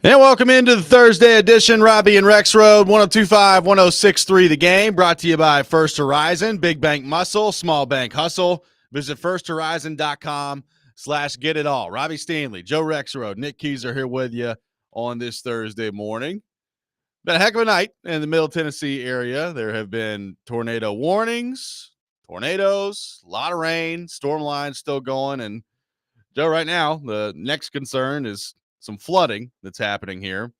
And welcome into the Thursday edition, Robby and Rexrode, 102.5, 106.3 The Game, brought to you by First Horizon, Big Bank Muscle, Small Bank Hustle. Visit firsthorizon.com/get-it-all. Robby Stanley, Joe Rexrode, Nick Keys are here with you on this Thursday morning. Been a heck of a night in the Middle Tennessee area. There have been tornado warnings, tornadoes, a lot of rain, storm lines still going, and Joe, right now, the next concern is some flooding that's happening here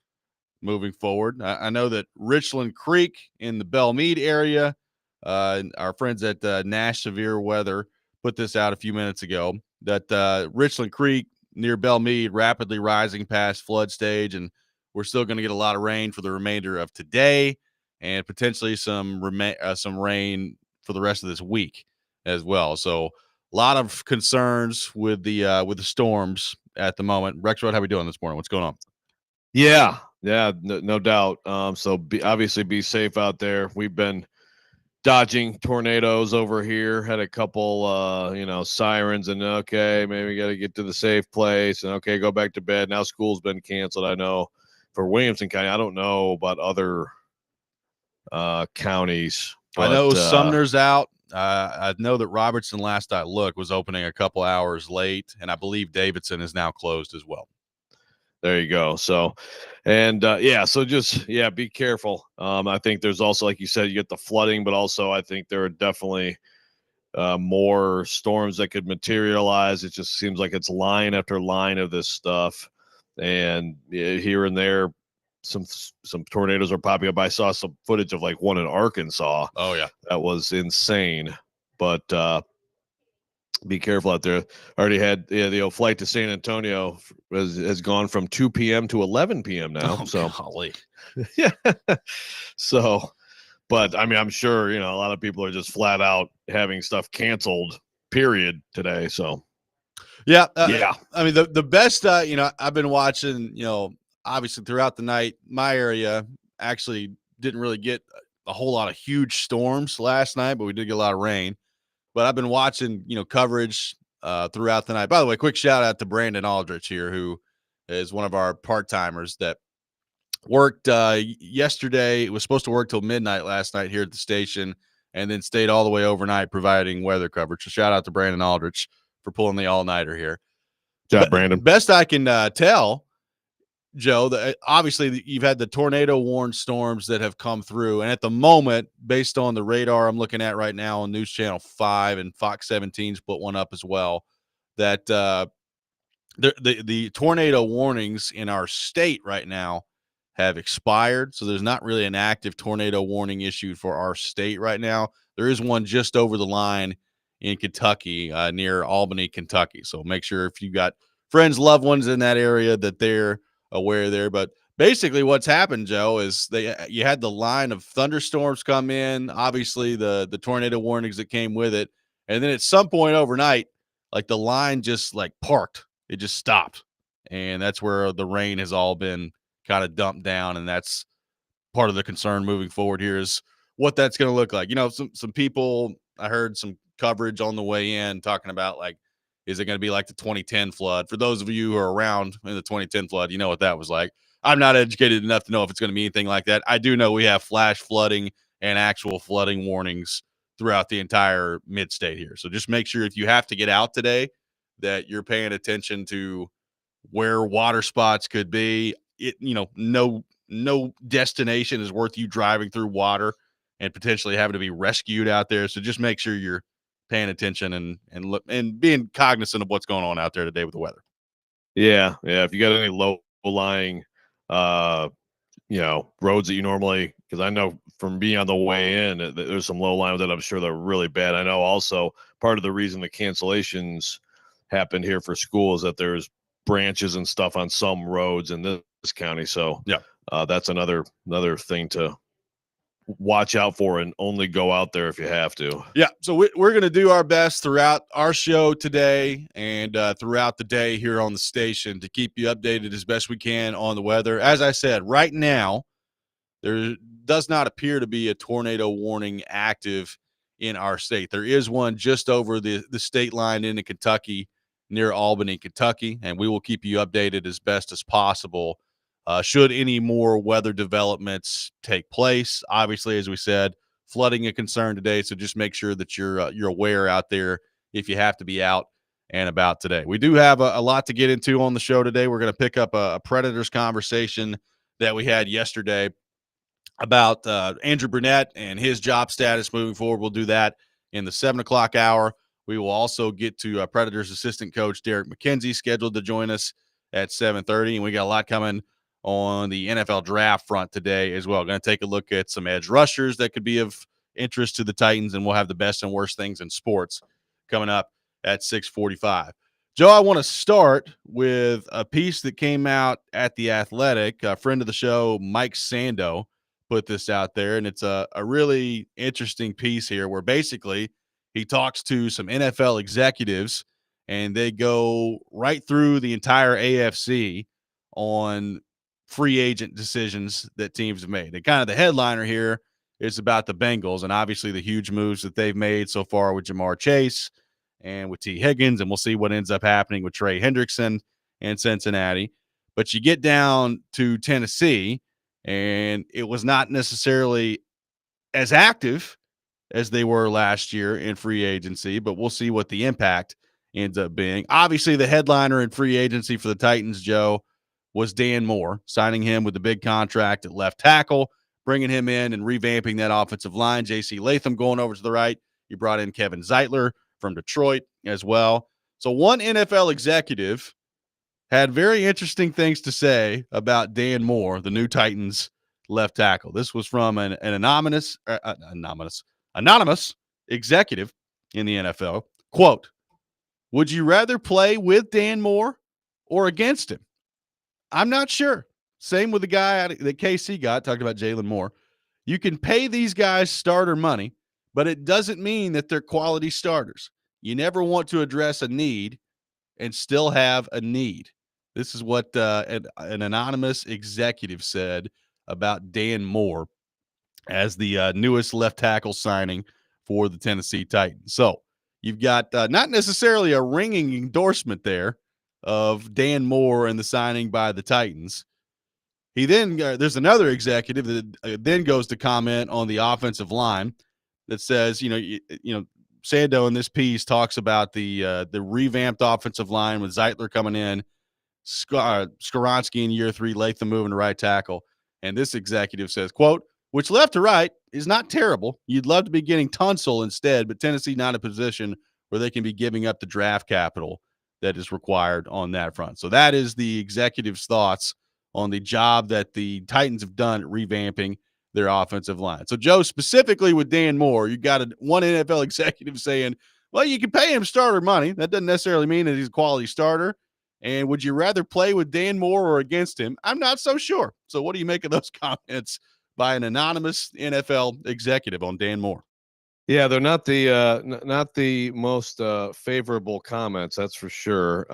moving forward. I know that Richland Creek in the Belmead area, our friends at Nash Severe Weather put this out a few minutes ago, that Richland Creek near Belmead rapidly rising past flood stage, and we're still going to get a lot of rain for the remainder of today and potentially some rain for the rest of this week as well. So a lot of concerns with the storms at the moment. Rexrode, how we doing this morning? What's going on? Yeah, no doubt. So obviously be safe out there. We've been dodging tornadoes over here. Had a couple, sirens, and okay, maybe we got to get to the safe place, and okay, go back to bed. Now school's been canceled. I know for Williamson County. I don't know about other counties. But, I know Sumner's out. I know that Robertson, last I looked, was opening a couple hours late, and I believe Davidson is now closed as well. There you go. So, and so just be careful. I think there's also, like you said, you get the flooding, but also I think there are definitely more storms that could materialize. It just seems like it's line after line of this stuff, and here and there, some tornadoes are popping up. I saw some footage of like one in Arkansas. Oh yeah, that was insane. But be careful out there. Already had the flight to San Antonio has gone from 2 p.m. to 11 p.m. now. Oh, so golly. Yeah. So, but I mean, I'm sure a lot of people are just flat out having stuff canceled. Period today. So yeah. I mean, the best. I've been watching. Obviously throughout the night, my area actually didn't really get a whole lot of huge storms last night, but we did get a lot of rain. But I've been watching, coverage throughout the night. By the way, quick shout out to Brandon Aldrich here, who is one of our part-timers that worked yesterday. It was supposed to work till midnight last night here at the station and then stayed all the way overnight providing weather coverage. So shout out to Brandon Aldrich for pulling the all-nighter here. Good job, Brandon. Best I can tell, Joe, obviously you've had the tornado warned storms that have come through. And at the moment, based on the radar I'm looking at right now on News Channel 5 and Fox 17's put one up as well, that the tornado warnings in our state right now have expired. So there's not really an active tornado warning issued for our state right now. There is one just over the line in Kentucky, near Albany, Kentucky. So make sure if you got friends, loved ones in that area that they're aware there. But basically what's happened, Joe, is you had the line of thunderstorms come in, obviously the tornado warnings that came with it. And then at some point overnight, like the line just like parked. It just stopped. And that's where the rain has all been kind of dumped down. And that's part of the concern moving forward here is what that's going to look like. Some people, I heard some coverage on the way in talking about like, is it going to be like the 2010 flood? For those of you who are around in the 2010 flood, you know what that was like. I'm not educated enough to know if it's going to be anything like that. I do know we have flash flooding and actual flooding warnings throughout the entire mid-state here. So just make sure if you have to get out today that you're paying attention to where water spots could be. No destination is worth you driving through water and potentially having to be rescued out there. So just make sure you're paying attention and look and being cognizant of what's going on out there today with the weather. Yeah. If you got any low lying, roads that you normally, because I know from being on the way in, there's some low lying that I'm sure they're really bad. I know also part of the reason the cancellations happened here for school is that there's branches and stuff on some roads in this county. So yeah, that's another thing to watch out for and only go out there if you have to. Yeah. So we're going to do our best throughout our show today and throughout the day here on the station to keep you updated as best we can on the weather. As I said, right now, there does not appear to be a tornado warning active in our state. There is one just over the state line into Kentucky near Albany, Kentucky, and we will keep you updated as best as possible should any more weather developments take place. Obviously, as we said, flooding a concern today, so just make sure that you're aware out there if you have to be out and about today. We do have a lot to get into on the show today. We're going to pick up a Predators conversation that we had yesterday about Andrew Brunette and his job status moving forward. We'll do that in the 7 o'clock hour. We will also get to Predators assistant coach Derek McKenzie, scheduled to join us at 7:30, and we got a lot coming on the NFL draft front today as well. Going to take a look at some edge rushers that could be of interest to the Titans, and we'll have the best and worst things in sports coming up at 6:45. Joe, I want to start with a piece that came out at The Athletic. A friend of the show, Mike Sando, put this out there, and it's a really interesting piece here where basically he talks to some NFL executives, and they go right through the entire AFC on free agent decisions that teams have made. And kind of the headliner here is about the Bengals and obviously the huge moves that they've made so far with Jamar Chase and with T. Higgins, and we'll see what ends up happening with Trey Hendrickson in Cincinnati. But you get down to Tennessee, and it was not necessarily as active as they were last year in free agency, but we'll see what the impact ends up being. Obviously, the headliner in free agency for the Titans, Joe, was Dan Moore, signing him with the big contract at left tackle, bringing him in and revamping that offensive line. J.C. Latham going over to the right. You brought in Kevin Zeitler from Detroit as well. So one NFL executive had very interesting things to say about Dan Moore, the new Titans left tackle. This was from an anonymous executive in the NFL. Quote, "Would you rather play with Dan Moore or against him? I'm not sure. Same with the guy that KC got, talked about Jalen Moore. You can pay these guys starter money, but it doesn't mean that they're quality starters. You never want to address a need and still have a need." This is what an anonymous executive said about Dan Moore as the newest left tackle signing for the Tennessee Titans. So you've got not necessarily a ringing endorsement there of Dan Moore and the signing by the Titans. He then there's another executive that then goes to comment on the offensive line that says, Sando in this piece talks about the revamped offensive line with Zeitler coming in, Skoronski in year 3, Latham moving to right tackle. And this executive says, quote, "Which left to right is not terrible. You'd love to be getting Tunsil instead, but Tennessee not in a position where they can be giving up the draft capital that is required on that front." So that is the executive's thoughts on the job that the Titans have done at revamping their offensive line. So, Joe, specifically with Dan Moore, you got one NFL executive saying, well, you can pay him starter money. That doesn't necessarily mean that he's a quality starter. And would you rather play with Dan Moore or against him? I'm not so sure. So what do you make of those comments by an anonymous NFL executive on Dan Moore? Yeah, they're not the most favorable comments, that's for sure.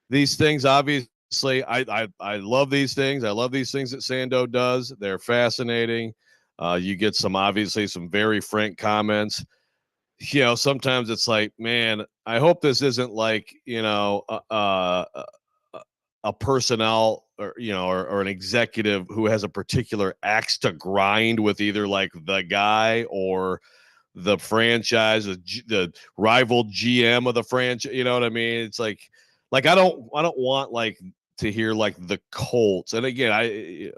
These things, obviously, I love these things. I love these things that Sando does. They're fascinating. You get some very frank comments. Sometimes it's like, man, I hope this isn't like, a personnel or an executive who has a particular axe to grind with either like the guy or the franchise, the rival GM of the franchise. You know what I mean? It's like I don't want like to hear like the Colts. And again, I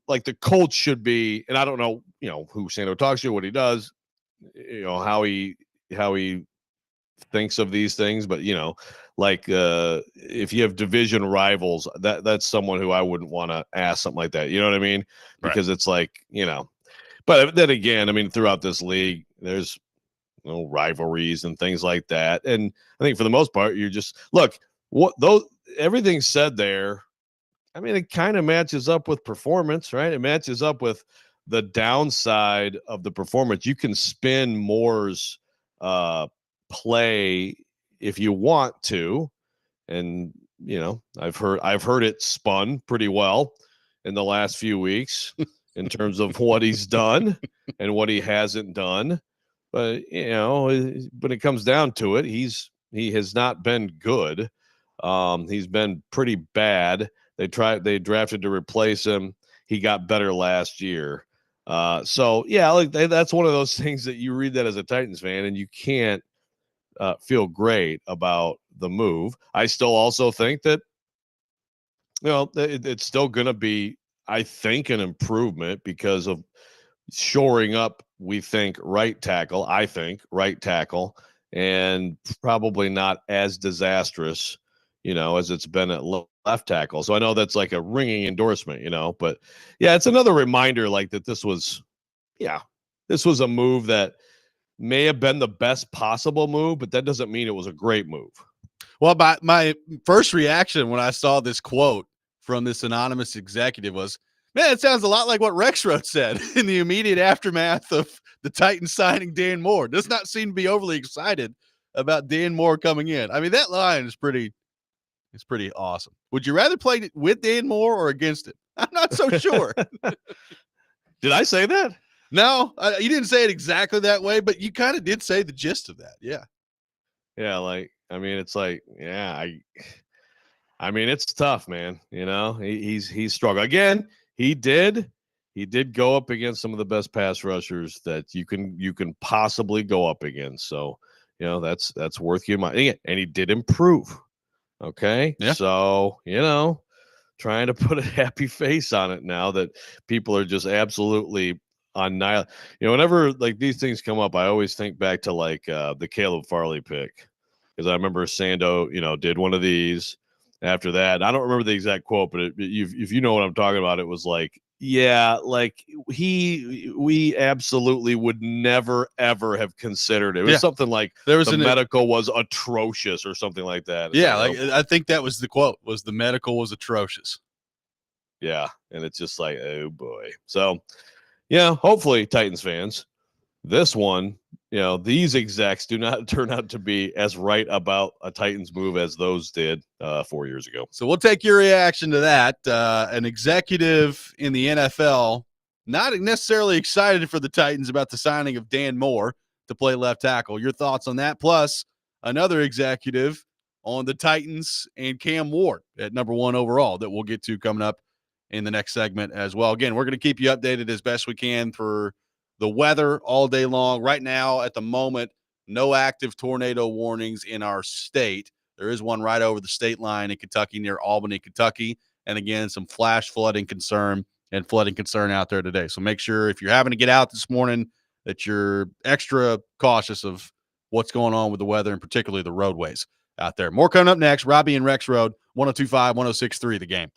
like the Colts should be, and I don't know, who Sando talks to, what he does, how he thinks of these things, but if you have division rivals, that's someone who I wouldn't want to ask something like that. You know what I mean? Because It's like, but then again, I mean, throughout this league, there's rivalries and things like that. And I think for the most part, you're just everything said there. I mean, it kind of matches up with performance, right? It matches up with the downside of the performance. You can spin Moore's play if you want to, and I've heard it spun pretty well in the last few weeks in terms of what he's done and what he hasn't done. But when it comes down to it, he has not been good. He's been pretty bad. They drafted to replace him. He got better last year. So yeah, like that's one of those things that you read that as a Titans fan and you can't feel great about the move. I still also think that it's still going to be, I think, an improvement because of shoring up. We think right tackle. I think right tackle, and probably not as disastrous, as it's been at left tackle. So I know that's like a ringing endorsement, but yeah, it's another reminder like that. This was a move that may have been the best possible move, but that doesn't mean it was a great move. Well, my first reaction when I saw this quote from this anonymous executive was, man, it sounds a lot like what Rexrode said in the immediate aftermath of the Titans signing Dan Moore. Does not seem to be overly excited about Dan Moore coming in. I mean, that line is pretty awesome. Would you rather play with Dan Moore or against him? I'm not so sure. Did I say that? No, you didn't say it exactly that way, but you kind of did say the gist of that. Yeah. Yeah, it's like, yeah, I mean, it's tough, man. He's struggled again. He did go up against some of the best pass rushers that you can possibly go up against. So, that's worth your money. And he did improve. Okay, Yeah. so trying to put a happy face on it now that people are just absolutely annihilate. Whenever like these things come up, I always think back to like the Caleb Farley pick, because I remember Sando, did one of these. After that, I don't remember the exact quote, but if you know what I'm talking about, it was like, yeah, like we absolutely would never ever have considered it. It was something like the medical was atrocious or something like that. It's like I think that was the quote, was the medical was atrocious. Yeah, and it's just like, oh boy. So yeah, hopefully Titans fans, this one, these execs do not turn out to be as right about a Titans move as those did 4 years ago. So we'll take your reaction to that. An executive in the NFL not necessarily excited for the Titans about the signing of Dan Moore to play left tackle. Your thoughts on that? Plus, another executive on the Titans and Cam Ward at number 1 overall that we'll get to coming up in the next segment as well. Again, we're going to keep you updated as best we can for the weather all day long. Right now, at the moment, no active tornado warnings in our state. There is one right over the state line in Kentucky near Albany, Kentucky. And again, some flash flooding concern out there today. So make sure if you're having to get out this morning that you're extra cautious of what's going on with the weather and particularly the roadways out there. More coming up next. Robby and Rexrode, 102.5, 106.3 The Game.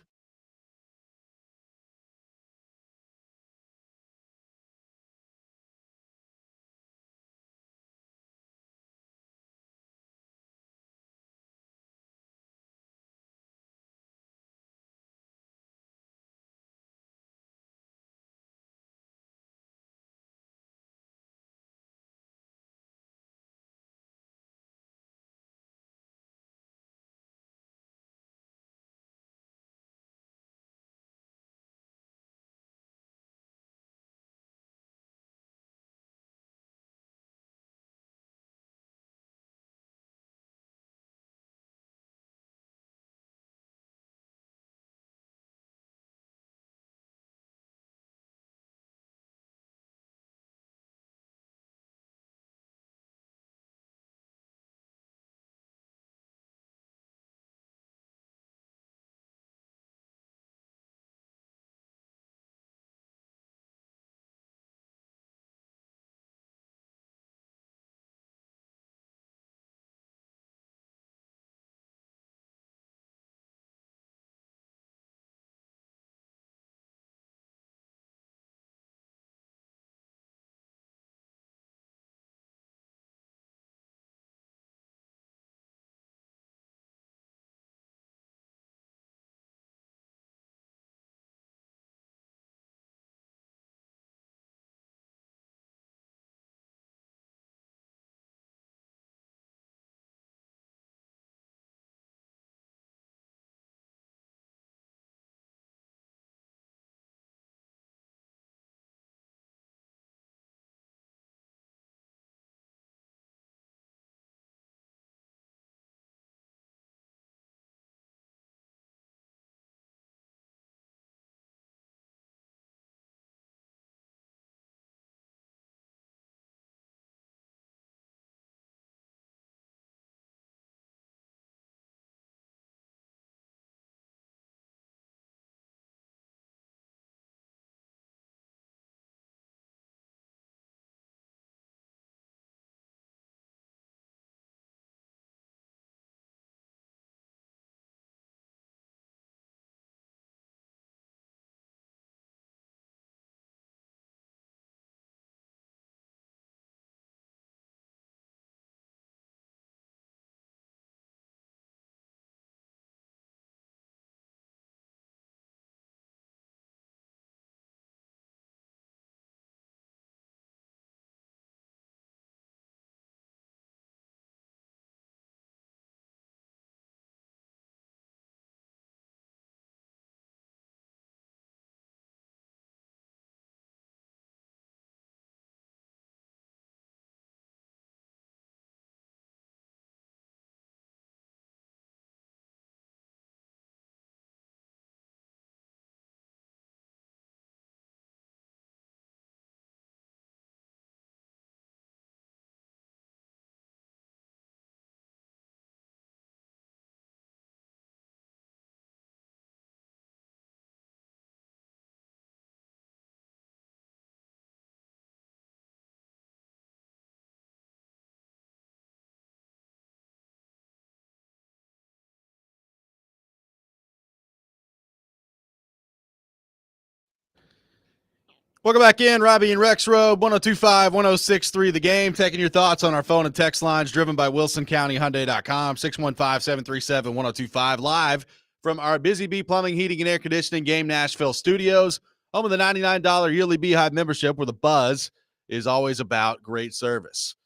Welcome back in, Robby and Rexrode, 1025 1063 The Game. Taking your thoughts on our phone and text lines, driven by WilsonCountyHyundai.com, 615-737-1025, live from our Busy Bee Plumbing, Heating, and Air Conditioning Game Nashville studios, home of the $99 yearly Beehive membership, where the buzz is always about great service.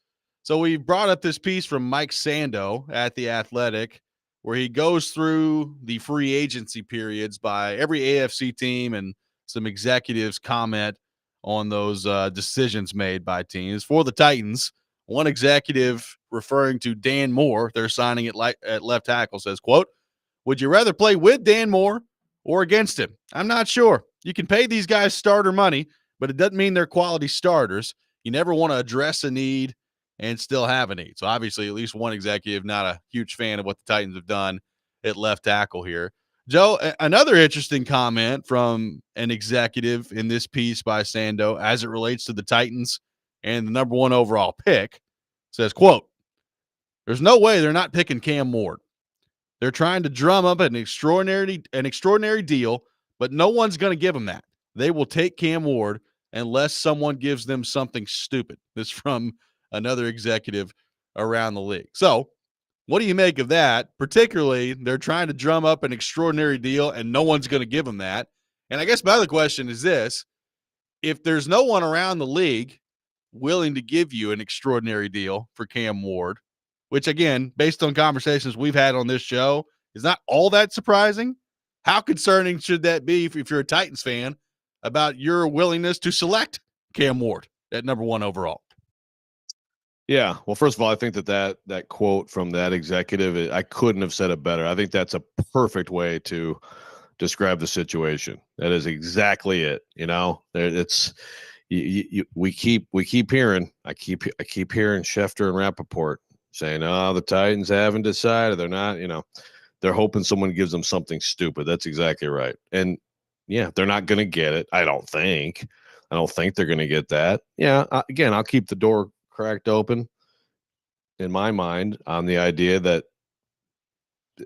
So we brought up this piece from Mike Sando at The Athletic, where he goes through the free agency periods by every AFC team and some executives comment on those decisions made by teams. For the Titans, one executive referring to Dan Moore, they're signing at left tackle, says, quote, "Would you rather play with Dan Moore or against him? I'm not sure. You can pay these guys starter money, but it doesn't mean they're quality starters. You never want to address a need and still have a need." So obviously at least one executive not a huge fan of what the Titans have done at left tackle here. Joe, another interesting comment from an executive in this piece by Sando as it relates to the Titans and the number one overall pick says, quote, "There's no way they're not picking Cam Ward. They're trying to drum up an extraordinary deal, but no one's going to give them that. They will take Cam Ward unless someone gives them something stupid." This from another executive around the league. So what do you make of that? Particularly, they're trying to drum up an extraordinary deal, and no one's going to give them that. And I guess my other question is this. If there's no one around the league willing to give you an extraordinary deal for Cam Ward, which, again, based on conversations we've had on this show, is not all that surprising, how concerning should that be if you're a Titans fan about your willingness to select Cam Ward at number one overall? Yeah. Well, first of all, I think that quote from that executive, I couldn't have said it better. I think that's a perfect way to describe the situation. That is exactly it. It's we keep hearing. I keep hearing Schefter and Rappaport saying, "Oh, the Titans haven't decided. They're not. They're hoping someone gives them something stupid." That's exactly right. And yeah, they're not going to get it. I don't think they're going to get that. Yeah. Again, I'll keep the door cracked open in my mind on the idea that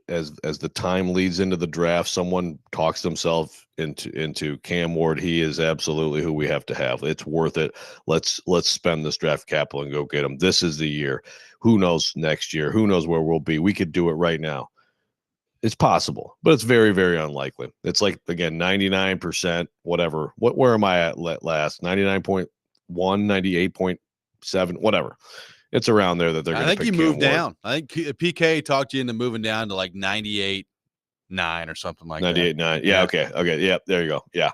as the time leads into the draft, someone talks themselves into Cam Ward. He is absolutely who we have to have. It's worth it. Let's spend this draft capital and go get him. This is the year. Who knows next year? Who knows where we'll be? We could do it right now. It's possible, but it's very, very unlikely. It's like, again, 99%, whatever. Where am I at last? 99.1, 98.7, whatever. It's around there that they're going to pick. I think you Cam moved Ward. down. I think PK talked you into moving down to like 98.9 or something like 98.9. Yeah. Okay. Yeah. There you go. Yeah.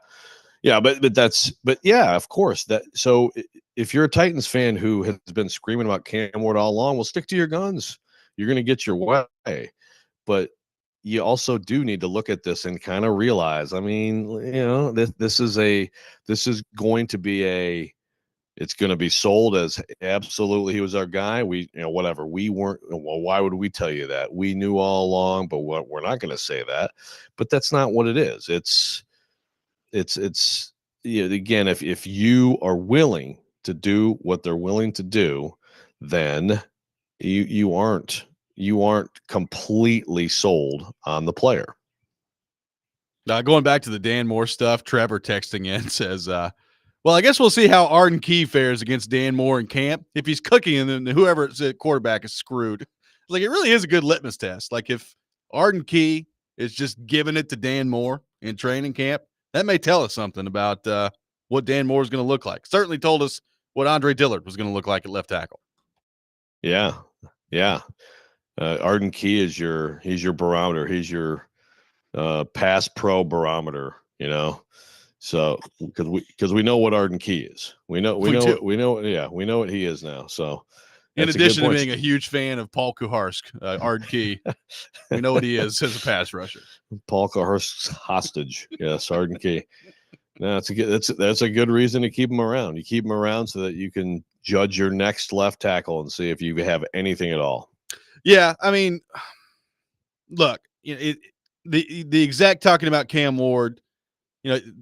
Yeah. But yeah, of course. So if you're a Titans fan who has been screaming about Cam Ward all along, well, stick to your guns. You're going to get your way. But you also do need to look at this and kind of realize, I mean, this is going to be it's going to be sold as absolutely he was our guy. Whatever. We weren't. Well, why would we tell you that? We knew all along, but we're not going to say that. But that's not what it is. It's again, if you are willing to do what they're willing to do, then you aren't completely sold on the player. Going back to the Dan Moore stuff, Trevor texting in says, well, I guess we'll see how Arden Key fares against Dan Moore in camp. If he's cooking, and then whoever's at quarterback is screwed. Like, it really is a good litmus test. Like, if Arden Key is just giving it to Dan Moore in training camp, that may tell us something about what Dan Moore is going to look like. Certainly told us what Andre Dillard was going to look like at left tackle. Yeah. Arden Key is he's your barometer. He's your pass pro barometer. So because we know what Arden Key is. We know what he is now. So in addition to being a huge fan of Paul Kuharsk, Arden Key, we know what he is as a pass rusher. Paul Kuharsk's hostage. Yes, Arden Key. No, that's a good reason to keep him around. You keep him around so that you can judge your next left tackle and see if you have anything at all. Yeah, I mean, look, the exec talking about Cam Ward,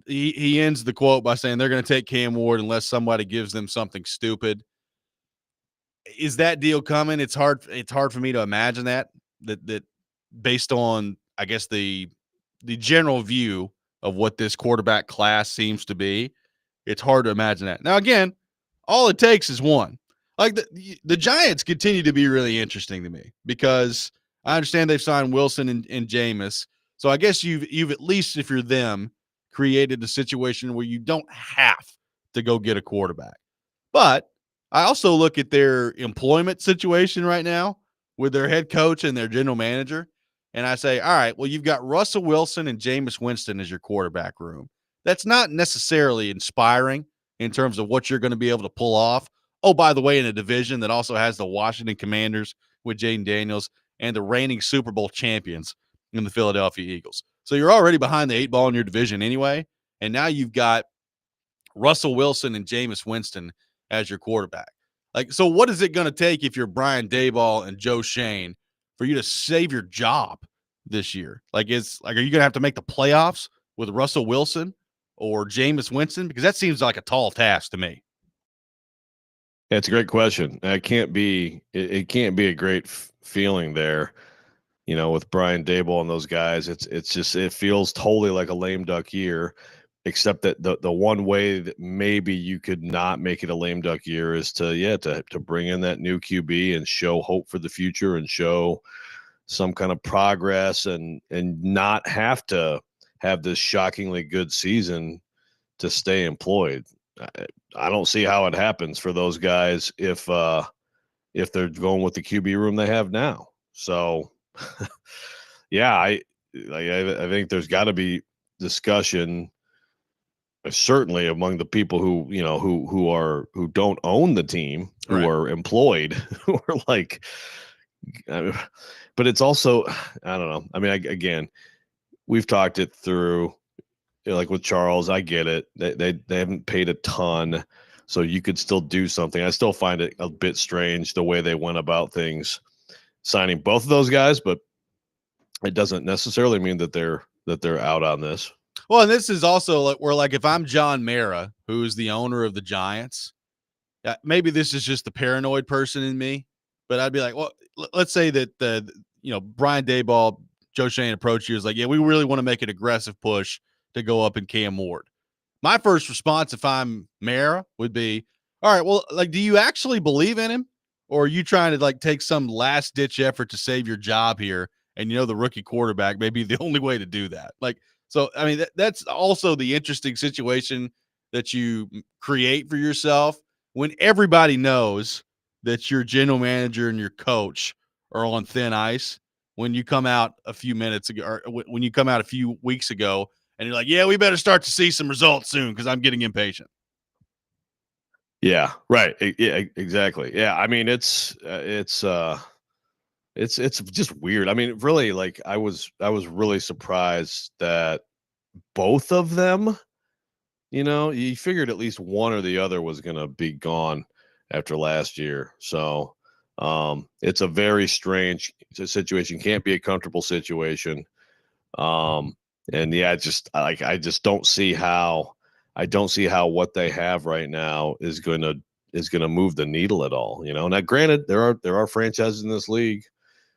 he ends the quote by saying they're going to take Cam Ward unless somebody gives them something stupid. Is that deal coming? It's hard for me to imagine that based on, I guess, the general view of what this quarterback class seems to be. it's hard to imagine that. Now, again, all it takes is one. Like the Giants continue to be really interesting to me because I understand they've signed Wilson and Jameis. So I guess you've at least, if you're them, created a situation where you don't have to go get a quarterback. But I also look at their employment situation right now with their head coach and their general manager, and I say, all right, well, you've got Russell Wilson and Jameis Winston as your quarterback room. That's not necessarily inspiring in terms of what you're going to be able to pull off. Oh, by the way, in a division that also has the Washington Commanders with Jaden Daniels and the reigning Super Bowl champions in the Philadelphia Eagles. So you're already behind the 8 ball in your division anyway, and now you've got Russell Wilson and Jameis Winston as your quarterback. Like, so what is it going to take if you're Brian Daboll and Joe Shane for you to save your job this year? Like, are you going to have to make the playoffs with Russell Wilson or Jameis Winston? Because that seems like a tall task to me. Yeah, it's a great question. It can't be a great feeling there, with Brian Daboll and those guys. It feels totally like a lame duck year, except that the one way that maybe you could not make it a lame duck year is to bring in that new QB and show hope for the future and show some kind of progress and not have to have this shockingly good season to stay employed. I don't see how it happens for those guys if they're going with the QB room they have now. So, yeah, I think there's got to be discussion, certainly among the people who who don't own the team, who Right. are employed, who are like. But it's also, I don't know. I mean, again, we've talked it through. Like with Charles, I get it. They haven't paid a ton, so you could still do something. I still find it a bit strange the way they went about things, signing both of those guys, but it doesn't necessarily mean that they're out on this. Well, and this is also like if I'm John Mara, who's the owner of the Giants, maybe this is just the paranoid person in me, but I'd be like, well, let's say that Brian Daboll, Joe Shane approached you is like, yeah, we really want to make an aggressive push to go up in Cam Ward. My first response, if I'm Mara, would be, all right, well, like, do you actually believe in him? Or are you trying to take some last ditch effort to save your job here? And the rookie quarterback may be the only way to do that. So, I mean, that's also the interesting situation that you create for yourself when everybody knows that your general manager and your coach are on thin ice. When you come out a few minutes ago, or when you come out a few weeks ago, and you're like, yeah, we better start to see some results soon because I'm getting impatient. Yeah, right. Yeah, exactly. Yeah, I mean, it's just weird. I mean, really, like I was really surprised that both of them, you figured at least one or the other was going to be gone after last year. So, it's a very strange situation. Can't be a comfortable situation. And yeah, I just don't see how what they have right now is going to move the needle at all. Now granted, there are franchises in this league.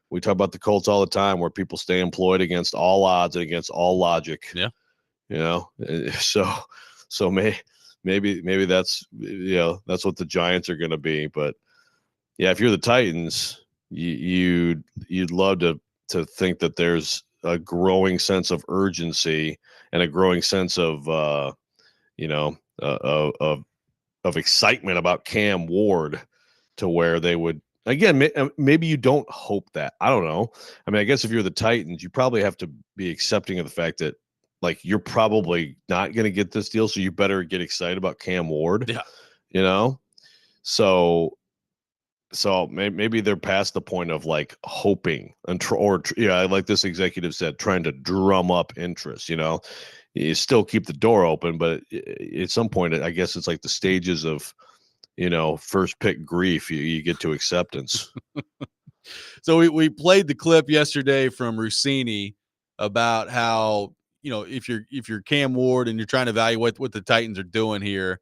We talk about the Colts all the time where people stay employed against all odds and against all logic. Yeah. So maybe that's that's what the Giants are going to be. But yeah, if you're the Titans, you'd love to think that there's a growing sense of urgency and a growing sense of of excitement about Cam Ward, to where they would, again, maybe you don't hope that. I don't know. I mean, I guess if you're the Titans, you probably have to be accepting of the fact that you're probably not going to get this deal, so you better get excited about Cam Ward. Yeah. So maybe they're past the point of hoping like this executive said, trying to drum up interest. You still keep the door open, but at some point, I guess it's like the stages of first pick grief. You get to acceptance. So we played the clip yesterday from Rossini about how if you're Cam Ward and you're trying to evaluate what the Titans are doing here,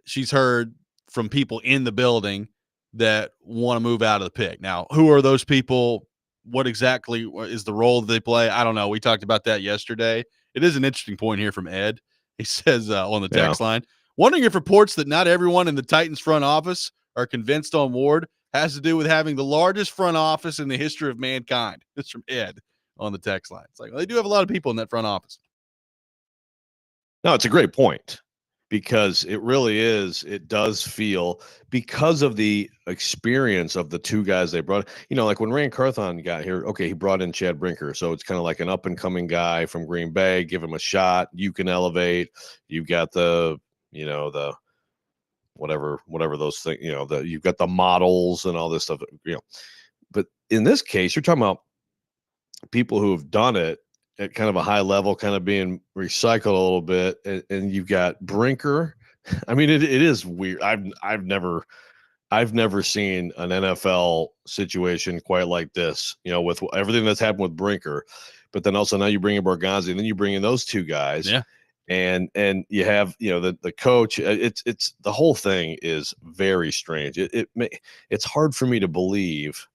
she's heard from people in the building that want to move out of the pick. Now, who are those people? What exactly is the role that they play? I don't know. We talked about that yesterday. It is an interesting point here from Ed. He says on the text line, Wondering if reports that not everyone in the Titans front office are convinced on Ward has to do with having the largest front office in the history of mankind. It's from Ed on the text line. It's like, well, they do have a lot of people in that front office. No, it's a great point because it really is. It does feel because of the experience of the two guys they brought. Like when Rand Carthon got here, okay, he brought in Chad Brinker. So it's kind of like an up and coming guy from Green Bay. Give him a shot. You can elevate. You've got the whatever those things, you've got the models and all this stuff. But in this case, you're talking about people who have done it at kind of a high level, kind of being recycled a little bit, and you've got Brinker. I mean, it is weird. I've never seen an NFL situation quite like this. With everything that's happened with Brinker, but then also now you bring in Borgonzi, and then you bring in those two guys. Yeah. And you have the coach. It's the whole thing is very strange. It's hard for me to believe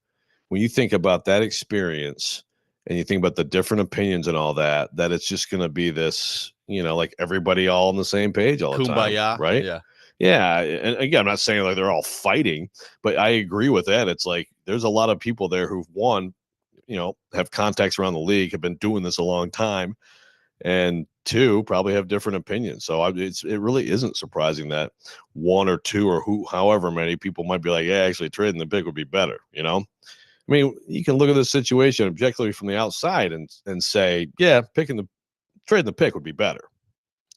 when you think about that experience and you think about the different opinions and all that it's just going to be this, like everybody all on the same page all the time, Kumbaya. right? Yeah. Yeah. And again, I'm not saying like they're all fighting, but I agree with that. It's like there's a lot of people there who've have contacts around the league, have been doing this a long time, and two, probably have different opinions. So it really isn't surprising that one or two or however many people might be like, yeah, actually trading the pick would be better. I mean, you can look at this situation objectively from the outside and say, yeah, trading the pick would be better.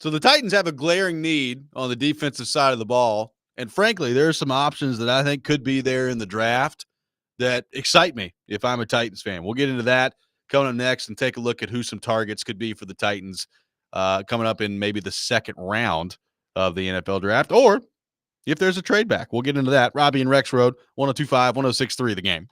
So the Titans have a glaring need on the defensive side of the ball. And frankly, there are some options that I think could be there in the draft that excite me if I'm a Titans fan. We'll get into that coming up next and take a look at who some targets could be for the Titans coming up in maybe the second round of the NFL draft, or if there's a trade back. We'll get into that. Robby and Rexrode, 1025, 1063, the game.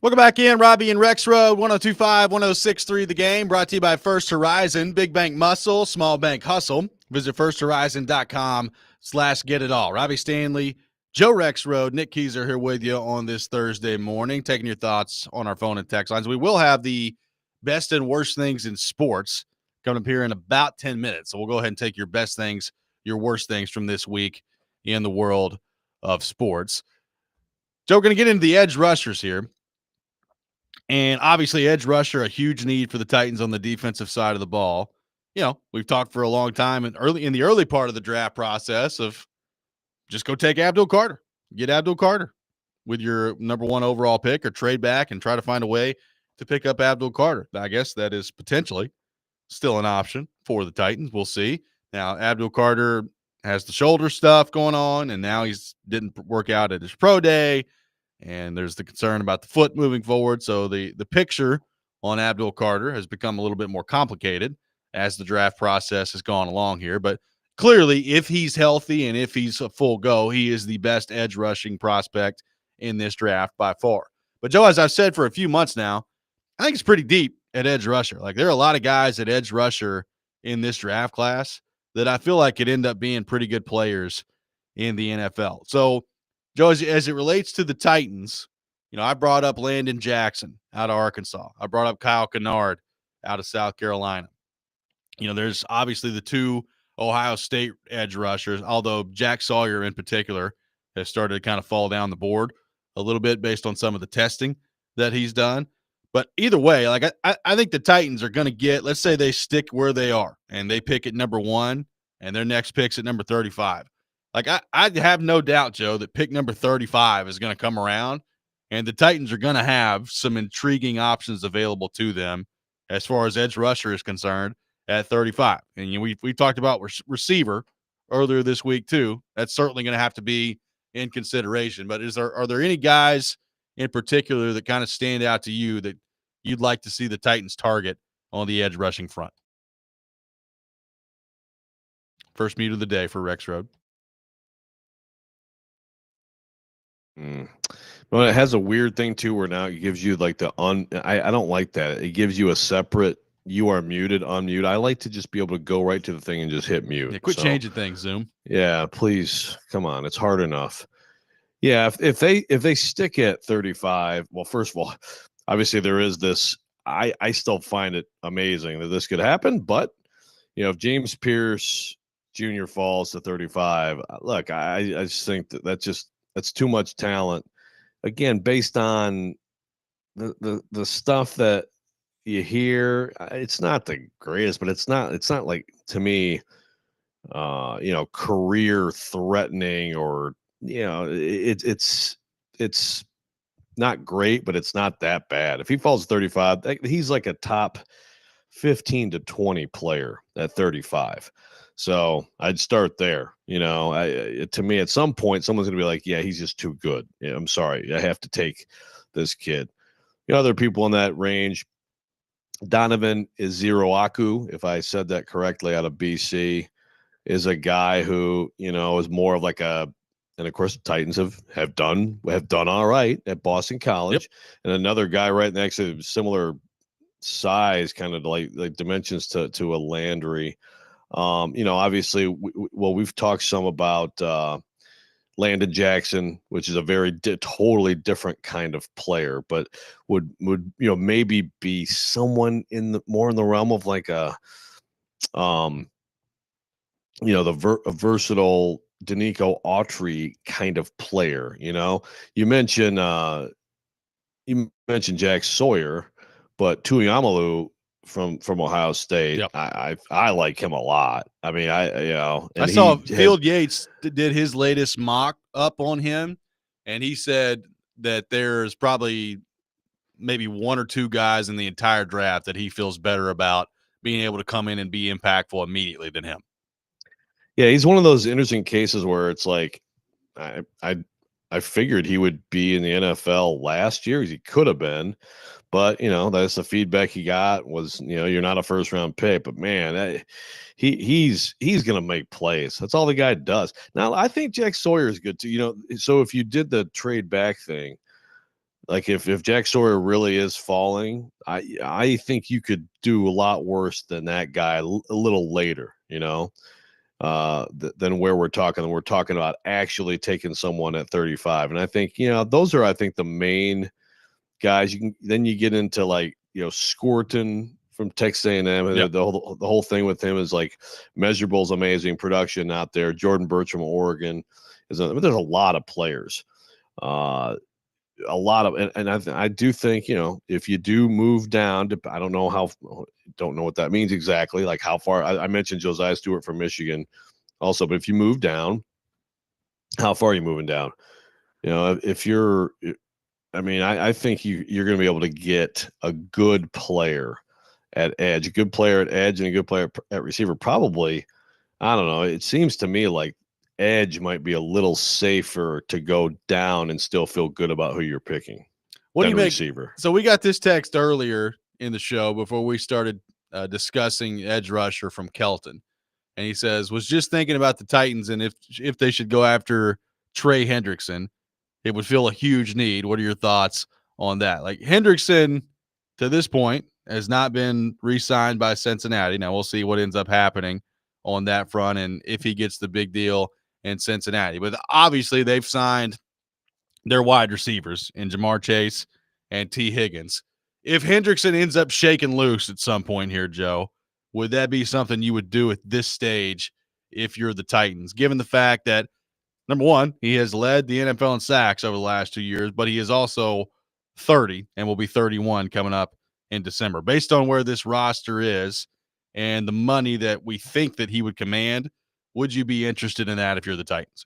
Welcome back in, Robby and Rexrode, 1025, 1063 The Game, brought to you by First Horizon, Big Bank Muscle, Small Bank Hustle. Visit firsthorizon.com/get it all. Robby Stanley, Joe Rexrode, Nick Keyser here with you on this Thursday morning, taking your thoughts on our phone and text lines. We will have the best and worst things in sports coming up here in about 10 minutes. So we'll go ahead and take your best things, your worst things from this week in the world of sports. Joe, we're going to get into the edge rushers here. And obviously, edge rusher, a huge need for the Titans on the defensive side of the ball. You know, we've talked for a long time in the early part of the draft process of just go take Abdul Carter. Get Abdul Carter with your number 1 overall pick, or trade back and try to find a way to pick up Abdul Carter. I guess that is potentially still an option for the Titans. We'll see. Now, Abdul Carter has the shoulder stuff going on, and now he's didn't work out at his pro day. And there's the concern about the foot moving forward. So the picture on Abdul Carter has become a little bit more complicated as the draft process has gone along here. But clearly, if he's healthy and if he's a full go, he is the best edge rushing prospect in this draft by far. But Joe, as I've said for a few months now, I think it's pretty deep at edge rusher. Like, there are a lot of guys at edge rusher in this draft class that I feel like could end up being pretty good players in the NFL. So, Joe, as it relates to the Titans, you know, I brought up Landon Jackson out of Arkansas. I brought up Kyle Kennard out of South Carolina. You know, there's obviously the 2 Ohio State edge rushers, although Jack Sawyer in particular has started to kind of fall down the board a little bit based on some of the testing that he's done. But either way, like I think the Titans are going to get, let's say they stick where they are and they pick at number 1 and their next pick's at number 35. Like, I have no doubt, Joe, that pick number 35 is going to come around, and the Titans are going to have some intriguing options available to them as far as edge rusher is concerned at 35. And you know, we talked about receiver earlier this week too. That's certainly going to have to be in consideration. But are there any guys in particular that kind of stand out to you that you'd like to see the Titans target on the edge rushing front? First mute of the day for Rexrode. Well, it has a weird thing too, where now it gives you like I don't like that. It gives you a separate, you are muted, unmute. I like to just be able to go right to the thing and just hit mute. Yeah, quit changing things, Zoom. Yeah, please, come on, it's hard enough. Yeah, if they stick at 35, well, first of all, obviously there is this. I still find it amazing that this could happen, but you know, if James Pierce Jr. falls to 35, look, I just think that's too much talent. Again, based on the stuff that you hear, it's not the greatest, but it's not like, to me, you know, career threatening, or you know, it's not great, but it's not that bad. If he falls 35, he's like a top 15 to 20 player at 35. So I'd start there. You know, to me, at some point, someone's going to be like, yeah, he's just too good. Yeah, I'm sorry. I have to take this kid. You know, other people in that range, Donovan Iziroaku, if I said that correctly, out of BC, is a guy who, you know, is more of like and of course, the Titans have done all right at Boston College. Yep. And another guy right next to similar size, kind of like dimensions to a Landry. You know, obviously, we've talked some about Landon Jackson, which is a very totally different kind of player, but would you know, maybe be someone more in the realm of like a you know, a versatile Danico Autry kind of player. You know, you mentioned Jack Sawyer, but Tuiamalu from Ohio State, Yep. I like him a lot. I mean, you know, and I saw Field Yates did his latest mock up on him, and he said that there's probably maybe 1 or 2 guys in the entire draft that he feels better about being able to come in and be impactful immediately than him. Yeah, he's one of those interesting cases where it's like, I figured he would be in the NFL last year. He could have been, but you know, that's the feedback he got was, you know, you're not a first round pick, but man, he's going to make plays. That's all the guy does. Now, I think Jack Sawyer is good too. You know, so if you did the trade back thing, Like if Jack Sawyer really is falling, I think you could do a lot worse than that guy a little later, than where we're talking. We're talking about actually taking someone at 35. And I think, those are, I think, the main guys. Then you get into like, Scorton from Texas A&M. And Yeah. the whole thing with him is like measurables, amazing production out there. Jordan Birch from Oregon there's a lot of players. A lot of, and I do think, if you do move down to, I don't know what that means exactly, like how far. I mentioned Josiah Stewart from Michigan also, but if you move down, how far are you moving down? If you're, I mean, I think you're going to be able to get a good player at edge, a good player at edge, and a good player at receiver. Probably, I don't know. It seems to me like edge might be a little safer to go down and still feel good about who you're picking What do than you make? receiver. So we got this text earlier in the show before we started discussing edge rusher from Kelton, and he says was just thinking about the Titans and if they should go after Trey Hendrickson, it would feel a huge need. What are your thoughts on that? Like Hendrickson, to this point, has not been re-signed by Cincinnati. Now we'll see what ends up happening on that front and if he gets the big deal in Cincinnati. But obviously they've signed their wide receivers in Jamar Chase and T. Higgins. If Hendrickson ends up shaking loose at some point here, Joe, would that be something you would do at this stage if you're the Titans, given the fact that, number one, he has led the NFL in sacks over the last 2 years, but he is also 30 and will be 31 coming up in December. Based on where this roster is and the money that we think that he would command, would you be interested in that if you're the Titans?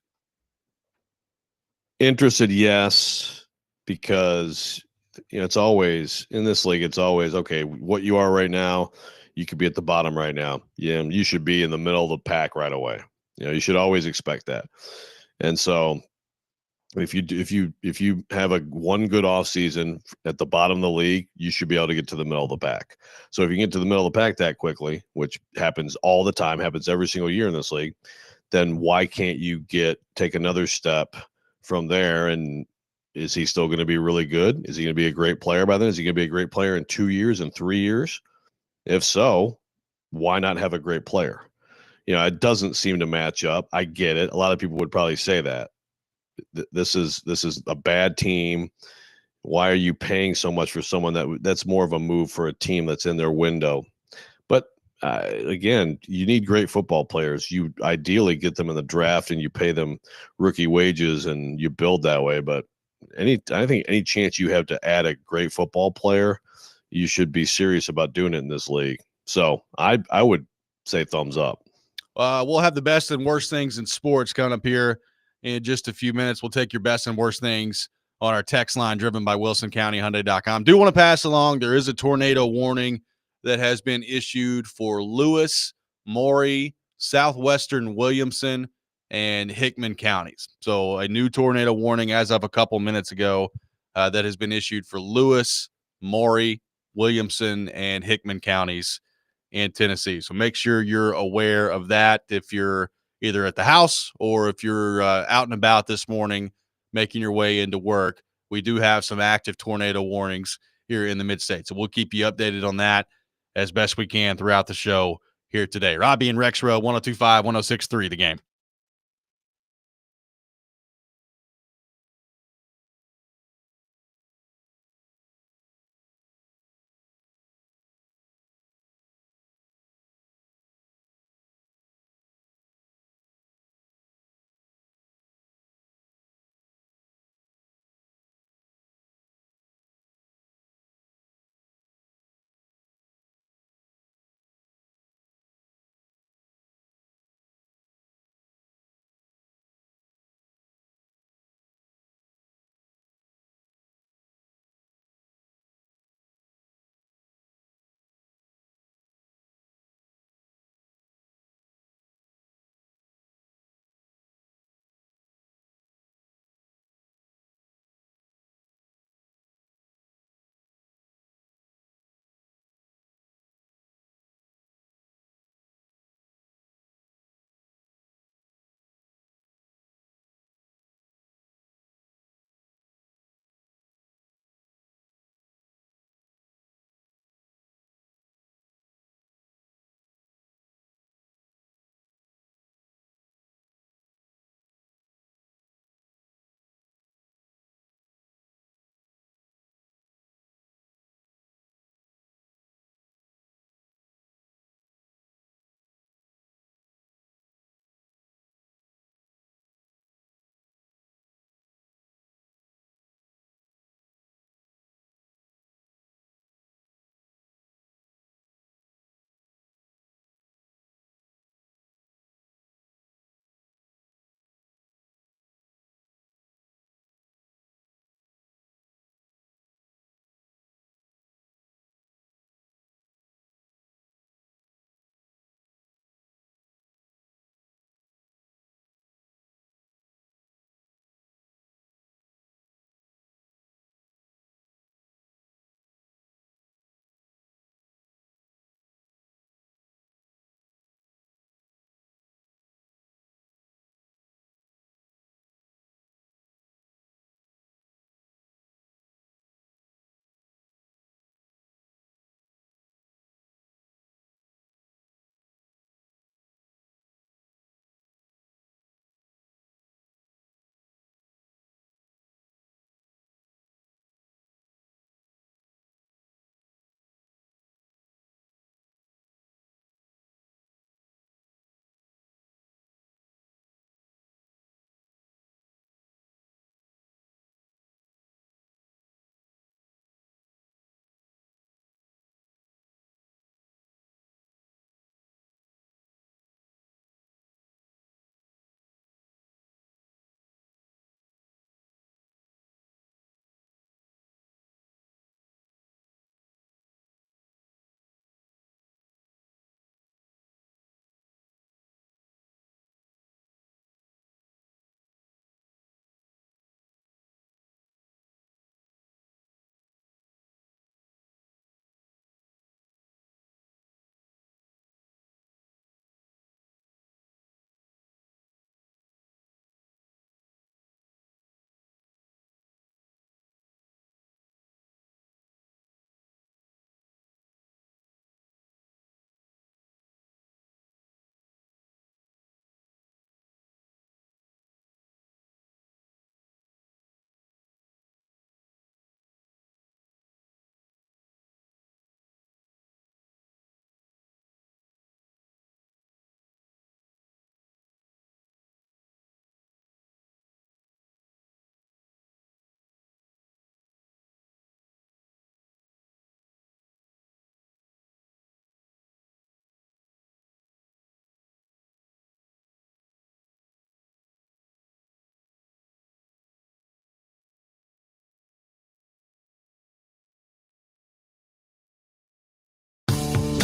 Interested, yes, because it's always in this league. It's always okay. What you are right now, you could be at the bottom right now. Yeah, you should be in the middle of the pack right away. You should always expect that. And so, if you have a one good off season at the bottom of the league, you should be able to get to the middle of the pack. So if you get to the middle of the pack that quickly, which happens all the time, happens every single year in this league, then why can't you take another step from there? And is he still going to be really good? Is he going to be a great player by then? Is he going to be a great player in 2 years and 3 years? If so, why not have a great player? It doesn't seem to match up. I get it. A lot of people would probably say that this is a bad team. Why are you paying so much for someone that's more of a move for a team that's in their window? But again, you need great football players. You ideally get them in the draft and you pay them rookie wages and you build that way. But I think any chance you have to add a great football player, you should be serious about doing it in this league. So I would say thumbs up. We'll have the best and worst things in sports coming up here in just a few minutes. We'll take your best and worst things on our text line driven by WilsonCountyHyundai.com. Do want to pass along, there is a tornado warning that has been issued for Lewis, Maury, Southwestern Williamson, and Hickman counties. So a new tornado warning as of a couple minutes ago that has been issued for Lewis, Maury, Williamson, and Hickman counties in Tennessee. So make sure you're aware of that if you're either at the house or if you're out and about this morning making your way into work. We do have some active tornado warnings here in the mid-state. So we'll keep you updated on that as best we can throughout the show here today. Robby and Rexrode, 102.5, 106.3, The Game.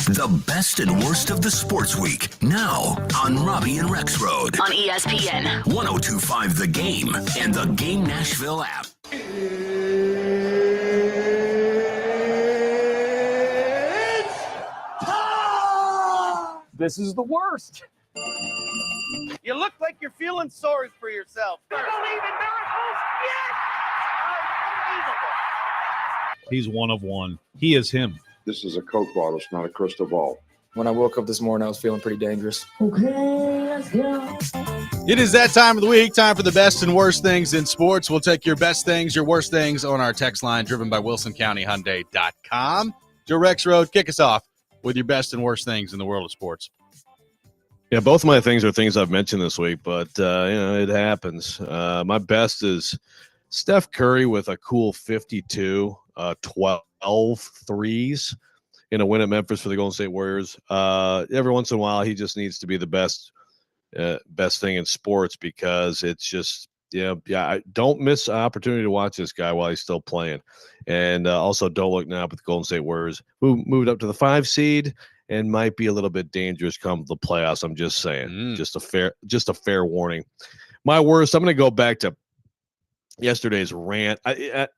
The best and worst of the sports week. Now on Robby and Rexrode. On ESPN. 102.5 The Game and the Game Nashville app. This is the worst. You look like you're feeling sorry for yourself. You believe in miracles? Yes! Unbelievable. He's one of one. He is him. This is a Coke bottle. It's not a crystal ball. When I woke up this morning, I was feeling pretty dangerous. Okay, let's go. It is that time of the week, time for the best and worst things in sports. We'll take your best things, your worst things on our text line driven by WilsonCountyHyundai.com. Joe Rexrode, kick us off with your best and worst things in the world of sports. Yeah, both of my things are things I've mentioned this week, but, it happens. My best is Steph Curry with a cool 52, 12 threes in a win at Memphis for the Golden State Warriors. Every once in a while, he just needs to be the best thing in sports because it's just, I don't miss an opportunity to watch this guy while he's still playing. And also don't look now at the Golden State Warriors, who moved up to the 5 seed and might be a little bit dangerous come the playoffs. I'm just saying, just a fair warning. My worst, I'm going to go back to yesterday's rant.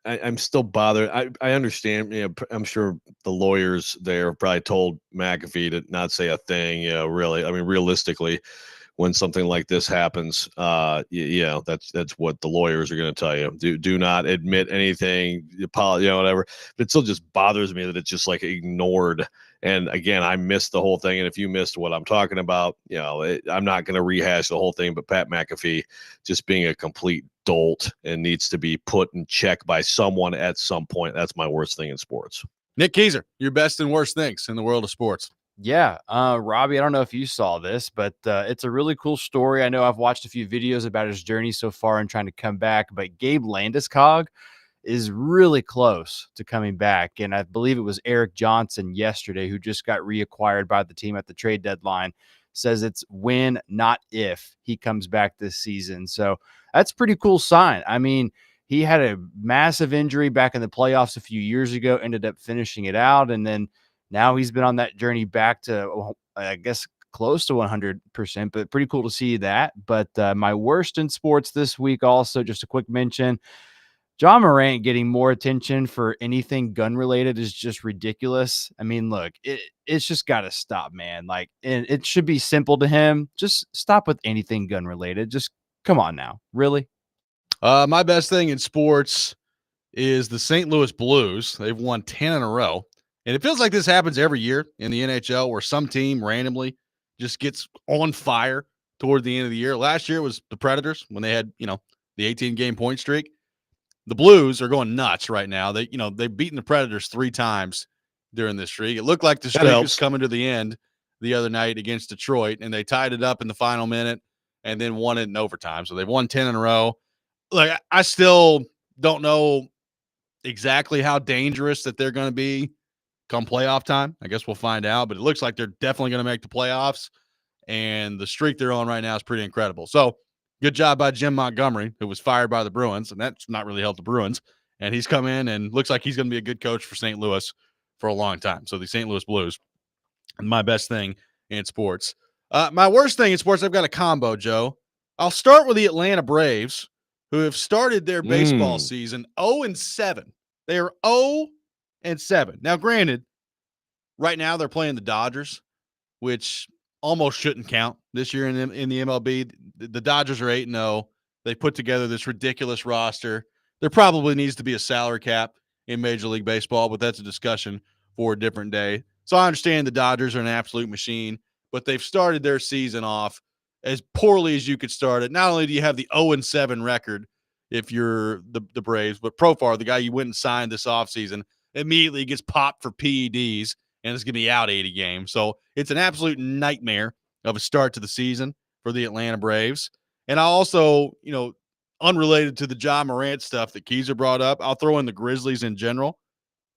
I'm still bothered. I understand. I'm sure the lawyers there probably told McAfee to not say a thing. Really. I mean, realistically, when something like this happens, that's what the lawyers are going to tell you. Do not admit anything, whatever. But it still just bothers me that it's just like ignored. And again, I missed the whole thing. And if you missed what I'm talking about, I'm not going to rehash the whole thing. But Pat McAfee just being a complete dolt and needs to be put in check by someone at some point. That's my worst thing in sports. Nick Keiser, your best and worst things in the world of sports. Yeah, Robby, I don't know if you saw this, but it's a really cool story. I know I've watched a few videos about his journey so far and trying to come back, but Gabe Landeskog is really close to coming back. And I believe it was Eric Johnson yesterday who just got reacquired by the team at the trade deadline, says it's when, not if, he comes back this season. So that's a pretty cool sign. I mean, he had a massive injury back in the playoffs a few years ago, ended up finishing it out, and then now he's been on that journey back to, I guess, close to 100%, but pretty cool to see that. But my worst in sports this week also, just a quick mention, John Morant getting more attention for anything gun-related is just ridiculous. I mean, look, it's just got to stop, man. Like, it should be simple to him. Just stop with anything gun-related. Just come on now. Really? My best thing in sports is the St. Louis Blues. They've won 10 in a row. And it feels like this happens every year in the NHL where some team randomly just gets on fire toward the end of the year. Last year it was the Predators when they had, the 18-game point streak. The Blues are going nuts right now. They've beaten the Predators 3 times during this streak. It looked like the streak was coming to the end the other night against Detroit, and they tied it up in the final minute and then won it in overtime. So they've won 10 in a row. Like, I still don't know exactly how dangerous that they're going to be come playoff time. I guess we'll find out, but it looks like they're definitely going to make the playoffs, and the streak they're on right now is pretty incredible. So good job by Jim Montgomery, who was fired by the Bruins, and that's not really helped the Bruins. And he's come in and looks like he's going to be a good coach for St. Louis for a long time. So the St. Louis Blues, my best thing in sports. My worst thing in sports, I've got a combo, Joe. I'll start with the Atlanta Braves, who have started their baseball season 0-7. They are 0-7. Now, granted, right now they're playing the Dodgers, which almost shouldn't count this year in the MLB. The Dodgers are 8-0. They put together this ridiculous roster. There probably needs to be a salary cap in Major League Baseball, but that's a discussion for a different day. So I understand the Dodgers are an absolute machine, but they've started their season off as poorly as you could start it. Not only do you have the 0-7 record if you're the Braves, but Profar, the guy you went and signed this offseason, immediately gets popped for PEDs and is going to be out 80 games. So it's an absolute nightmare of a start to the season for the Atlanta Braves. And I also, unrelated to the John Morant stuff that Keiser brought up, I'll throw in the Grizzlies in general.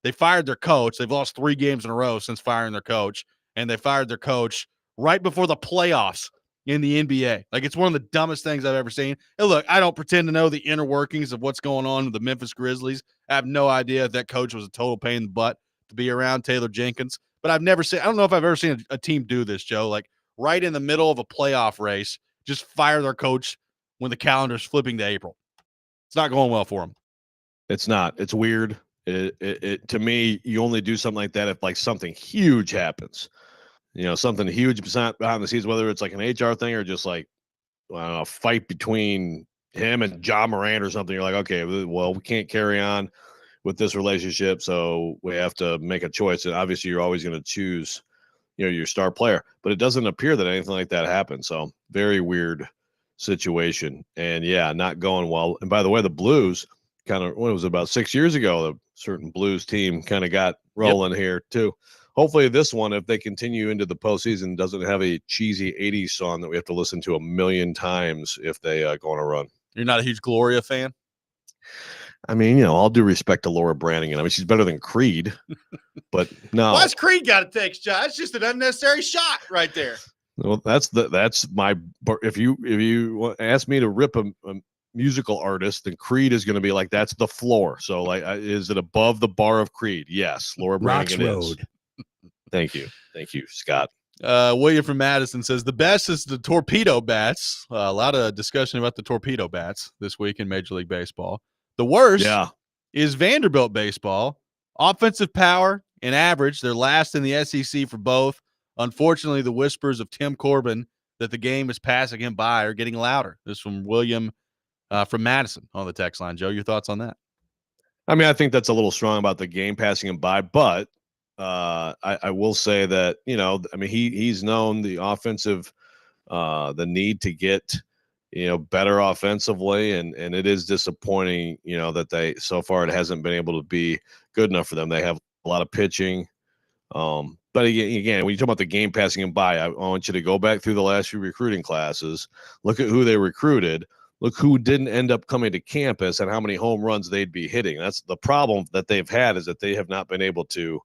They fired their coach. They've lost 3 games in a row since firing their coach, and they fired their coach right before the playoffs in the NBA. Like, it's one of the dumbest things I've ever seen. And look, I don't pretend to know the inner workings of what's going on with the Memphis Grizzlies. I have no idea if that coach was a total pain in the butt to be around, Taylor Jenkins. but I don't know if I've ever seen a team do this, Joe, like right in the middle of a playoff race, just fire their coach when the calendar's flipping to April. It's not going well for them. It's not. It's weird. It to me, you only do something like that if like something huge happens. Something huge behind the scenes, whether it's like an HR thing or just like I don't know, a fight between him and John Morant or something. You're like, okay, well, we can't carry on with this relationship, so we have to make a choice. And obviously, you're always going to choose, your star player. But it doesn't appear that anything like that happened. So very weird situation. And yeah, not going well. And by the way, the Blues kind of, what was it, about 6 years ago, a certain Blues team kind of got rolling here too. Hopefully this one, if they continue into the postseason, doesn't have a cheesy 80s song that we have to listen to a million times if they go on a run. You're not a huge Gloria fan? I mean, all due respect to Laura Branigan. I mean, she's better than Creed, but no. Why's Creed got to take shot? It's just an unnecessary shot right there. Well, that's my. If you ask me to rip a musical artist, then Creed is going to be like, that's the floor. So like, is it above the bar of Creed? Yes, Laura Branigan is. Thank you, Scott. William from Madison says the best is the torpedo bats. A lot of discussion about the torpedo bats this week in Major League Baseball. The worst is Vanderbilt baseball. Offensive power and average, they're last in the SEC for both. Unfortunately, the whispers of Tim Corbin that the game is passing him by are getting louder. This is from William from Madison on the text line. Joe, your thoughts on that? I mean, I think that's a little strong about the game passing him by, but I will say that, I mean, he's known the offensive, the need to get, better offensively. And it is disappointing, that they, so far, it hasn't been able to be good enough for them. They have a lot of pitching. But again, when you talk about the game passing him by, I want you to go back through the last few recruiting classes, look at who they recruited, look who didn't end up coming to campus and how many home runs they'd be hitting. That's the problem that they've had, is that they have not been able to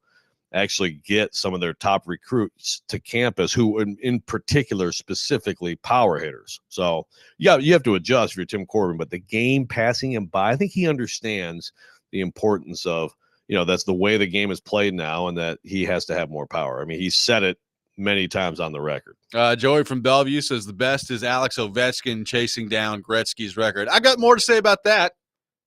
actually get some of their top recruits to campus who in particular specifically power hitters. So yeah, you have to adjust if you're Tim Corbin, but the game passing him by, I think he understands the importance of, that's the way the game is played now, and that he has to have more power. I mean, he said it many times on the record. Joey from Bellevue says the best is Alex Ovechkin chasing down Gretzky's record. I got more to say about that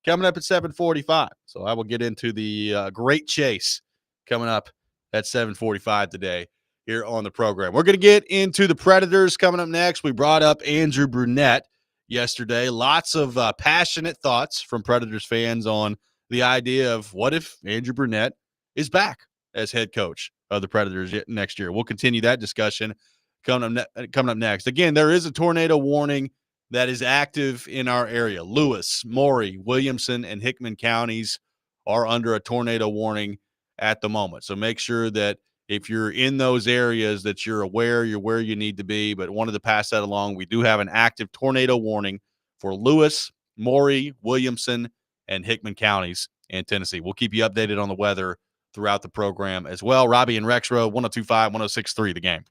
coming up at 7:45. So I will get into the great chase coming up at 7:45 today here on the program. We're going to get into the Predators coming up next. We brought up Andrew Brunette yesterday. Lots of passionate thoughts from Predators fans on the idea of what if Andrew Brunette is back as head coach of the Predators next year. We'll continue that discussion coming up next. Again, there is a tornado warning that is active in our area. Lewis, Maury, Williamson, and Hickman counties are under a tornado warning at the moment. So make sure that if you're in those areas that you're aware you're where you need to be. But wanted to pass that along. We do have an active tornado warning for Lewis, Maury, Williamson, and Hickman counties in Tennessee. We'll keep you updated on the weather throughout the program as well. Robby and Rexrode, 102.5, 106.3, The Game.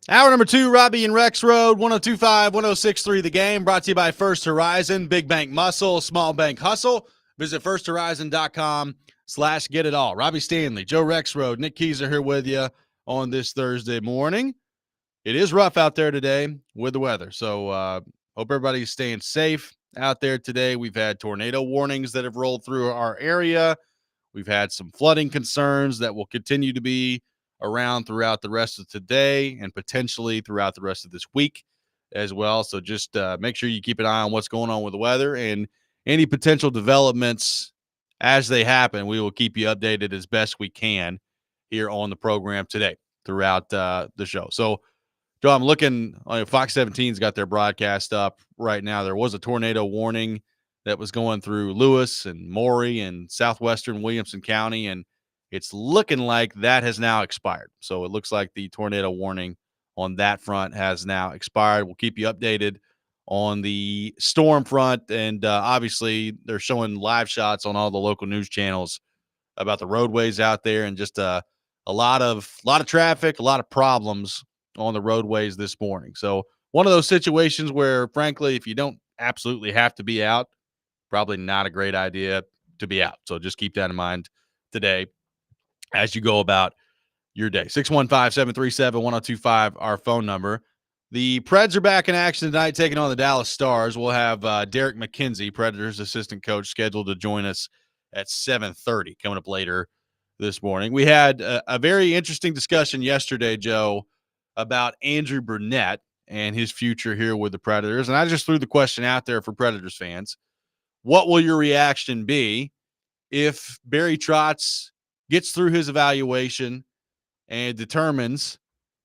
Hour number 2, Robby and Rexrode, 102.5, 106.3 The Game, brought to you by First Horizon, Big Bank Muscle, Small Bank Hustle. Visit firsthorizon.com/get-it-all. Robby Stanley, Joe Rexrode, Nick Keys are here with you on this Thursday morning. It is rough out there today with the weather, so hope everybody's staying safe out there today. We've had tornado warnings that have rolled through our area. We've had some flooding concerns that will continue to be around throughout the rest of today and potentially throughout the rest of this week as well. So just make sure you keep an eye on what's going on with the weather and any potential developments as they happen. We will keep you updated as best we can here on the program today throughout the show. So, Joe, I'm looking, Fox 17's got their broadcast up right now. There was a tornado warning that was going through Lewis and Maury and southwestern Williamson County, and it's looking like that has now expired. So it looks like the tornado warning on that front has now expired. We'll keep you updated on the storm front, and obviously they're showing live shots on all the local news channels about the roadways out there, and just a lot of traffic, a lot of problems on the roadways this morning. So one of those situations where, frankly, if you don't absolutely have to be out, probably not a great idea to be out. So just keep that in mind today as you go about your day. 615-737-1025, our phone number. The Preds are back in action tonight, taking on the Dallas Stars. We'll have Derek McKenzie, Predators assistant coach, scheduled to join us at 7:30, coming up later this morning. We had a very interesting discussion yesterday, Joe, about Andrew Brunette and his future here with the Predators. And I just threw the question out there for Predators fans. What will your reaction be if Barry Trotz gets through his evaluation and determines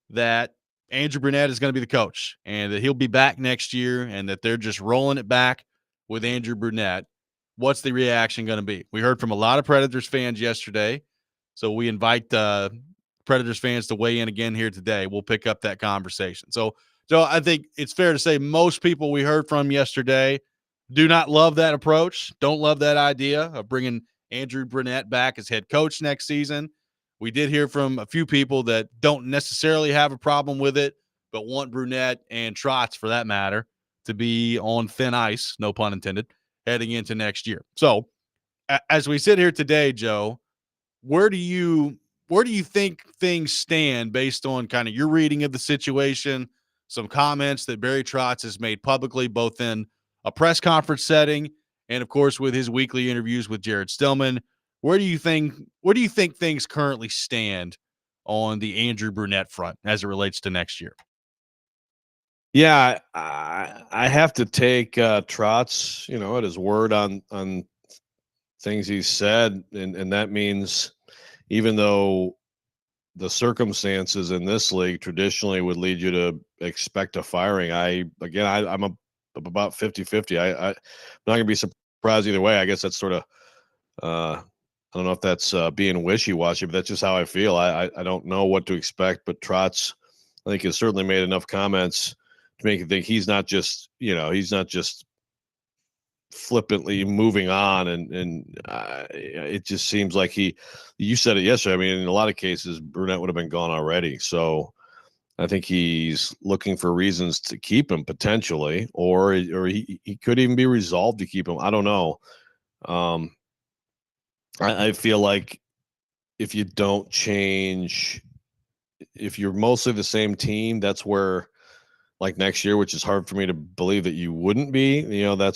that Andrew Brunette is going to be the coach and that he'll be back next year and that they're just rolling it back with Andrew Brunette? What's the reaction going to be? We heard from a lot of Predators fans yesterday, so we invite Predators fans to weigh in again here today. We'll pick up that conversation. So I think it's fair to say most people we heard from yesterday do not love that approach, don't love that idea of bringing Andrew Brunette back as head coach next season. We did hear from a few people that don't necessarily have a problem with it, but want Brunette and Trotz, for that matter, to be on thin ice, no pun intended, heading into next year. So as we sit here today, Joe, where do you think things stand based on kind of your reading of the situation, some comments that Barry Trotz has made publicly, both in a press conference setting and, of course, with his weekly interviews with Jared Stillman? Where do you think things currently stand on the Andrew Brunette front as it relates to next year? Yeah, I have to take Trotz, at his word on things he said, and that means even though the circumstances in this league traditionally would lead you to expect a firing, I'm about 50-50. I'm not going to be surprised either way. I guess that's sort of I don't know if that's being wishy-washy, but that's just how I feel. I don't know what to expect, but Trotz, I think, has certainly made enough comments to make you think he's not just flippantly moving on, and it just seems like you said it yesterday. I mean, in a lot of cases, Brunette would have been gone already. So I think he's looking for reasons to keep him potentially, or he could even be resolved to keep him. I don't know. I feel like if you don't change, if you're mostly the same team, that's where, like next year, which is hard for me to believe that you wouldn't be. I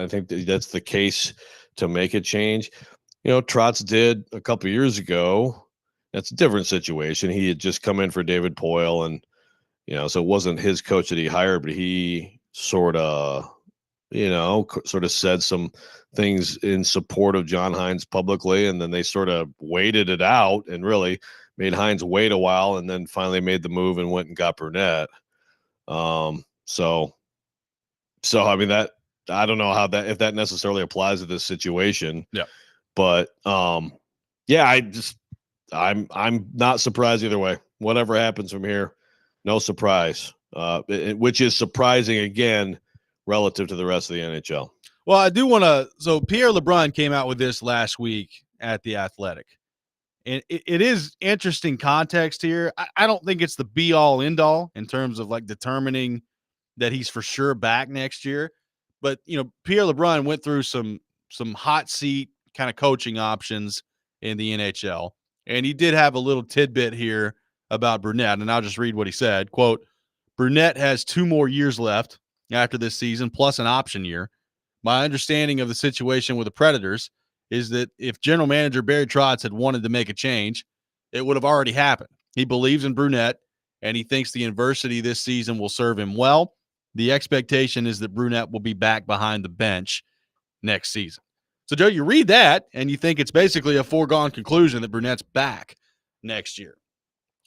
think that's the case to make a change. Trotz did a couple of years ago. That's a different situation. He had just come in for David Poyle, and so it wasn't his coach that he hired, but he sort of said some things in support of John Hines publicly, and then they sort of waited it out and really made Hines wait a while, and then finally made the move and went and got Brunette. So I mean, that I don't know if that necessarily applies to this situation. Yeah. But yeah, I'm not surprised either way. Whatever happens from here, no surprise. Which is surprising again relative to the rest of the NHL. Well, I do want to. So Pierre LeBrun came out with this last week at The Athletic, And it is interesting context here. I don't think it's the be all end all in terms of like determining that he's for sure back next year. But Pierre LeBrun went through some hot seat kind of coaching options in the NHL, and he did have a little tidbit here about Brunette, and I'll just read what he said. Quote, Brunette has 2 more years left after this season, plus an option year. My understanding of the situation with the Predators is that if general manager Barry Trotz had wanted to make a change, it would have already happened. He believes in Brunette, and he thinks the adversity this season will serve him well. The expectation is that Brunette will be back behind the bench next season. So, Joe, you read that, and you think it's basically a foregone conclusion that Brunette's back next year.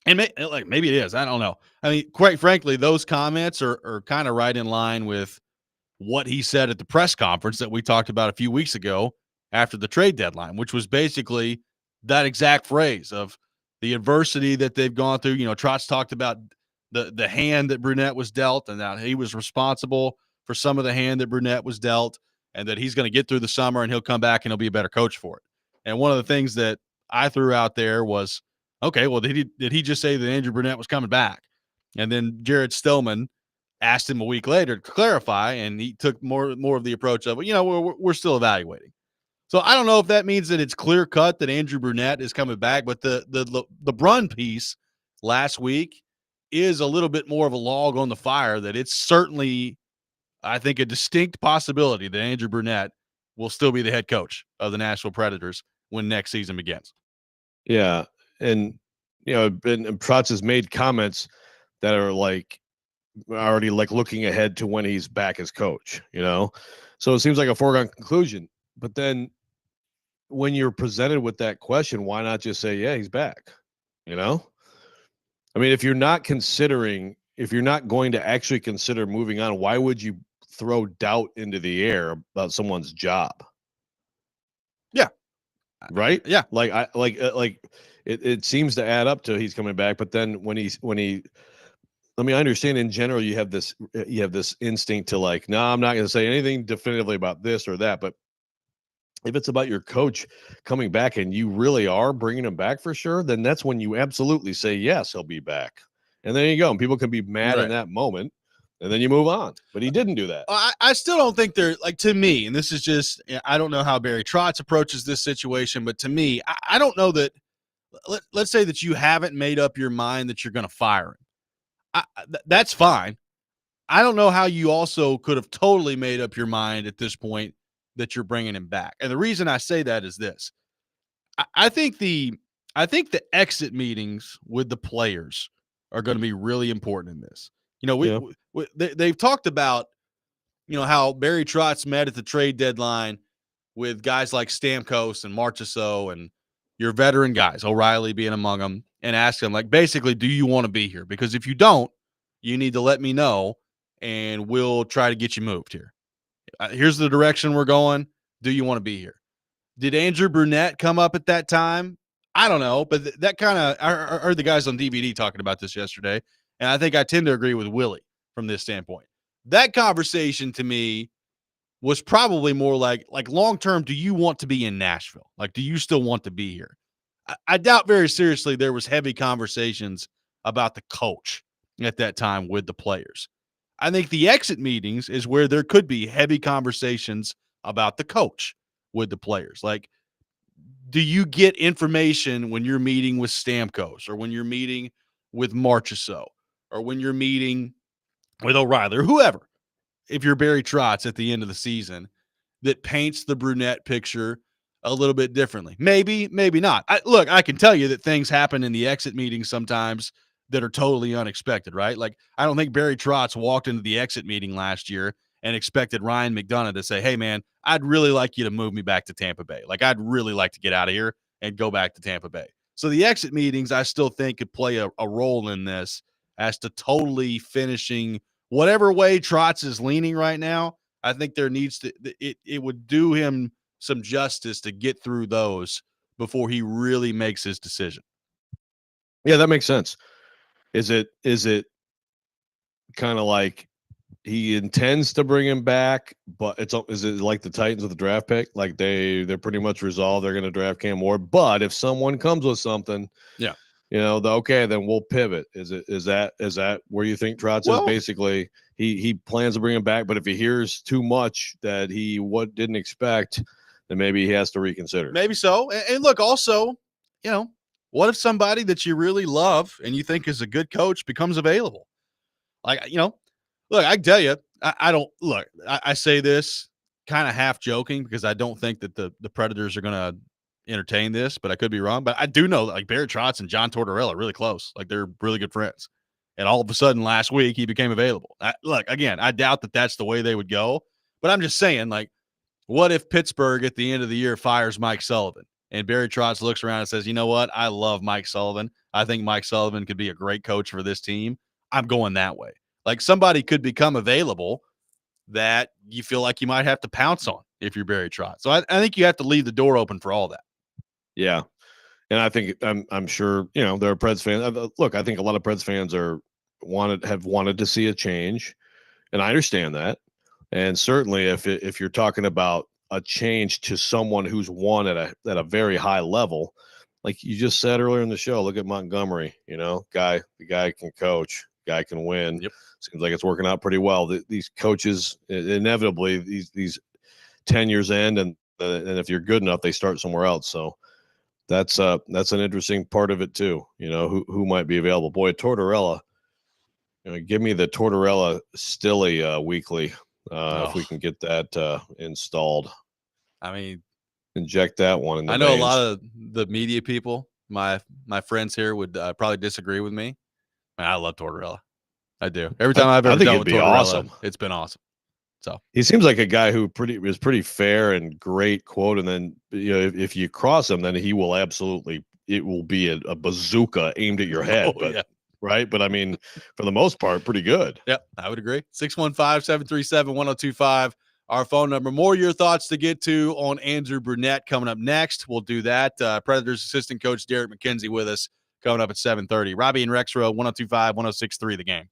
And maybe it is. I don't know. I mean, quite frankly, those comments are kind of right in line with what he said at the press conference that we talked about a few weeks ago after the trade deadline, which was basically that exact phrase of the adversity that they've gone through. Trotz talked about the hand that Brunette was dealt, and that he was responsible for some of the hand that Brunette was dealt, and that he's going to get through the summer and he'll come back and he'll be a better coach for it. And one of the things that I threw out there was, okay, well, did he just say that Andrew Brunette was coming back? And then Jared Stillman asked him a week later to clarify, and he took more of the approach of, we're still evaluating. So I don't know if that means that it's clear cut that Andrew Brunette is coming back, but the Brun piece last week is a little bit more of a log on the fire that it's certainly, I think, a distinct possibility that Andrew Brunette will still be the head coach of the Nashville Predators when next season begins. Yeah. And, Trotz has made comments that are already looking ahead to when he's back as coach, So it seems like a foregone conclusion. But then when you're presented with that question, why not just say, yeah, he's back? I mean, if you're not going to actually consider moving on, why would you throw doubt into the air about someone's job? Yeah. Right? Yeah. It seems to add up to he's coming back, but then when he I mean, I understand in general you have this instinct to no, I'm not going to say anything definitively about this or that, but if it's about your coach coming back and you really are bringing him back for sure, then that's when you absolutely say, yes, he'll be back. And there you go. And people can be mad in that moment, and then you move on. But he didn't do that. I still don't think they're to me, and this is just, I don't know how Barry Trotz approaches this situation, but to me, I don't know that, let's say that you haven't made up your mind that you're going to fire him. That's fine. I don't know how you also could have totally made up your mind at this point that you're bringing him back. And the reason I say that is this. I think the exit meetings with the players are going to be really important in this. They've talked about, how Barry Trotz met at the trade deadline with guys like Stamkos and Marchessault and your veteran guys, O'Reilly being among them, and asked them, basically, do you want to be here? Because if you don't, you need to let me know, and we'll try to get you moved here. Here's the direction we're going. Do you want to be here? Did Andrew Brunette come up at that time? I don't know, but that kind of, I heard the guys on DVD talking about this yesterday, and I think I tend to agree with Willie from this standpoint. That conversation to me was probably more like long-term, do you want to be in Nashville? Do you still want to be here? I doubt very seriously there was heavy conversations about the coach at that time with the players. I think the exit meetings is where there could be heavy conversations about the coach with the players. Do you get information when you're meeting with Stamkos, or when you're meeting with Marchessault, or when you're meeting with O'Reilly, or whoever, if you're Barry Trotz at the end of the season, that paints the Brunette picture a little bit differently? Maybe, maybe not. I can tell you that things happen in the exit meetings sometimes that are totally unexpected, right? I don't think Barry Trotz walked into the exit meeting last year and expected Ryan McDonough to say, hey, man, I'd really like you to move me back to Tampa Bay. I'd really like to get out of here and go back to Tampa Bay. So the exit meetings, I still think, could play a role in this as to totally finishing whatever way Trotz is leaning right now. I think there needs to, it would do him some justice to get through those before he really makes his decision. Yeah, that makes sense. Is it kind of he intends to bring him back, but is it like the Titans with the draft pick? Like they're pretty much resolved they're going to draft Cam Ward. But if someone comes with something, Yeah. Okay, then we'll pivot. Is that where you think Trotz is? Basically, he plans to bring him back, but if he hears too much that he didn't expect, then maybe he has to reconsider. Maybe so. And look, also, what if somebody that you really love and you think is a good coach becomes available? Like, look, I can tell you, I don't look. I say this kind of half joking because I don't think that the Predators are going to entertain this, but I could be wrong. But I do know that like Barry Trotz and John Tortorella are really close. Like they're really good friends. And all of a sudden last week he became available. Look, again, I doubt that that's the way they would go. But I'm just saying, like, what if Pittsburgh at the end of the year fires Mike Sullivan and Barry Trotz looks around and says, you know what? I love Mike Sullivan. I think Mike Sullivan could be a great coach for this team. I'm going that way. Like somebody could become available that you feel like you might have to pounce on if you're Barry Trotz. So I think you have to leave the door open for all that. Yeah. And I think I'm sure, there are Preds fans. Look, I think a lot of Preds fans have wanted to see a change. And I understand that. And certainly if you're talking about a change to someone who's won at a very high level, like you just said earlier in the show, look at Montgomery, the guy can coach, guy can win. Yep. Seems like it's working out pretty well. These coaches inevitably these tenures end, and if you're good enough, they start somewhere else. So that's an interesting part of it too. Who might be available. Boy, Tortorella. Give me the Tortorella Stilly weekly if we can get that installed. I mean, inject that one in the I know veins. a lot of the media people, my friends here would probably disagree with me. I love Tortorella. I do. Every time I've I ever think done it'd with be Tortorella, awesome. It's been awesome. So he seems like a guy who is pretty fair and great quote. And then if you cross him, then he will absolutely, it will be a bazooka aimed at your head. Yeah. Right. But I mean, for the most part, pretty good. Yep, I would agree. 615-737-1025. Our phone number. More your thoughts to get to on Andrew Brunette coming up next. We'll do that. Predators assistant coach Derek McKenzie with us coming up at 7:30. Robby and Rexrode, 1025, 1063, The Game.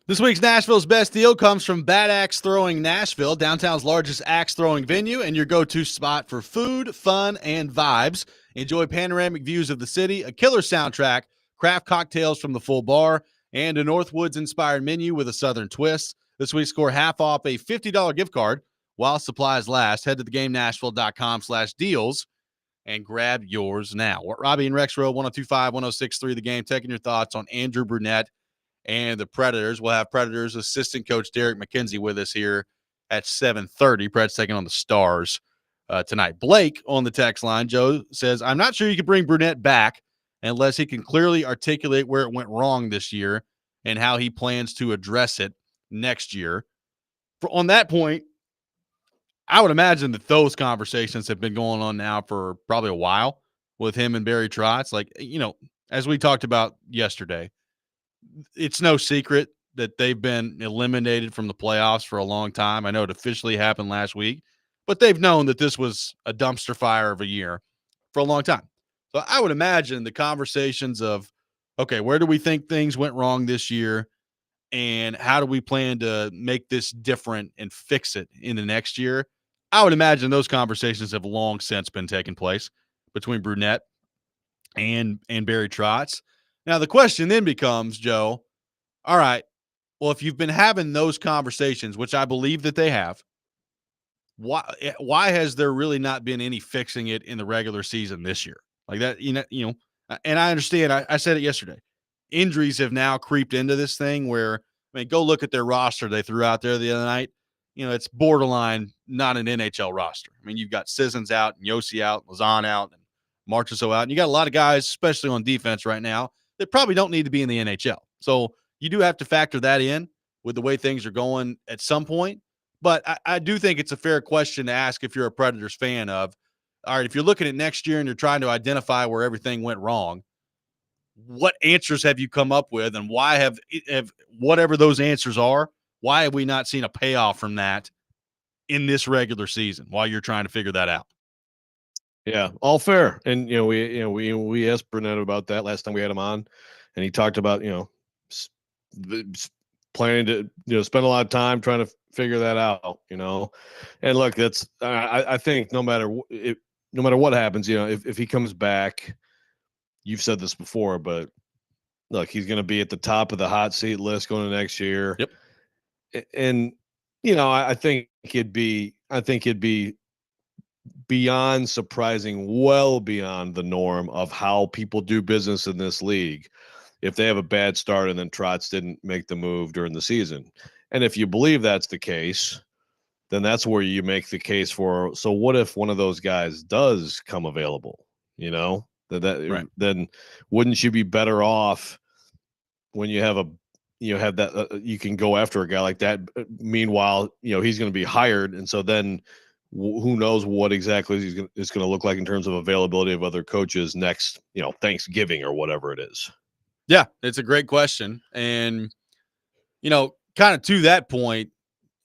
This week's Nashville's Best Deal comes from Bad Axe Throwing Nashville, downtown's largest axe throwing venue and your go-to spot for food, fun, and vibes. Enjoy panoramic views of the city, a killer soundtrack, craft cocktails from the full bar, and a Northwoods-inspired menu with a Southern twist. This week, score half off a $50 gift card while supplies last. Head to theGameNashville.com/deals and grab yours now. Robby and Rexrode, 102.5, 106.3 The Game, taking your thoughts on Andrew Brunette and the Predators. We'll have Predators assistant coach Derek McKenzie with us here at 7:30. Pred's taking on the Stars tonight. Blake on the text line, Joe, says, I'm not sure you can bring Brunette back unless he can clearly articulate where it went wrong this year and how he plans to address it next year. On that point, I would imagine that those conversations have been going on now for probably a while with him and Barry Trotz. Like, as we talked about yesterday, it's no secret that they've been eliminated from the playoffs for a long time. I know it officially happened last week, but they've known that this was a dumpster fire of a year for a long time. So I would imagine the conversations of, okay, where do we think things went wrong this year? And how do we plan to make this different and fix it in the next year? I would imagine those conversations have long since been taking place between Brunette and Barry Trotz. Now, the question then becomes, Joe, all right, well, if you've been having those conversations, which I believe that they have, why has there really not been any fixing it in the regular season this year? Like that, and I understand, I said it yesterday. Injuries have now creeped into this thing where, go look at their roster they threw out there the other night. It's borderline not an NHL roster. You've got Sissons out, and Yossi out, Lazan out, and Marchessault out. And you got a lot of guys, especially on defense right now, that probably don't need to be in the NHL. So you do have to factor that in with the way things are going at some point. But I do think it's a fair question to ask if you're a Predators fan of, all right, if you're looking at next year and you're trying to identify where everything went wrong, what answers have you come up with, and why have whatever those answers are, why have we not seen a payoff from that in this regular season while you're trying to figure that out? Yeah, all fair. And we asked Brunette about that last time we had him on, and he talked about planning to spend a lot of time trying to figure that out. And look, that's I think no matter what happens, if he comes back, you've said this before, but look, he's going to be at the top of the hot seat list going to next year. Yep. And I think it'd be beyond surprising, well beyond the norm of how people do business in this league if they have a bad start and then Trotz didn't make the move during the season. And if you believe that's the case, then that's where you make the case for, so what if one of those guys does come available, Right. Then wouldn't you be better off when you have that you can go after a guy like that? Meanwhile, he's going to be hired. And so then who knows what exactly is going to look like in terms of availability of other coaches next, Thanksgiving or whatever it is. Yeah, it's a great question. And, kind of to that point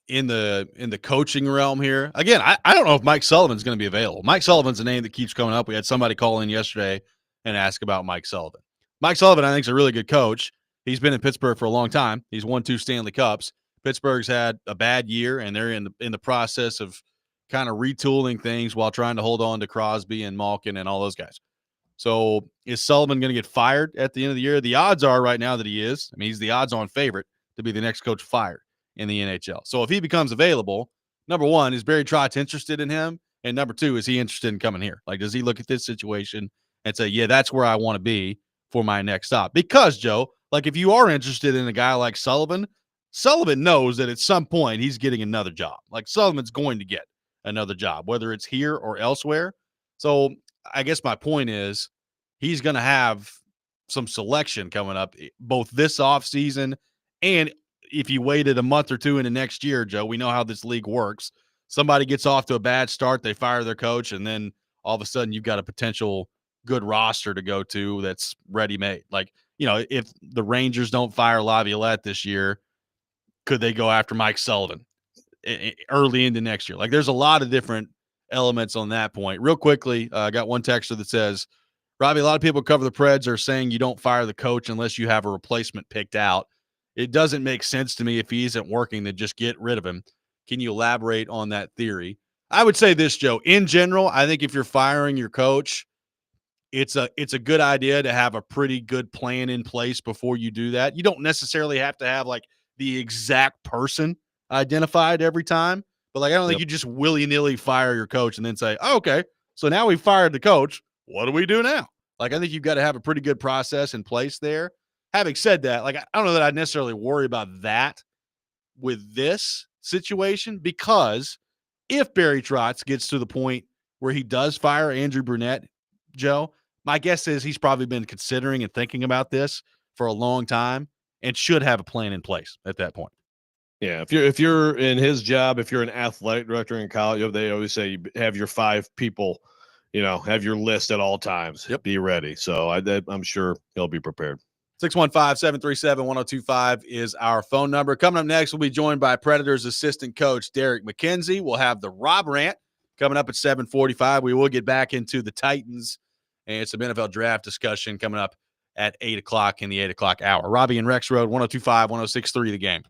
in the coaching realm here, again, I don't know if Mike Sullivan's going to be available. Mike Sullivan's a name that keeps coming up. We had somebody call in yesterday and ask about Mike Sullivan. Mike Sullivan, I think, is a really good coach. He's been in Pittsburgh for a long time. He's won 2 Stanley Cups. Pittsburgh's had a bad year, and they're in the process of kind of retooling things while trying to hold on to Crosby and Malkin and all those guys. So is Sullivan going to get fired at the end of the year? The odds are right now that he is. He's the odds-on favorite to be the next coach fired in the NHL. So if he becomes available, number one, is Barry Trotz interested in him? And number two, is he interested in coming here? Like, does he look at this situation and say, yeah, that's where I want to be for my next stop? Because, Joe, like, if you are interested in a guy like Sullivan, Sullivan knows that at some point he's getting another job. Like, Sullivan's going to get another job, whether it's here or elsewhere. So I guess my point is he's going to have some selection coming up both this offseason and if you waited a month or two into next year, Joe, we know how this league works. Somebody gets off to a bad start, they fire their coach, and then all of a sudden you've got a potential good roster to go to that's ready-made. Like, if the Rangers don't fire Laviolette this year, could they go after Mike Sullivan early into next year? Like, there's a lot of different elements on that point. Real quickly, I got one texter that says, Robby, a lot of people who cover the Preds are saying you don't fire the coach unless you have a replacement picked out. It doesn't make sense to me if he isn't working to just get rid of him. Can you elaborate on that theory? I would say this, Joe. In general, I think if you're firing your coach, it's a good idea to have a pretty good plan in place before you do that. You don't necessarily have to have like the exact person identified every time, but like I don't think you just willy-nilly fire your coach and then say, oh, okay, so now we fired the coach. What do we do now? Like I think you've got to have a pretty good process in place there. Having said that, like I don't know that I'd necessarily worry about that with this situation, because if Barry Trotz gets to the point where he does fire Andrew Brunette, Joe, my guess is he's probably been considering and thinking about this for a long time and should have a plan in place at that point. Yeah, if you're in his job, if you're an athletic director in college, they always say you have your 5 people, have your list at all times. Yep. Be ready. So I'm sure he'll be prepared. 615-737-1025 is our phone number. Coming up next, we'll be joined by Predators assistant coach Derek McKenzie. We'll have the Rob rant coming up at 7:45. We will get back into the Titans and some NFL draft discussion coming up at 8 o'clock in the 8 o'clock hour. Robby and Rexrode, 102.5, 106.3 The Game.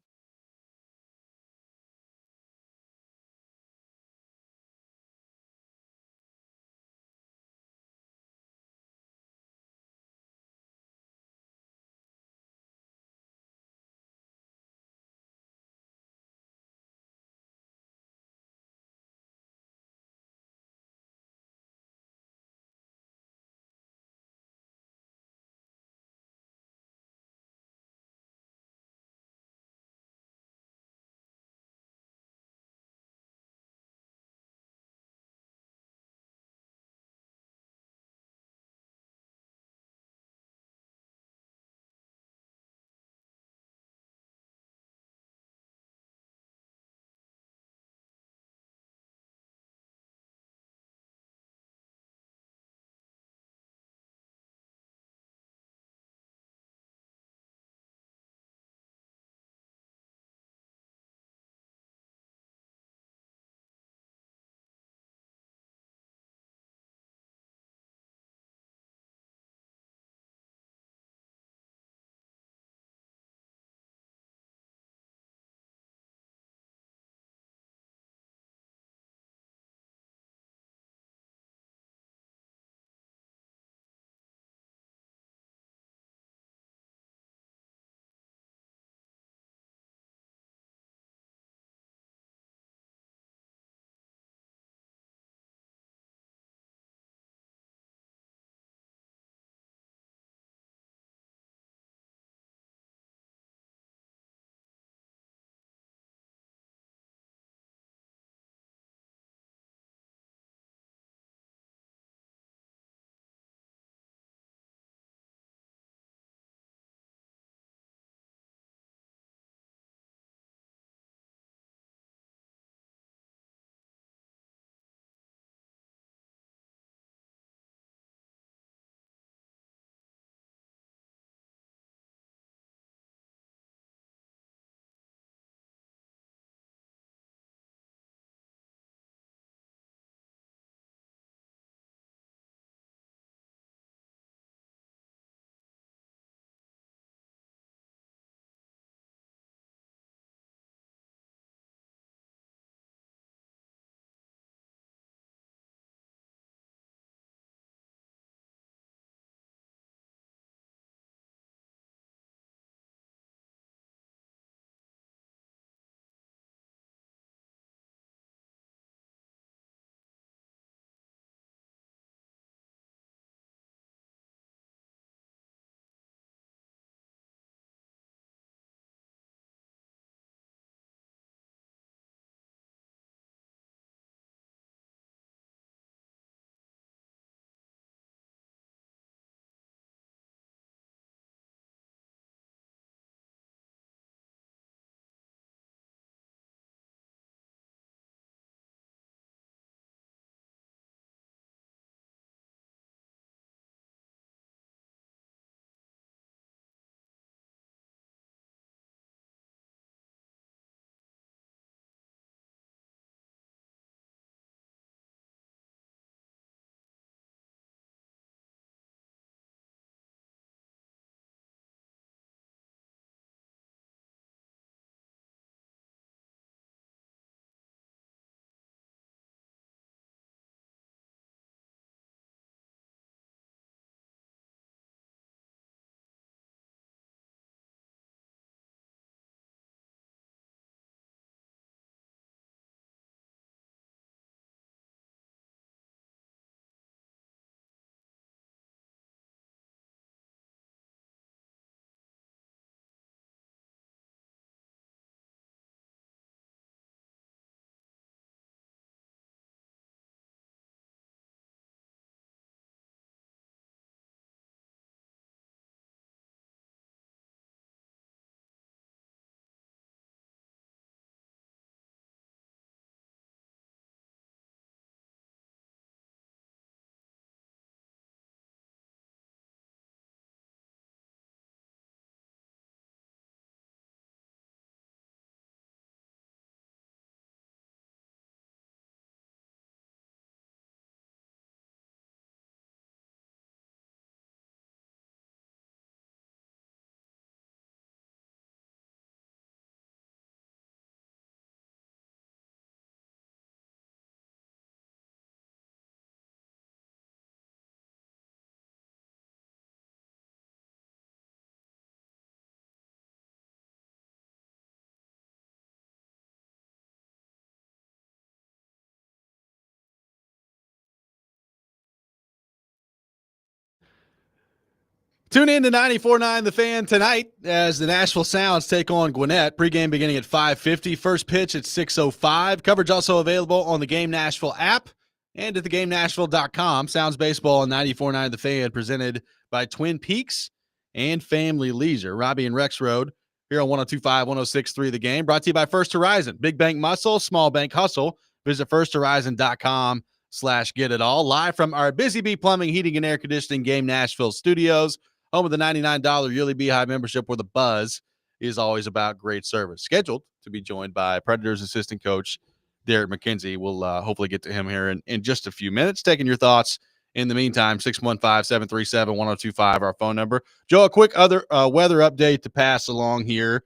Tune in to 94.9 The Fan tonight as the Nashville Sounds take on Gwinnett. Pregame beginning at 5:50. First pitch at 6:05. Coverage also available on the Game Nashville app and at thegamenashville.com. Sounds Baseball on 94.9 The Fan presented by Twin Peaks and Family Leisure. Robby and Rexrode here on 102.5, 106.3 The Game. Brought to you by First Horizon. Big bank muscle, small bank hustle. Visit firsthorizon.com/get-it-all. Live from our Busy Bee Plumbing, Heating, and Air Conditioning Game Nashville studios. Home of the $99 yearly Beehive membership where the buzz is always about great service. Scheduled to be joined by Predators assistant coach Derek McKenzie. We'll hopefully get to him here in just a few minutes. Taking your thoughts in the meantime, 615-737-1025, our phone number. Joe, a quick other weather update to pass along here.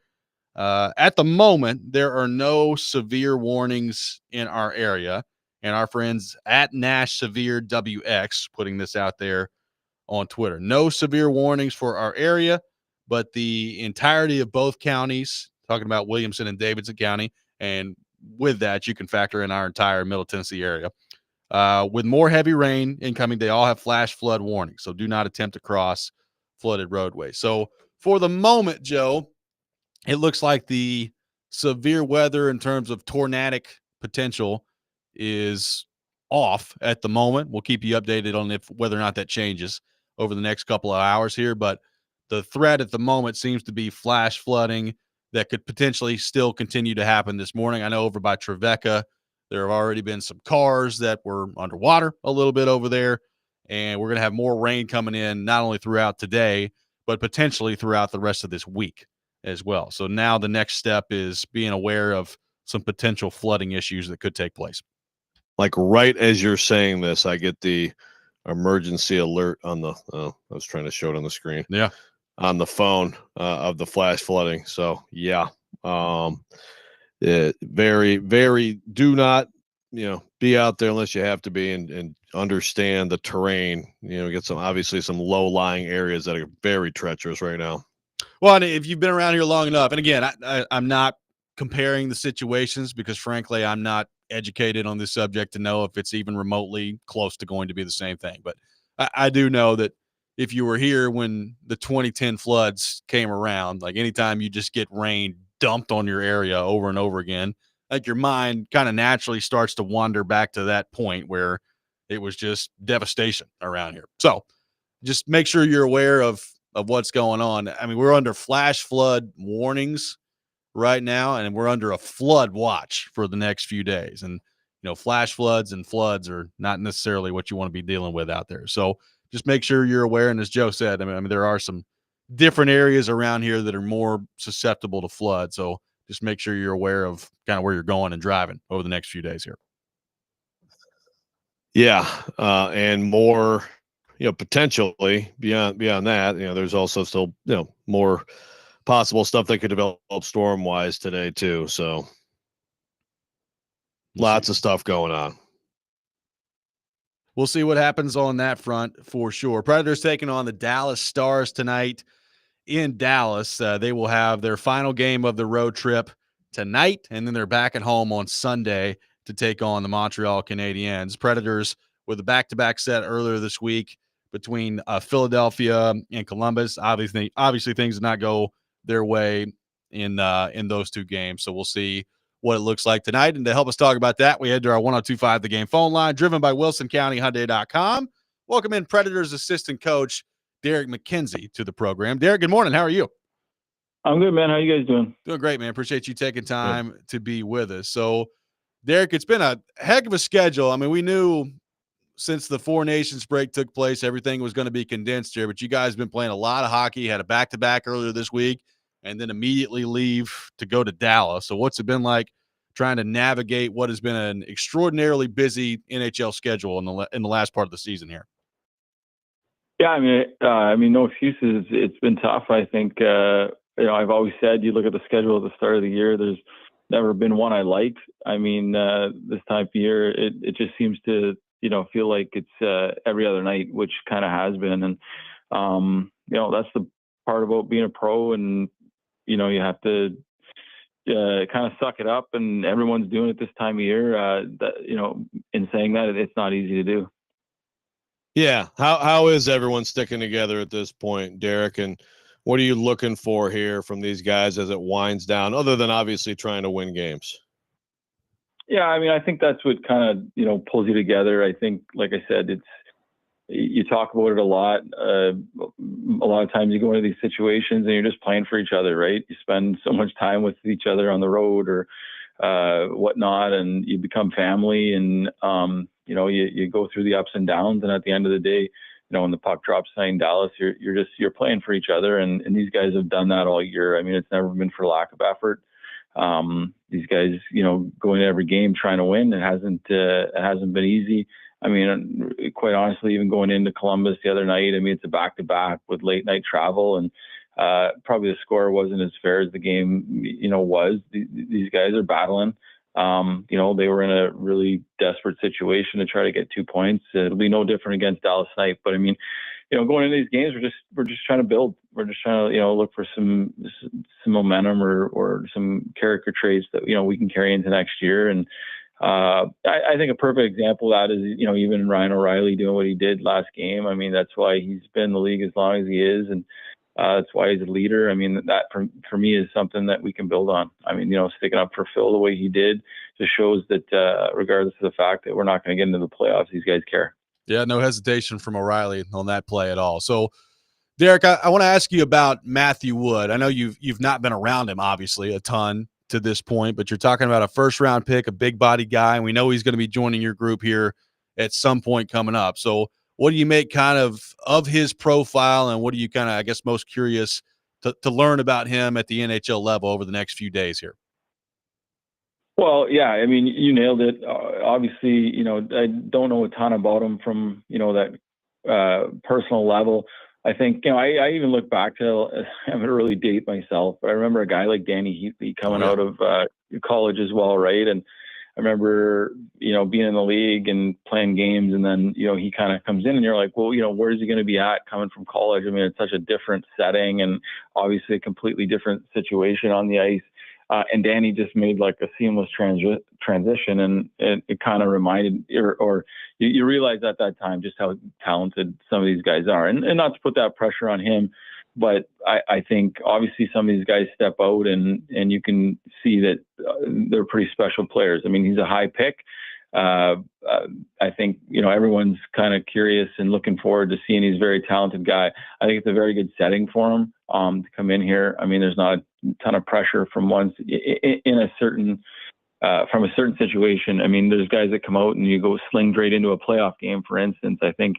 At the moment, there are no severe warnings in our area. And our friends at Nash Severe WX putting this out there on Twitter. No severe warnings for our area, but the entirety of both counties, talking about Williamson and Davidson County, and with that, you can factor in our entire Middle Tennessee area. With more heavy rain incoming, they all have flash flood warnings, so do not attempt to cross flooded roadways. So for the moment, Joe, it looks like the severe weather in terms of tornadic potential is off at the moment. We'll keep you updated on whether or not that changes over the next couple of hours here, but the threat at the moment seems to be flash flooding that could potentially still continue to happen this morning. I know over by Trevecca, there have already been some cars that were underwater a little bit over there, and we're going to have more rain coming in not only throughout today, but potentially throughout the rest of this week as well. So now the next step is being aware of some potential flooding issues that could take place. Like right as you're saying this, I get the emergency alert on the I was trying to show it on the screen. Yeah. On the phone of the flash flooding. So yeah. Very, very do not, be out there unless you have to be and understand the terrain. Get obviously some low-lying areas that are very treacherous right now. Well, and if you've been around here long enough, and again, I'm not comparing the situations because frankly, I'm not educated on this subject to know if it's even remotely close to going to be the same thing. But I do know that if you were here when the 2010 floods came around, like anytime you just get rain dumped on your area over and over again, like your mind kind of naturally starts to wander back to that point where it was just devastation around here. So just make sure you're aware of what's going on. I mean, we're under flash flood warnings right now, and we're under a flood watch for the next few days. And, flash floods and floods are not necessarily what you want to be dealing with out there. So just make sure you're aware. And as Joe said, I mean, there are some different areas around here that are more susceptible to flood. So just make sure you're aware of kind of where you're going and driving over the next few days here. Yeah. And more, potentially beyond that, there's also still, more possible stuff that could develop storm wise today too. So lots of stuff going on. We'll see what happens on that front for sure. Predators taking on the Dallas Stars tonight in Dallas. They will have their final game of the road trip tonight, and then they're back at home on Sunday to take on the Montreal Canadiens. Predators with a back-to-back set earlier this week between Philadelphia and Columbus. Obviously things did not go their way in those two games, so we'll see what it looks like tonight. And to help us talk about that, we head to our 102.5 The Game phone line, driven by WilsonCountyHyundai.com. Welcome in Predators assistant coach Derek McKenzie to the program. Derek, good morning. How are you? I'm good, man. How you guys doing? Doing great, man. Appreciate you taking time to be with us. So, Derek, it's been a heck of a schedule. I mean, we knew since the Four Nations break took place, everything was going to be condensed here, but you guys have been playing a lot of hockey, had a back-to-back earlier this week, and then immediately leave to go to Dallas. So what's it been like trying to navigate what has been an extraordinarily busy NHL schedule in the last part of the season here? Yeah, I mean, no excuses. It's been tough. I think, I've always said you look at the schedule at the start of the year, there's never been one I liked. I mean, this time of year, it just seems to, feel like it's every other night, which kind of has been. And, that's the part about being a pro, and, you have to kind of suck it up, and everyone's doing it this time of year. In saying that, it's not easy to do. Yeah. How is everyone sticking together at this point, Derek? And what are you looking for here from these guys as it winds down, other than obviously trying to win games? Yeah, I mean, I think that's what kind of, pulls you together. I think, like I said, you talk about it a lot. A lot of times you go into these situations and you're just playing for each other, right? You spend so much time with each other on the road or whatnot, and you become family, and you go through the ups and downs, and at the end of the day, when the puck drops in Dallas, you're playing for each other, and these guys have done that all year. I mean, it's never been for lack of effort. These guys, go into every game trying to win. It hasn't been easy. I mean, quite honestly, even going into Columbus the other night, I mean, it's a back-to-back with late night travel, and probably the score wasn't as fair as the game, was. These guys are battling. They were in a really desperate situation to try to get 2 points. It'll be no different against Dallas tonight. But I mean, going into these games, we're just trying to build. We're just trying to, look for some momentum or some character traits that, we can carry into next year. And I think a perfect example of that is, even Ryan O'Reilly doing what he did last game. I mean, that's why he's been in the league as long as he is. And that's why he's a leader. I mean, that for me is something that we can build on. I mean, sticking up for Phil the way he did just shows that regardless of the fact that we're not going to get into the playoffs, these guys care. Yeah, no hesitation from O'Reilly on that play at all. So, Derek, I want to ask you about Matthew Wood. I know you've not been around him, obviously, a ton to this point, but you're talking about a first-round pick, a big-body guy, and we know he's going to be joining your group here at some point coming up. So what do you make kind of his profile, and what are you kind of, I guess, most curious to learn about him at the NHL level over the next few days here? Well, yeah, I mean, you nailed it. Obviously, I don't know a ton about him from, that personal level. I think, I even look back to, I'm going to really date myself, but I remember a guy like Danny Heatley coming out of college as well, right? And I remember, being in the league and playing games, and then, he kind of comes in and you're like, well, where's he going to be at coming from college? I mean, it's such a different setting and obviously a completely different situation on the ice. And Danny just made like a seamless transition, and it kind of reminded, or you realize at that time just how talented some of these guys are, and not to put that pressure on him, but I think obviously some of these guys step out, and you can see that they're pretty special players. I mean, he's a high pick. I think, everyone's kind of curious and looking forward to seeing he's a very talented guy. I think it's a very good setting for him to come in here. I mean, there's not a ton of pressure from in a certain from a certain situation. I mean, there's guys that come out and you go sling straight into a playoff game, for instance. I think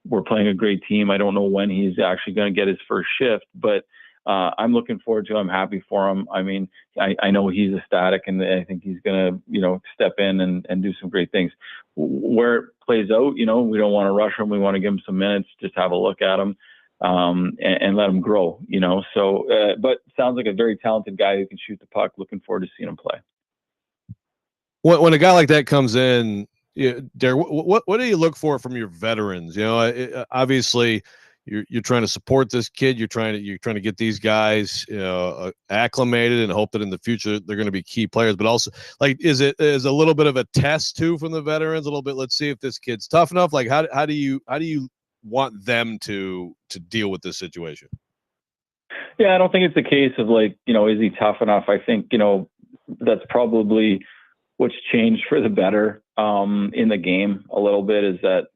we're playing a great team. I don't know when he's actually going to get his first shift, but I'm looking forward to it. I'm happy for him. I mean, I know he's ecstatic, and I think he's going to, step in and do some great things. Where it plays out, we don't want to rush him. We want to give him some minutes, just have a look at him and let him grow, So, but sounds like a very talented guy who can shoot the puck. Looking forward to seeing him play. When a guy like that comes in, Derek, what do you look for from your veterans? Obviously, you're trying to support this kid. You're trying to get these guys, acclimated, and hope that in the future they're going to be key players. But also, like, is a little bit of a test too from the veterans? A little bit. Let's see if this kid's tough enough. Like, how do you want them to deal with this situation? Yeah, I don't think it's a case of like, is he tough enough? I think, that's probably what's changed for the better in the game a little bit, is that,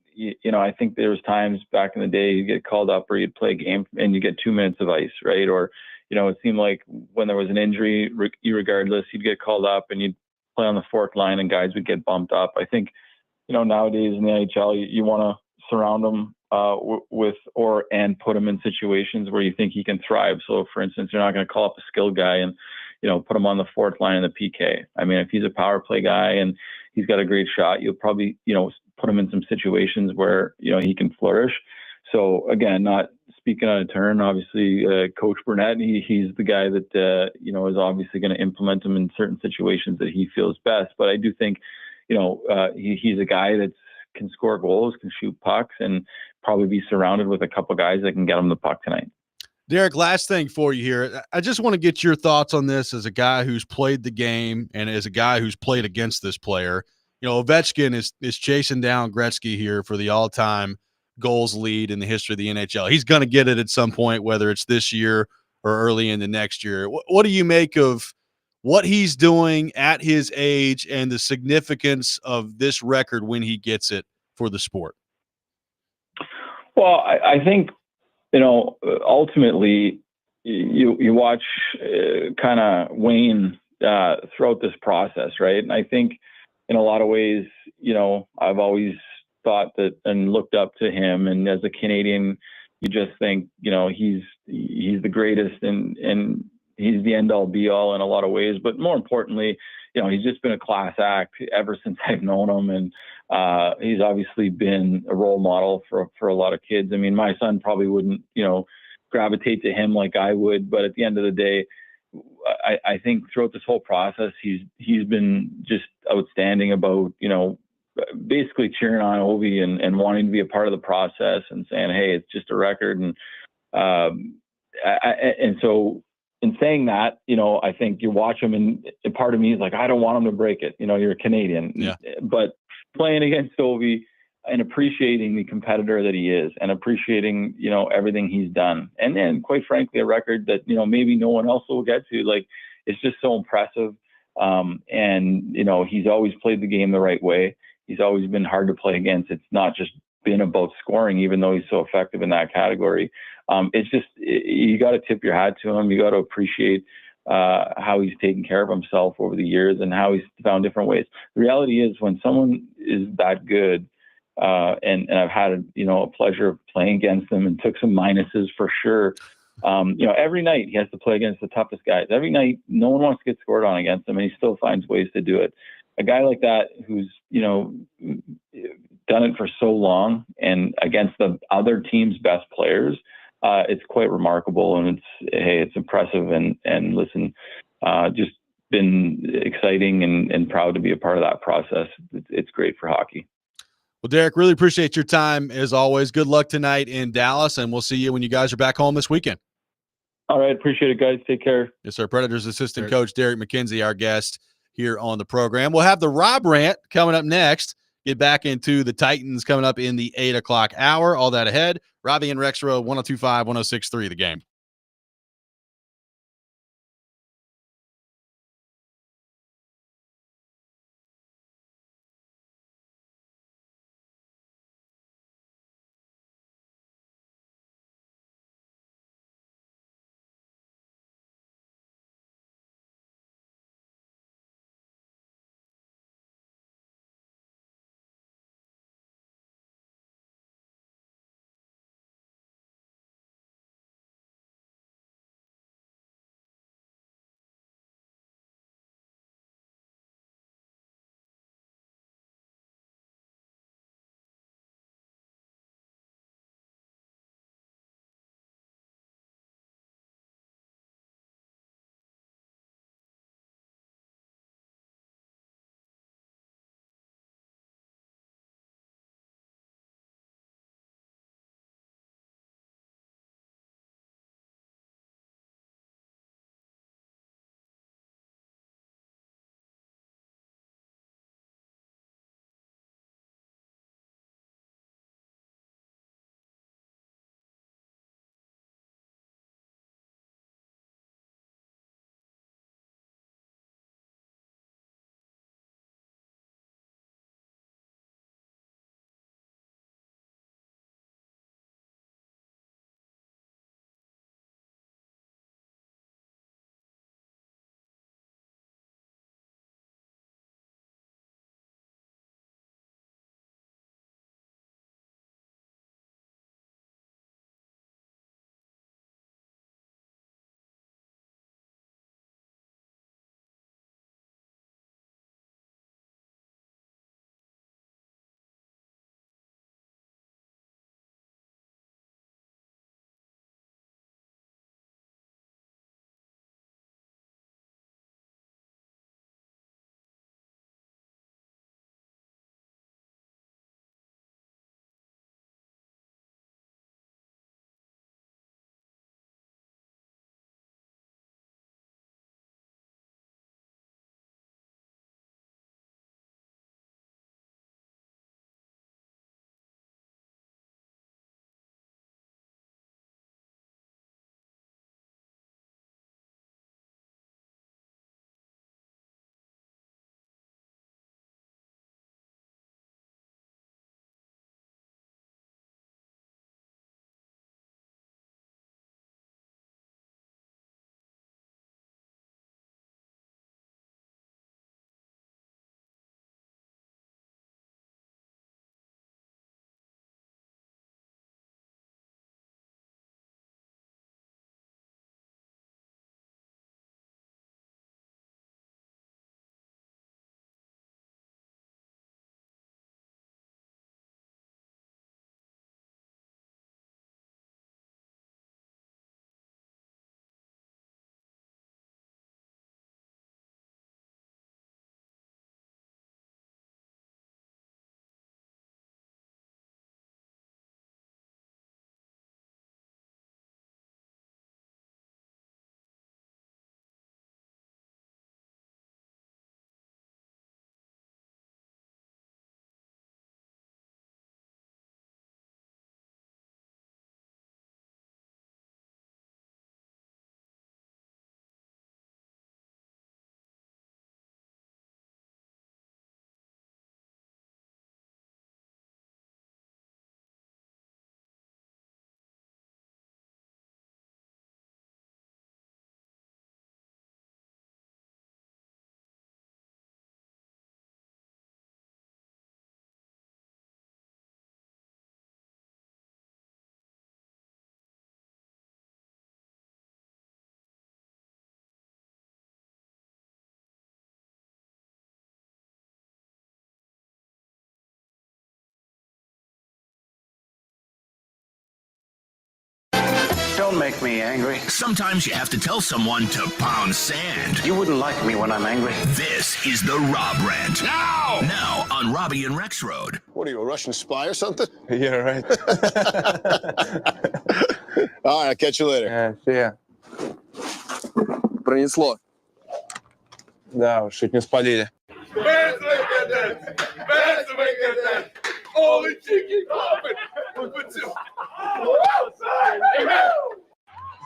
I think there was times back in the day you get called up or you'd play a game and you get 2 minutes of ice, right? Or, it seemed like when there was an injury, regardless, you'd get called up and you'd play on the fourth line and guys would get bumped up. I think, nowadays in the NHL, you want to surround them and put him in situations where you think he can thrive. So, for instance, you're not going to call up a skilled guy and put him on the fourth line in the PK. I mean, if he's a power play guy and he's got a great shot, you'll probably put him in some situations where he can flourish. So again, not speaking out of turn, obviously, Coach Burnett, he's the guy that is obviously going to implement him in certain situations that he feels best. But I do think he's a guy that can score goals, can shoot pucks, and probably be surrounded with a couple guys that can get him the puck tonight. Derek, last thing for you here. I just want to get your thoughts on this as a guy who's played the game and as a guy who's played against this player. Ovechkin is chasing down Gretzky here for the all-time goals lead in the history of the NHL. He's going to get it at some point, whether it's this year or early in the next year. What do you make of what he's doing at his age and the significance of this record when he gets it for the sport? Well, I think, ultimately you watch kind of Wayne throughout this process, right? And I think in a lot of ways, I've always thought that and looked up to him. And as a Canadian, you just think, he's the greatest and he's the end all be all in a lot of ways. But more importantly, he's just been a class act ever since I've known him. And he's obviously been a role model for a lot of kids. I mean, my son probably wouldn't, gravitate to him like I would, but at the end of the day, I think throughout this whole process, he's been just outstanding about, basically cheering on Ovi and wanting to be a part of the process and saying, hey, it's just a record. And and so in saying that, I think you watch him and part of me is like, I don't want him to break it. You're a Canadian, yeah. But playing against Ovi and appreciating the competitor that he is and appreciating, everything he's done. And then quite frankly, a record that, maybe no one else will get to, like, it's just so impressive. And, he's always played the game the right way. He's always been hard to play against. It's not just been about scoring, even though he's so effective in that category. It's just, you got to tip your hat to him. You got to appreciate how he's taken care of himself over the years and how he's found different ways. The reality is when someone is that good, and I've had a pleasure of playing against them and took some minuses for sure. Every night he has to play against the toughest guys. Every night, no one wants to get scored on against him, and he still finds ways to do it. A guy like that who's, done it for so long and against the other team's best players, it's quite remarkable. And it's impressive. And listen, just been exciting and proud to be a part of that process. It's great for hockey. Well, Derek, really appreciate your time as always. Good luck tonight in Dallas, and we'll see you when you guys are back home this weekend. All right. Appreciate it, guys. Take care. Yes, sir. Predators assistant coach Derek McKenzie, our guest here on the program. We'll have the Rob rant coming up next. Get back into the Titans coming up in the 8 o'clock hour. All that ahead. Robby and Rexrode, 102.5, 106.3, The Game. Don't make me angry. Sometimes you have to tell someone to pound sand. You wouldn't like me when I'm angry. This is the Rob Rant. Now on Robby and Rexrode. What are you, a Russian spy or something? Yeah, right. All right, I'll catch you later. Yeah, see ya. Пронесло. Да уж, чуть не спалили.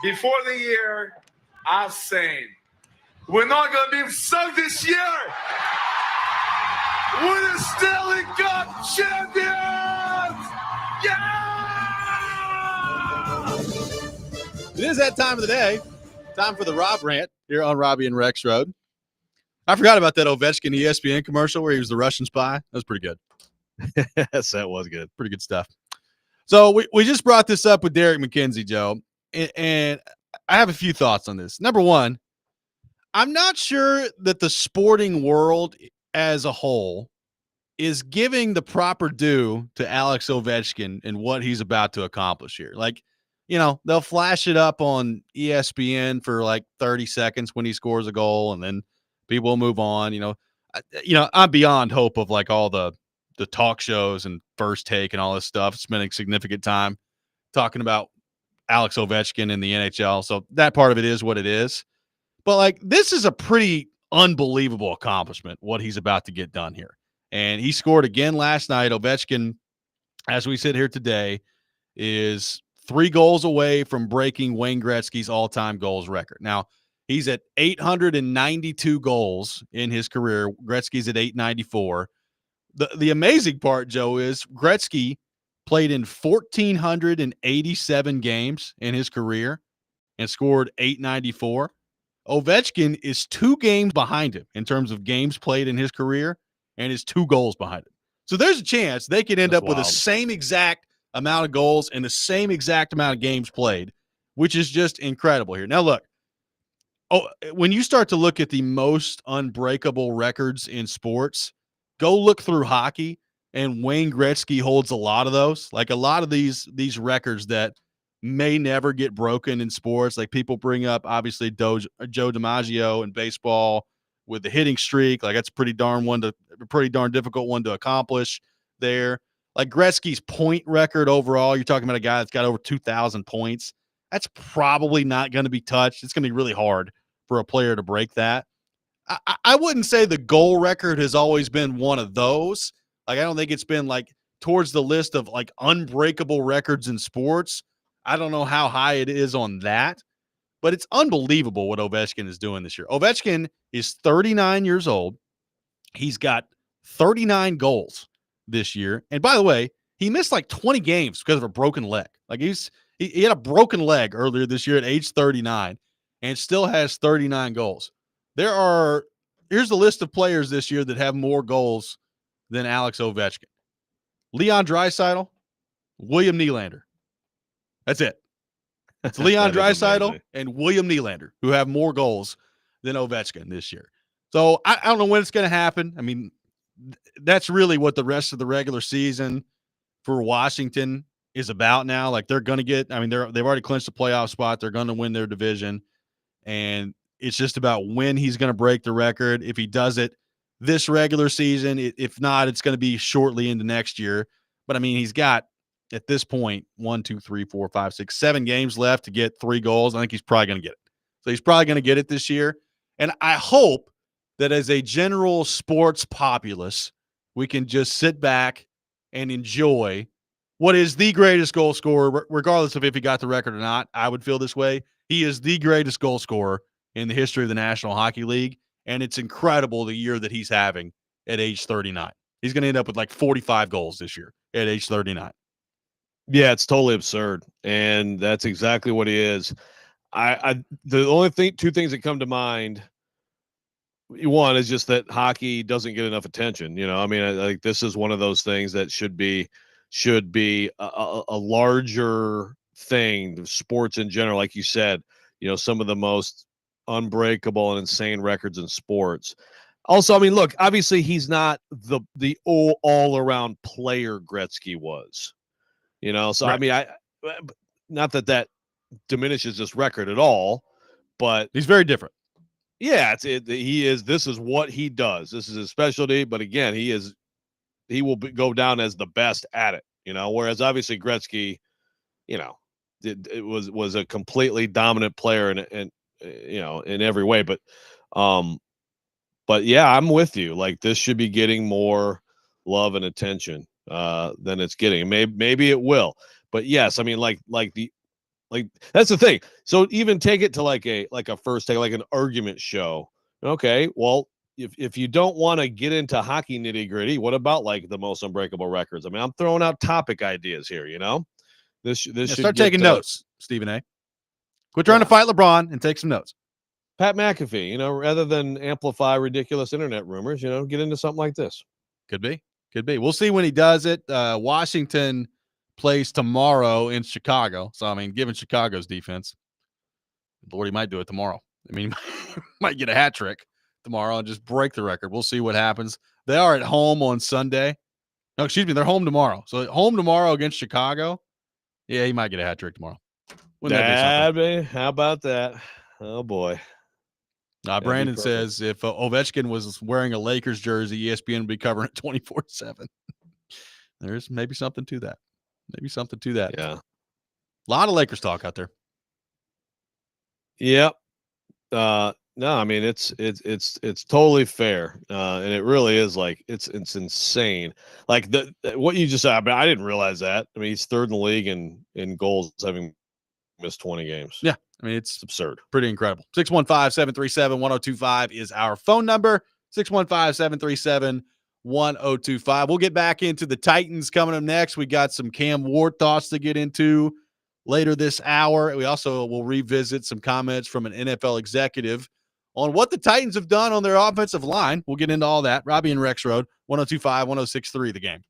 Before the year, I was saying, we're not going to be sunk this year. We're the Stanley Cup champions! Yeah! It is that time of the day. Time for the Rob Rant here on Robby and Rexrode. I forgot about that Ovechkin ESPN commercial where he was the Russian spy. That was pretty good. Yes, that was good. Pretty good stuff. So we just brought this up with Derek McKenzie, Joe, and I have a few thoughts on this. Number one, I'm not sure that the sporting world as a whole is giving the proper due to Alex Ovechkin and what he's about to accomplish here. Like, you know, they'll flash it up on ESPN for like 30 seconds when he scores a goal, and then people will move on. You know, I'm beyond hope of like all the talk shows and First Take and all this stuff, spending significant time talking about Alex Ovechkin in the NHL. So that part of it is what it is. But like, this is a pretty unbelievable accomplishment, what he's about to get done here. And he scored again last night. Ovechkin, as we sit here today, is 3 goals away from breaking Wayne Gretzky's all-time goals record. Now, he's at 892 goals in his career. Gretzky's at 894. The amazing part, Joe, is Gretzky played in 1,487 games in his career and scored 894. Ovechkin is 2 games behind him in terms of games played in his career and is 2 goals behind him. So there's a chance they could end up with the same exact amount of goals and the same exact amount of games played, which is just incredible here. Now, look, when you start to look at the most unbreakable records in sports, go look through hockey, and Wayne Gretzky holds a lot of those. Like a lot of these records that may never get broken in sports. Like people bring up, obviously, Joe DiMaggio in baseball with the hitting streak. Like that's a pretty darn difficult one to accomplish there. Like Gretzky's point record overall, you're talking about a guy that's got over 2,000 points. That's probably not going to be touched. It's going to be really hard for a player to break that. I wouldn't say the goal record has always been one of those. Like, I don't think it's been like towards the list of like unbreakable records in sports. I don't know how high it is on that, but it's unbelievable what Ovechkin is doing this year. Ovechkin is 39 years old. He's got 39 goals this year. And by the way, he missed like 20 games because of a broken leg. Like he had a broken leg earlier this year at age 39 and still has 39 goals. Here's the list of players this year that have more goals than Alex Ovechkin. Leon Draisaitl, William Nylander. That's it. It's Leon Draisaitl and William Nylander who have more goals than Ovechkin this year. So I don't know when it's going to happen. I mean, that's really what the rest of the regular season for Washington is about now. Like they're going to get, I mean, they've already clinched a playoff spot. They're going to win their division. And it's just about when he's going to break the record. If he does it this regular season, if not, it's going to be shortly into next year. But I mean, he's got at this point 1, 2, 3, 4, 5, 6, 7 games left to get 3 goals. I think he's probably going to get it. So he's probably going to get it this year. And I hope that as a general sports populace, we can just sit back and enjoy what is the greatest goal scorer, regardless of if he got the record or not. I would feel this way. He is the greatest goal scorer in the history of the National Hockey League, and it's incredible the year that he's having at age 39. He's going to end up with like 45 goals this year at age 39. Yeah, it's totally absurd, and that's exactly what he is. The only 2 things that come to mind, one is just that hockey doesn't get enough attention. You know, I mean, like this is one of those things that should be a larger thing. Sports in general, like you said, you know, some of the most unbreakable and insane records in sports. Also, I mean, look, obviously he's not the all-around player Gretzky was, you know. So, right. I mean, not that diminishes this record at all, but he's very different. Yeah, he is. This is what he does. This is his specialty. But again, he will go down as the best at it. Whereas obviously Gretzky, it was a completely dominant player in every way. But yeah, I'm with you. Like, this should be getting more love and attention than it's getting. Maybe it will. But yes, I mean, like that's the thing. So even take it to like a first take, like an argument show. Okay, well, if you don't want to get into hockey nitty gritty, what about like the most unbreakable records? I mean, I'm throwing out topic ideas here. This should start taking notes, Stephen A. Quit trying to fight LeBron and take some notes. Pat McAfee, rather than amplify ridiculous internet rumors, get into something like this. Could be. We'll see when he does it. Washington plays tomorrow in Chicago. So, I mean, given Chicago's defense, Lord, he might do it tomorrow. I mean, he might get a hat trick tomorrow and just break the record. We'll see what happens. They are at home on Sunday. No, excuse me. They're home tomorrow. So, home tomorrow against Chicago. Yeah, he might get a hat trick tomorrow. Wouldn't that be something? How about that? Oh, boy. Brandon says if Ovechkin was wearing a Lakers jersey, ESPN would be covering it 24/7. There's maybe something to that. Yeah. A lot of Lakers talk out there. Yep. No, I mean, it's totally fair. And it really is, like, it's insane. Like what you just said, I mean, I didn't realize that. I mean, he's third in the league in goals, having missed 20 games. Yeah. I mean, it's absurd. Pretty incredible. 615-737-1025 is our phone number. 615-737-1025. We'll get back into the Titans coming up next. We got some Cam Ward thoughts to get into later this hour. We also will revisit some comments from an NFL executive on what the Titans have done on their offensive line. We'll get into all that. Robby and Rexrode, 102.5, 106.3 The Game.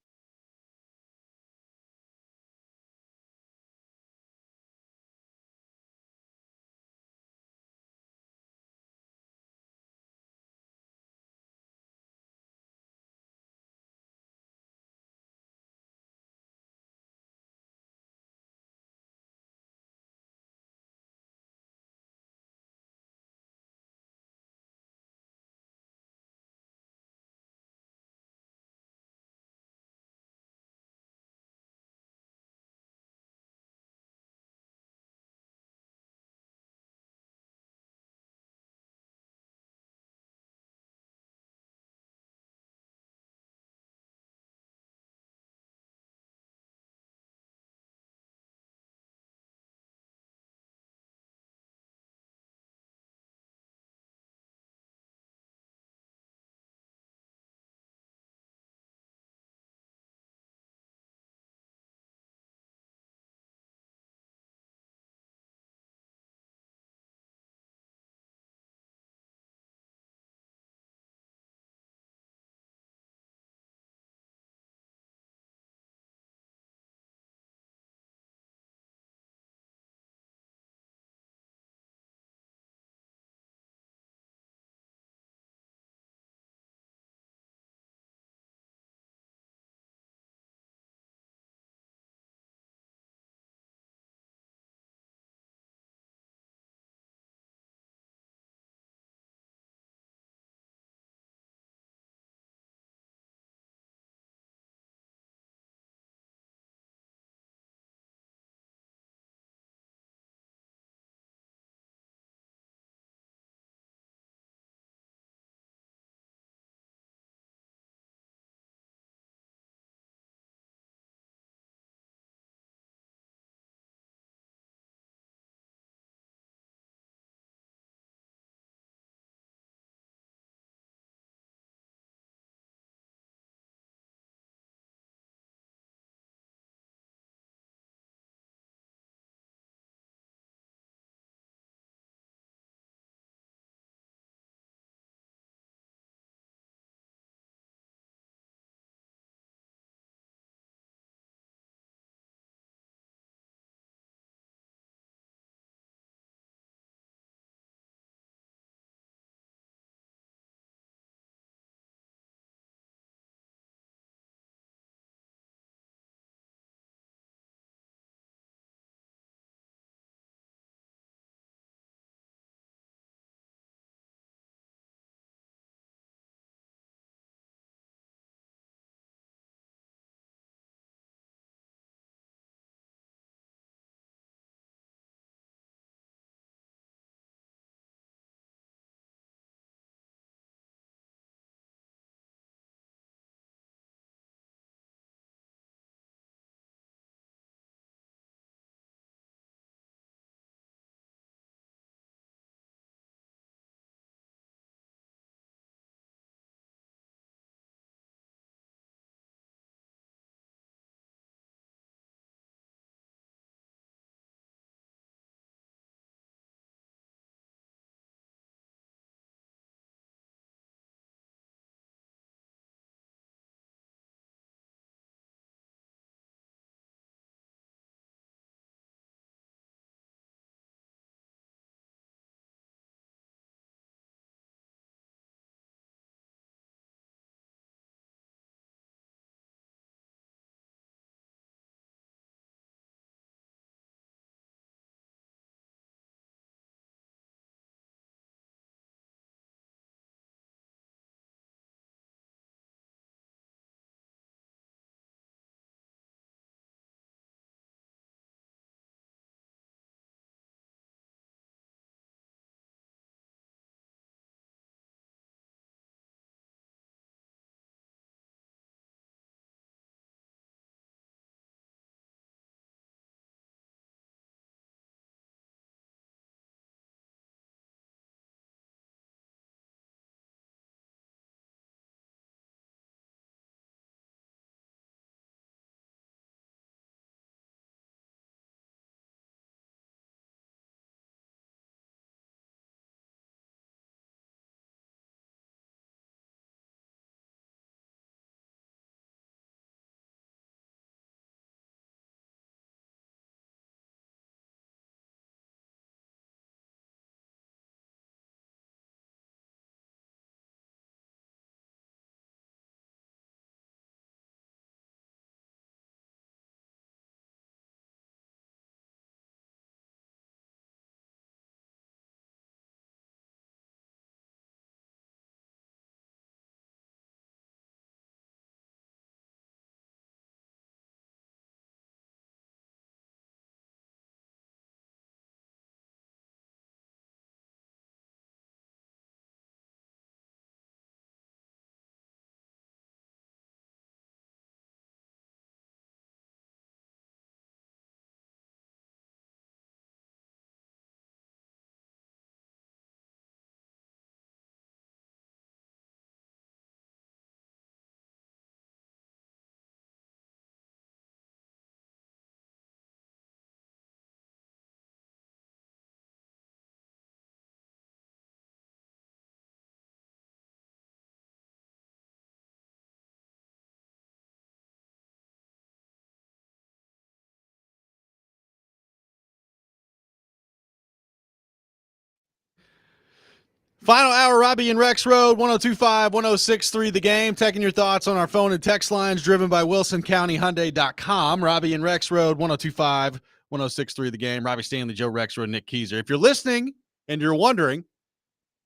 Final hour, Robby and Rexrode, 102.5, 106.3 The Game. Taking your thoughts on our phone and text lines driven by WilsonCountyHyundai.com. Robby and Rexrode, 102.5, 106.3 The Game. Robbie Stanley, Joe Rexrode, Nick Keyser. If you're listening and you're wondering,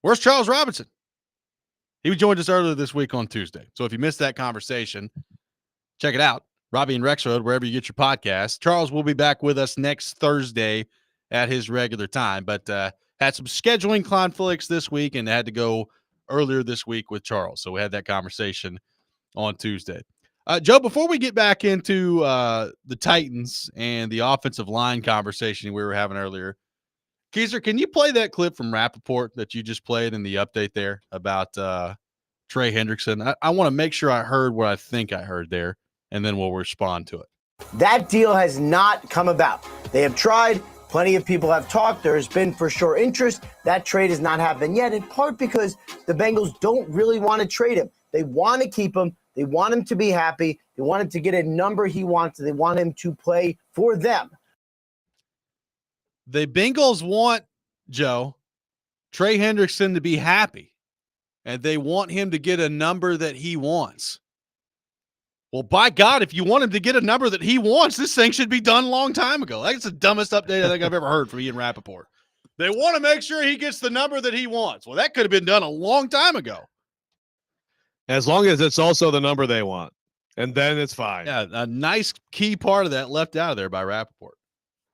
where's Charles Robinson? He joined us earlier this week on Tuesday. So if you missed that conversation, check it out. Robby and Rexrode, wherever you get your podcast. Charles will be back with us next Thursday at his regular time, but had some scheduling conflicts this week and had to go earlier this week with Charles. So we had that conversation on Tuesday. Joe, before we get back into the Titans and the offensive line conversation we were having earlier, Keyser, can you play that clip from Rappaport that you just played in the update there about Trey Hendrickson? I want to make sure I heard what I think I heard there, and then we'll respond to it. That deal has not come about. They have tried. Plenty of people have talked. There has been for sure interest. That trade has not happened yet, in part because the Bengals don't really want to trade him. They want to keep him. They want him to be happy. They want him to get a number he wants. They want him to play for them. The Bengals want, Joe, Trey Hendrickson to be happy, and they want him to get a number that he wants. Well, by God, if you want him to get a number that he wants, this thing should be done a long time ago. That's the dumbest update I think I've ever heard from Ian Rappaport. They want to make sure he gets the number that he wants. Well, that could have been done a long time ago. As long as it's also the number they want, and then it's fine. Yeah, a nice key part of that left out of there by Rappaport.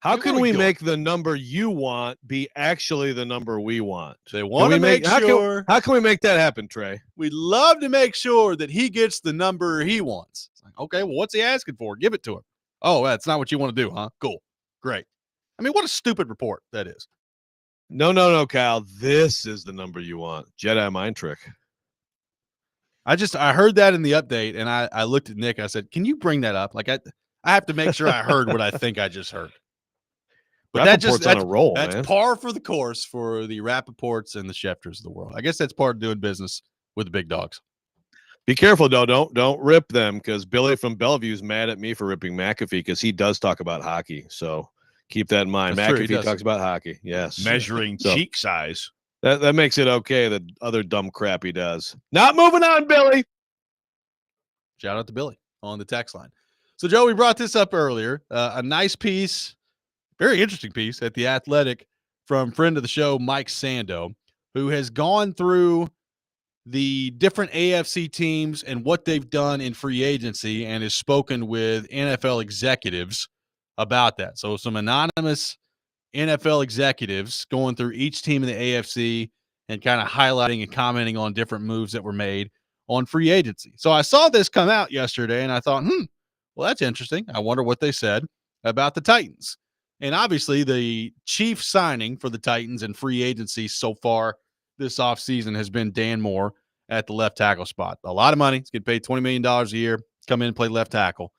How can we make the number you want be actually the number we want? They want to make sure. How can we make that happen, Trey? We'd love to make sure that he gets the number he wants. It's like, okay, well, what's he asking for? Give it to him. Oh, that's not what you want to do, huh? Cool. Great. I mean, what a stupid report that is. No, Kyle. This is the number you want. Jedi mind trick. I heard that in the update, and I looked at Nick. I said, can you bring that up? Like, I have to make sure I heard what I think I just heard. But that's on a roll, that's man. Par for the course for the Rappaports and the Schefters of the world. I guess that's part of doing business with the big dogs. Be careful, though. Don't rip them, because Billy from Bellevue's mad at me for ripping McAfee, because he does talk about hockey. So keep that in mind. That's McAfee talks about hockey. Yes. Measuring cheek size. That makes it okay. The other dumb crap he does. Not moving on, Billy. Shout out to Billy on the text line. So, Joe, we brought this up earlier. A nice piece. Very interesting piece at The Athletic from friend of the show, Mike Sando, who has gone through the different AFC teams and what they've done in free agency and has spoken with NFL executives about that. So some anonymous NFL executives going through each team in the AFC and kind of highlighting and commenting on different moves that were made on free agency. So I saw this come out yesterday and I thought, well, that's interesting. I wonder what they said about the Titans. And obviously, the chief signing for the Titans in free agency so far this offseason has been Dan Moore at the left tackle spot. A lot of money. He's getting paid $20 million a year, come in and play left tackle.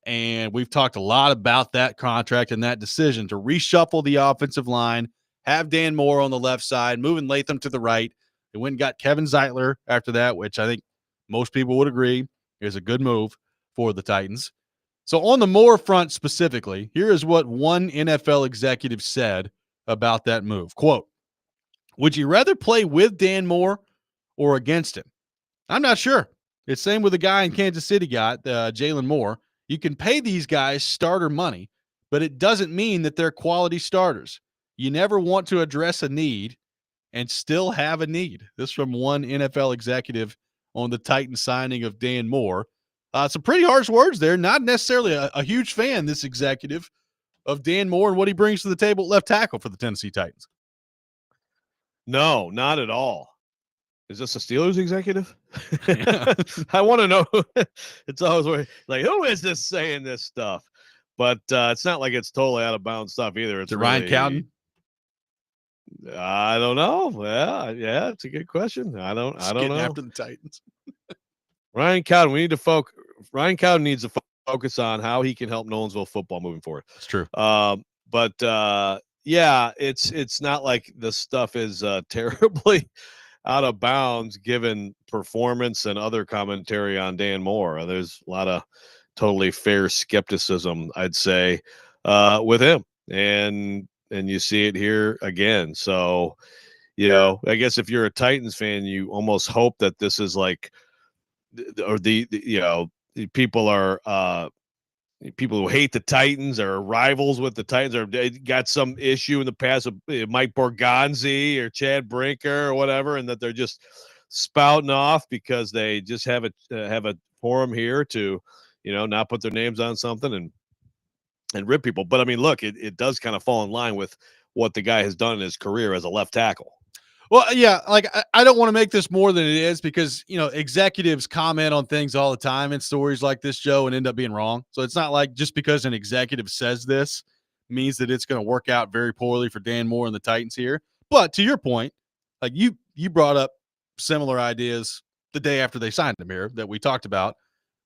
And we've talked a lot about that contract and that decision to reshuffle the offensive line, have Dan Moore on the left side, moving Latham to the right. They went and got Kevin Zeitler after that, which I think most people would agree is a good move for the Titans. So on the Moore front specifically, here is what one NFL executive said about that move. Quote, would you rather play with Dan Moore or against him? I'm not sure. It's same with the guy in Kansas City got, Jalen Moore. You can pay these guys starter money, but it doesn't mean that they're quality starters. You never want to address a need and still have a need. This from one NFL executive on the Titans signing of Dan Moore. Some pretty harsh words there. Not necessarily a huge fan, this executive, of Dan Moore and what he brings to the table at left tackle for the Tennessee Titans. No, not at all. Is this a Steelers executive? Yeah. I want to know. It's always like, who is this saying this stuff? But it's not like it's totally out of bounds stuff either. It's Ryan really, Cowden? I don't know. Yeah, it's a good question. I don't know. After the Titans. Ryan Cowden, we need to focus. Ryan Cowden needs to focus on how he can help Nolensville football moving forward. That's true. Yeah, it's not like the stuff is terribly out of bounds given performance and other commentary on Dan Moore. There's a lot of totally fair skepticism, I'd say, with him, and you see it here again. So, I guess if you're a Titans fan, you almost hope that this is like, or the people are people who hate the Titans are rivals with the Titans, or they got some issue in the past with Mike Borgonzi or Chad Brinker or whatever, and that they're just spouting off because they just have a forum here to, not put their names on something and rip people. But I mean, look, it does kind of fall in line with what the guy has done in his career as a left tackle. Well, yeah, like I don't want to make this more than it is because, executives comment on things all the time in stories like this, Joe, and end up being wrong. So it's not like just because an executive says this means that it's going to work out very poorly for Dan Moore and the Titans here. But to your point, like you brought up similar ideas the day after they signed him here that we talked about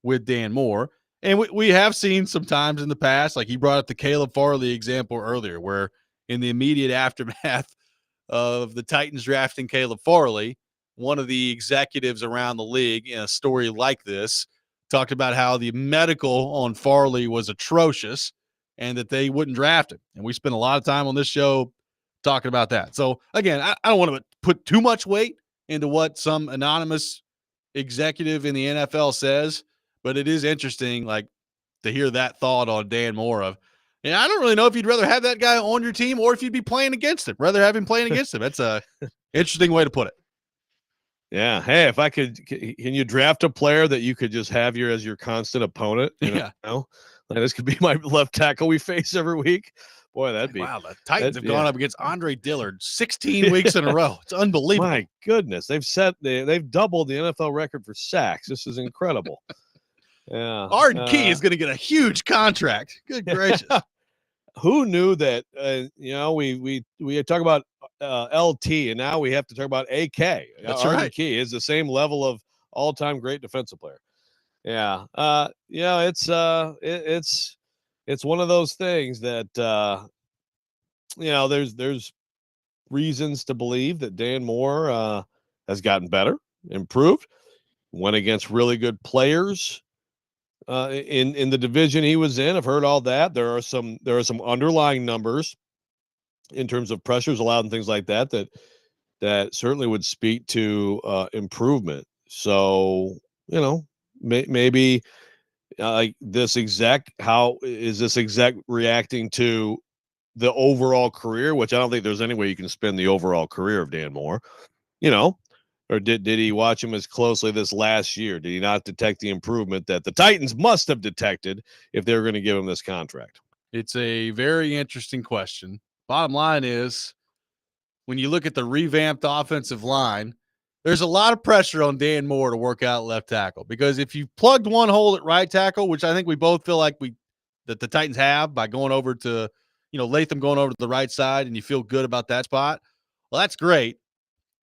with Dan Moore. And we have seen sometimes in the past, like he brought up the Caleb Farley example earlier, where in the immediate aftermath of the Titans drafting Caleb Farley, one of the executives around the league in a story like this talked about how the medical on Farley was atrocious and that they wouldn't draft him. And we spent a lot of time on this show talking about that. So again, I don't want to put too much weight into what some anonymous executive in the NFL says, but it is interesting, like, to hear that thought on Dan Moore of, I don't really know if you'd rather have that guy on your team or if you'd be playing against him. Rather have him playing against him. That's a interesting way to put it. Yeah. Hey, if I could, can you draft a player that you could just have as your constant opponent? Yeah. Like this could be my left tackle we face every week. Boy, that'd be wow. The Titans have gone up against Andre Dillard 16 weeks in a row. It's unbelievable. My goodness, they've doubled the NFL record for sacks. This is incredible. Yeah, Arden Key is going to get a huge contract. Good gracious. Who knew that? We talk about LT, and now we have to talk about AK. That's Arden right. Key is the same level of all-time great defensive player. Yeah, it's one of those things that there's reasons to believe that Dan Moore has gotten better, improved, went against really good players. In the division he was in. I've heard all that. There are some underlying numbers in terms of pressures allowed and things like that certainly would speak to improvement. So, maybe like this exec, how is this exec reacting to the overall career, which I don't think there's any way you can spin the overall career of Dan Moore, or did he watch him as closely this last year? Did he not detect the improvement that the Titans must have detected if they were going to give him this contract? It's a very interesting question. Bottom line is, when you look at the revamped offensive line, there's a lot of pressure on Dan Moore to work out left tackle, because if you plugged one hole at right tackle, which I think we both feel like that the Titans have by going over to, Latham going over to the right side, and you feel good about that spot, well, that's great.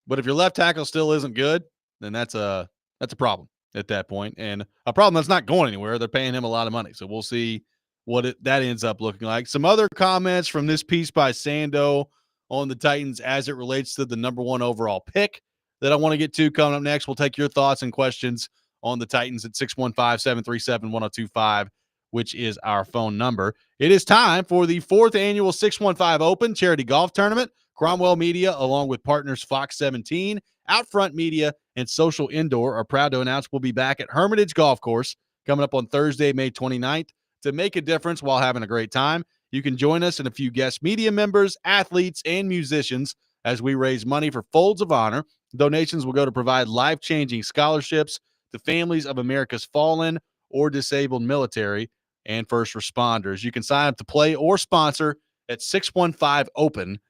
But if your left tackle still isn't good, then that's a problem at that point, and a problem that's not going anywhere. They're paying him a lot of money, so we'll see what that ends up looking like. Some other comments from this piece by Sando on the Titans as it relates to the number 1 overall pick that I want to get to coming up next. We'll take your thoughts and questions on the Titans at 615-737-1025, which is our phone number. It is time for the 4th annual 615 Open Charity Golf Tournament. Cromwell Media, along with partners Fox 17, Outfront Media, and Social Indoor, are proud to announce we'll be back at Hermitage Golf Course coming up on Thursday, May 29th, to make a difference while having a great time. You can join us and a few guest media members, athletes, and musicians as we raise money for Folds of Honor. Donations will go to provide life-changing scholarships to families of America's fallen or disabled military and first responders. You can sign up to play or sponsor at 615open.com.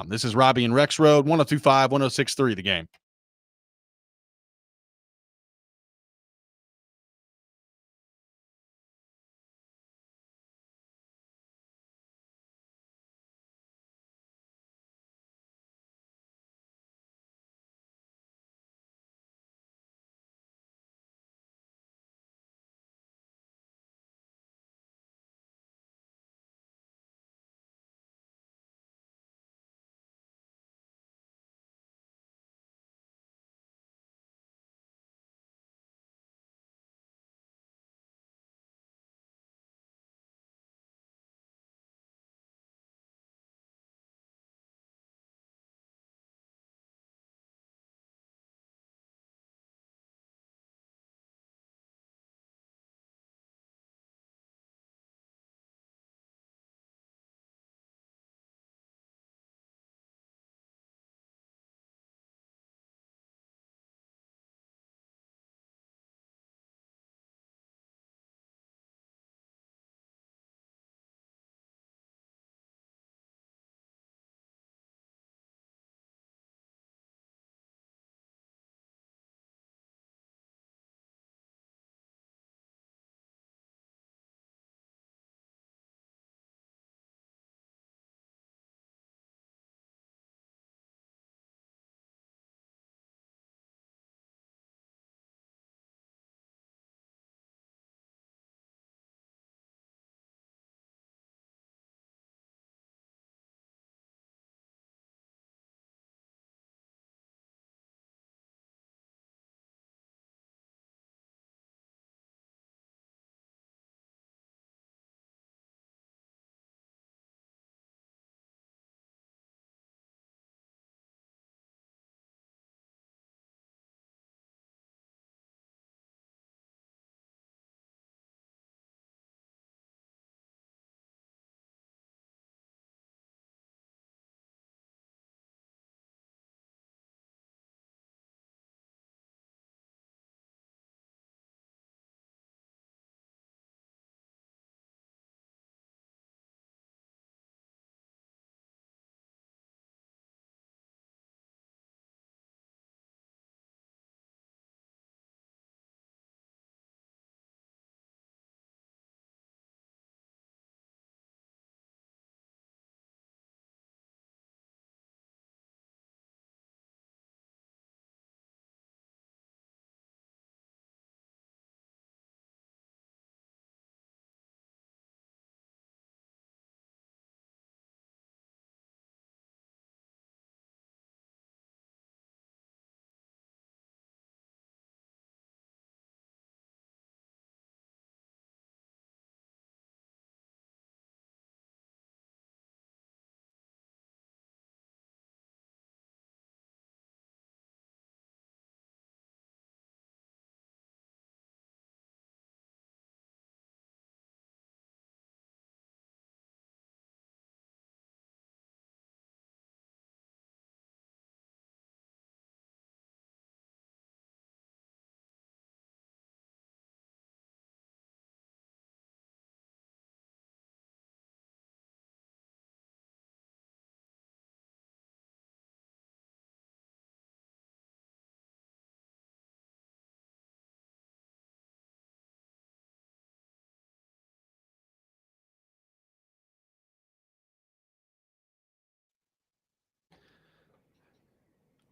This is Robby and Rexrode, 102.5, 106.3 The Game.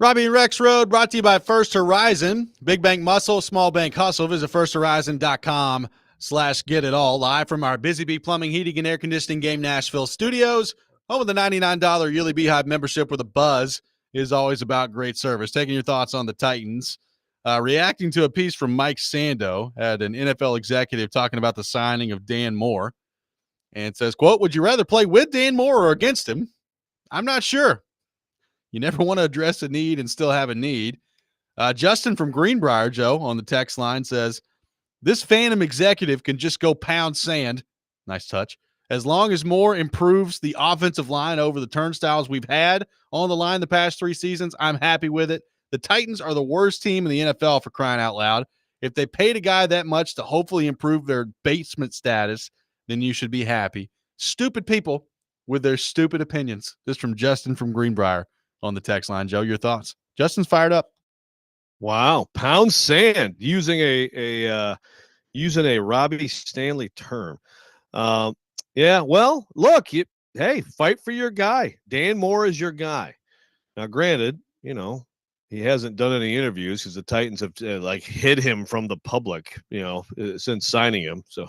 Robby and Rexrode brought to you by First Horizon. Big bank muscle, small bank hustle. Visit firsthorizon.com/get-it-all. Live from our Busy Bee Plumbing, Heating, and Air Conditioning Game Nashville studios. Home with the $99 yearly Beehive membership with a buzz is always about great service. Taking your thoughts on the Titans. Reacting to a piece from Mike Sando, had an NFL executive talking about the signing of Dan Moore. And says, quote, would you rather play with Dan Moore or against him? I'm not sure. You never want to address a need and still have a need. Justin from Greenbrier, Joe, on the text line says, this phantom executive can just go pound sand. Nice touch. As long as Moore improves the offensive line over the turnstiles we've had on the line the past 3 seasons, I'm happy with it. The Titans are the worst team in the NFL, for crying out loud. If they paid a guy that much to hopefully improve their basement status, then you should be happy. Stupid people with their stupid opinions. This from Justin from Greenbrier on the text line. Joe, your thoughts? Justin's fired up. Wow, pound sand, using a Robby Stanley term. Yeah, well, look, hey, fight for your guy. Dan Moore is your guy. Now, granted, he hasn't done any interviews because the Titans have hid him from the public, since signing him. So,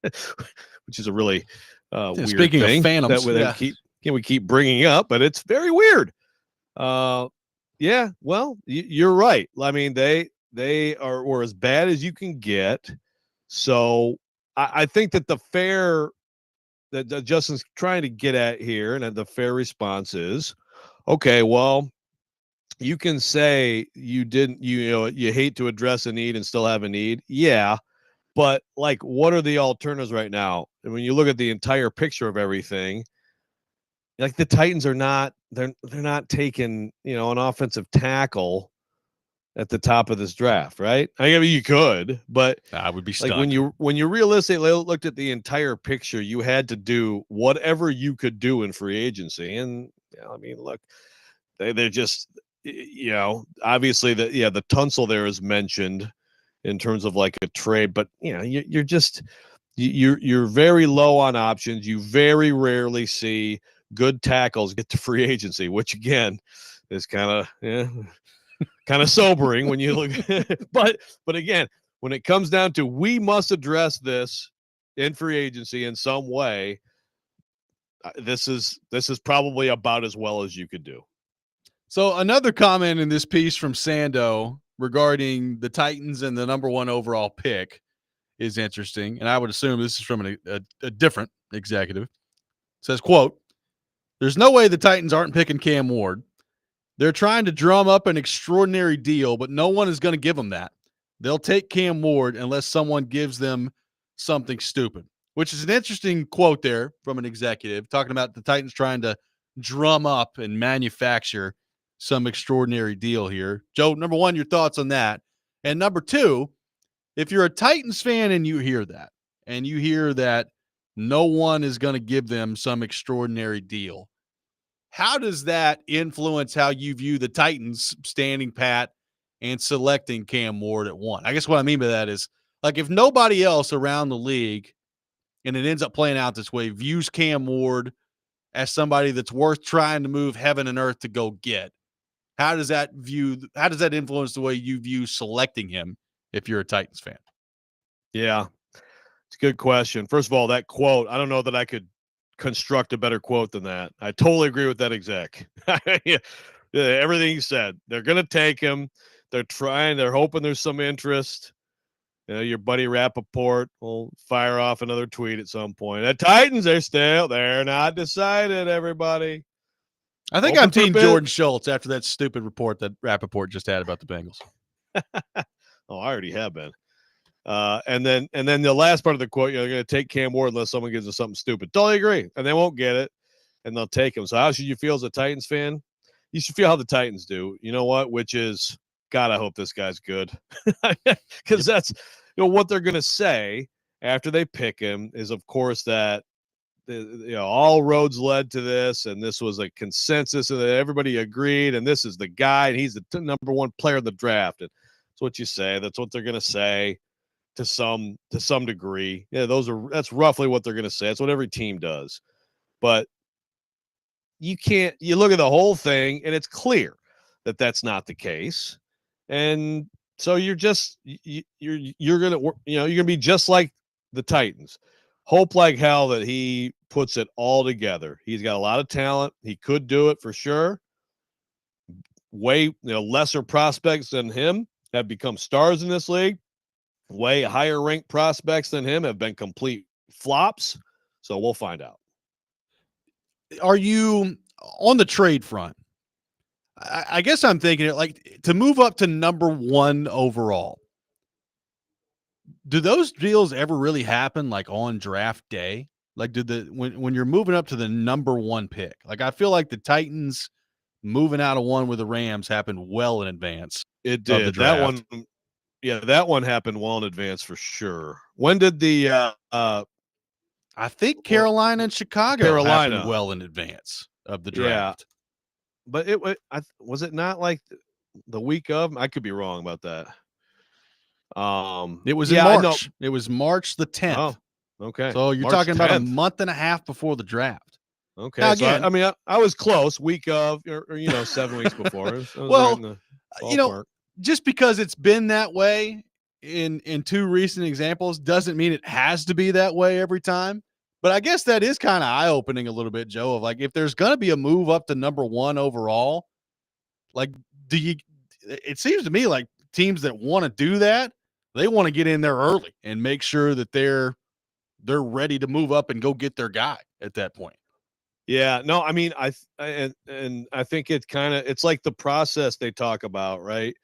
which is a really weird speaking thing of phantoms, that we keep bringing up, but it's very weird. Yeah, well, you're right. I mean, they were as bad as you can get. So I think that the fair that Justin's trying to get at here, and the fair response is, okay, well, you can say you didn't, you hate to address a need and still have a need. Yeah. But what are the alternatives right now? And when you look at the entire picture of everything, the Titans are not, they're not taking, an offensive tackle at the top of this draft, right? I mean, you could, but I would be stuck. when you realistically looked at the entire picture, you had to do whatever you could do in free agency. And I mean, look, they're just, obviously the Tunsil there is mentioned in terms of a trade, but you're very low on options. You very rarely see good tackles get to free agency, which again is kind of sobering when you look. but again, when it comes down to we must address this in free agency in some way, this is probably about as well as you could do. So another comment in this piece from Sando regarding the Titans and the number 1 overall pick is interesting, and I would assume this is from a different executive. It says, quote, there's no way the Titans aren't picking Cam Ward. They're trying to drum up an extraordinary deal, but no one is going to give them that. They'll take Cam Ward unless someone gives them something stupid, which is an interesting quote there from an executive talking about the Titans trying to drum up and manufacture some extraordinary deal here. Joe, number 1, your thoughts on that. And number 2, if you're a Titans fan and you hear that no one is going to give them some extraordinary deal, how does that influence how you view the Titans standing pat and selecting Cam Ward at 1? I guess what I mean by that is, if nobody else around the league, and it ends up playing out this way, views Cam Ward as somebody that's worth trying to move heaven and earth to go get, how does that influence the way you view selecting him if you're a Titans fan? Yeah, it's a good question. First of all, that quote, I don't know that I could construct a better quote than that. I totally agree with that exec. Yeah, everything he said. They're going to take him. They're hoping there's some interest. Your buddy Rappaport will fire off another tweet at some point. The Titans, they're not decided, everybody. I think I'm team Jordan Schultz after that stupid report that Rappaport just had about the Bengals. Oh, I already have been. And then the last part of the quote, they're going to take Cam Ward unless someone gives us something stupid. Totally agree. And they won't get it, and they'll take him. So how should you feel as a Titans fan? You should feel how the Titans do. You know what? Which is, God, I hope this guy's good. Because that's what they're going to say after they pick him is, of course, that all roads led to this, and this was a consensus, and that everybody agreed, and this is the guy, and he's the number 1 player in the draft. And that's what you say. That's what they're going to say to some degree. Yeah, that's roughly what they're going to say. That's what every team does. But you look at the whole thing, and it's clear that that's not the case. And so you're just you're gonna you're gonna be just like the Titans. Hope like hell that he puts it all together. He's got a lot of talent. He could do it for sure. Way lesser prospects than him have become stars in this league. Way higher ranked prospects than him have been complete flops. So we'll find out. Are you on the trade front? I guess I'm thinking it like to move up to number 1 overall. Do those deals ever really happen like on draft day? Like when you're moving up to the number 1 pick? Like I feel like the Titans moving out of 1 with the Rams happened well in advance. It did. That one, yeah, that one happened well in advance for sure. When did the I think Carolina and Chicago happened well in advance of the draft. Yeah. But was it not like the week of? I could be wrong about that. It was in March. It was March the 10th. Oh, okay. So you're March talking 10th. about a month and a half before the draft. Okay. Now, so again, I was close. Week of, or 7 weeks before. I was well, right in the ballpark. Just because it's been that way in 2 recent examples doesn't mean it has to be that way every time. But I guess that is kind of eye-opening a little bit, Joe, of like if there's going to be a move up to number 1 overall, like it seems to me like teams that want to do that, they want to get in there early and make sure that they're ready to move up and go get their guy at that point. Yeah, no, I mean, I think it's like the process they talk about, right?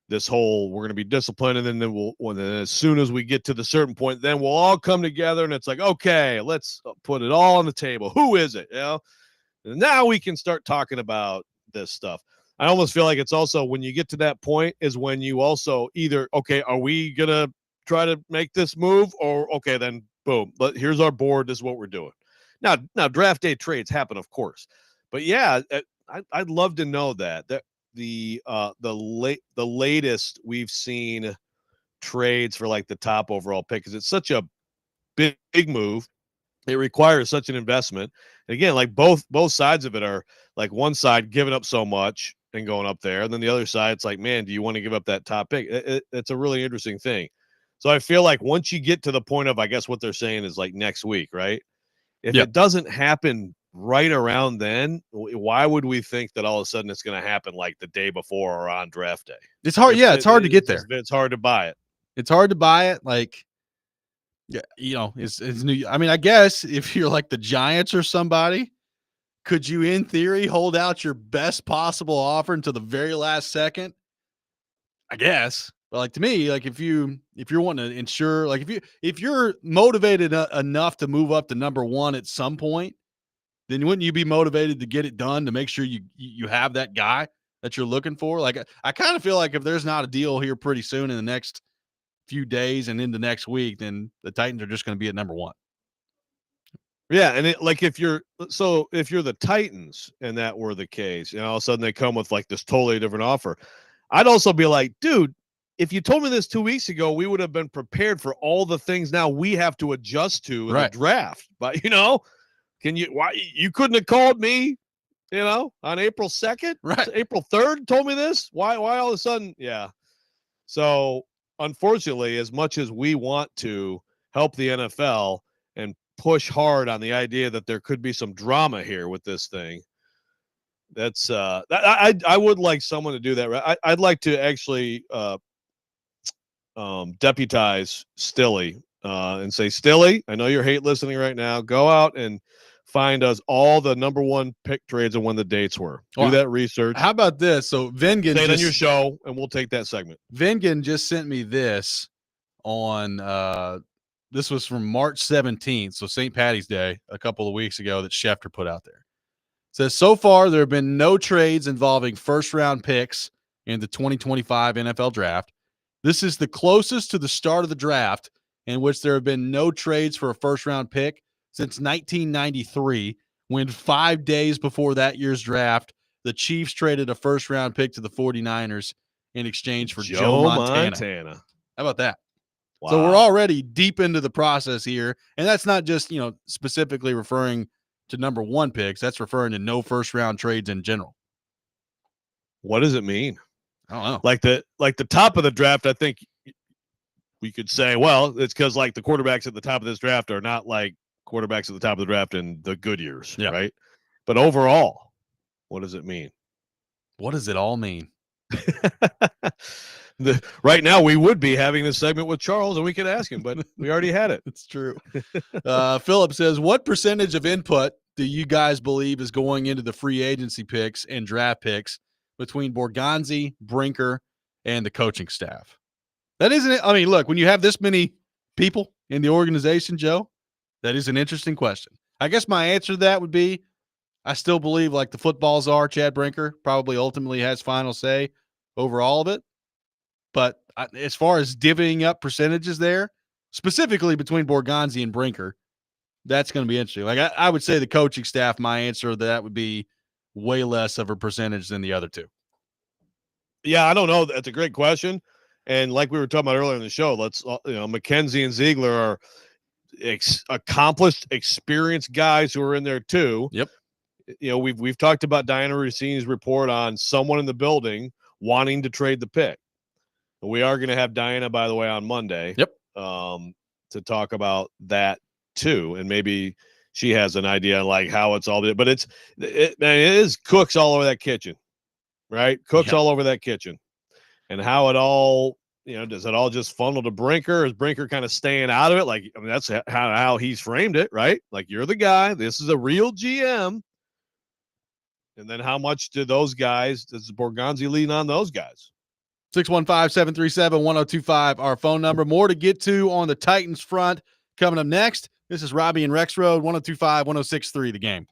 This whole we're going to be disciplined, and then then as soon as we get to the certain point, then we'll all come together, and it's like, okay, let's put it all on the table. Who is it? And now we can start talking about this stuff. I almost feel like it's also when you get to that point is when you also either, okay, are we going to try to make this move, or okay, then boom, here's our board. This is what we're doing. Now draft day trades happen, of course, but yeah, I'd love to know that the latest we've seen trades for like the top overall pick, because it's such a big move. It requires such an investment. And again, like both sides of it are like one side giving up so much and going up there, and then the other side, it's like, man, do you want to give up that top pick? It's a really interesting thing. So I feel like once you get to the point of, I guess what they're saying is like next week, right? If it doesn't happen right around then, why would we think that all of a sudden it's going to happen like the day before or on draft day? It's hard. It's hard to get there. It's hard to buy it. It's hard to buy it. Like, yeah, it's new. I mean, I guess if you're like the Giants or somebody, could you, in theory, hold out your best possible offer until the very last second? I guess. But like to me, like if you're wanting to ensure, like if you're motivated enough to move up to number 1 at some point, then wouldn't you be motivated to get it done to make sure you have that guy that you're looking for? Like I kind of feel like if there's not a deal here pretty soon in the next few days and into next week, then the Titans are just going to be at number 1. Yeah, and if you're the Titans and that were the case, all of a sudden they come with like this totally different offer, I'd also be like, dude, if you told me this 2 weeks ago, we would have been prepared for all the things now we have to adjust to in the draft. But why you couldn't have called me, on April 2nd, right? April 3rd, told me this. Why all of a sudden? Yeah. So unfortunately, as much as we want to help the NFL and push hard on the idea that there could be some drama here with this thing, that's I would like someone to do that. I'd like to actually deputize Stilly and say, Stilly, I know you're hate listening right now. Go out and find us all the number 1 pick trades and when the dates were. Do that research. How about this? So Vengen say it on your show, and we'll take that segment. Vengen just sent me this on this was from March 17th, so St. Patty's Day, a couple of weeks ago, that Schefter put out there. It says, so far there have been no trades involving first-round picks in the 2025 NFL Draft. This is the closest to the start of the draft in which there have been no trades for a first-round pick since 1993, when 5 days before that year's draft, the Chiefs traded a first-round pick to the 49ers in exchange for Joe Montana. How about that? Wow. So we're already deep into the process here, and that's not just, specifically referring to number 1 picks. That's referring to no first-round trades in general. what does it mean? I don't know. Like the top of the draft, I think we could say, well, it's because like the quarterbacks at the top of this draft are not like quarterbacks at the top of the draft in the good years, right? But overall, what does it mean? What does it all mean? Right now, we would be having this segment with Charles, and we could ask him, but we already had it. It's true. Philip says, what percentage of input do you guys believe is going into the free agency picks and draft picks between Borgonzi, Brinker, and the coaching staff? That isn't it. I mean, look, when you have this many people in the organization, Joe, that is an interesting question. I guess my answer to that would be I still believe, like the footballs are, Chad Brinker probably ultimately has final say over all of it. But as far as divvying up percentages there, specifically between Borgonzi and Brinker, that's going to be interesting. Like I would say the coaching staff, my answer to that would be way less of a percentage than the other two. Yeah, I don't know. That's a great question. And like we were talking about earlier in the show, McKenzie and Ziegler are accomplished, experienced guys who are in there too. Yep. We've talked about Diana Rossini's report on someone in the building wanting to trade the pick. We are going to have Diana, by the way, on Monday. Yep. To talk about that too, and maybe she has an idea like how it's all. But it is cooks all over that kitchen, right? Cooks all over that kitchen, and how it all. Does it all just funnel to Brinker? Is Brinker kind of staying out of it? Like, I mean, that's how he's framed it, right? Like, you're the guy. This is a real GM. And then how much do those guys, does Borgonzi lean on those guys? 615-737-1025, our phone number. More to get to on the Titans front coming up next. This is Robby and Rexrode, 1025-1063, The Game.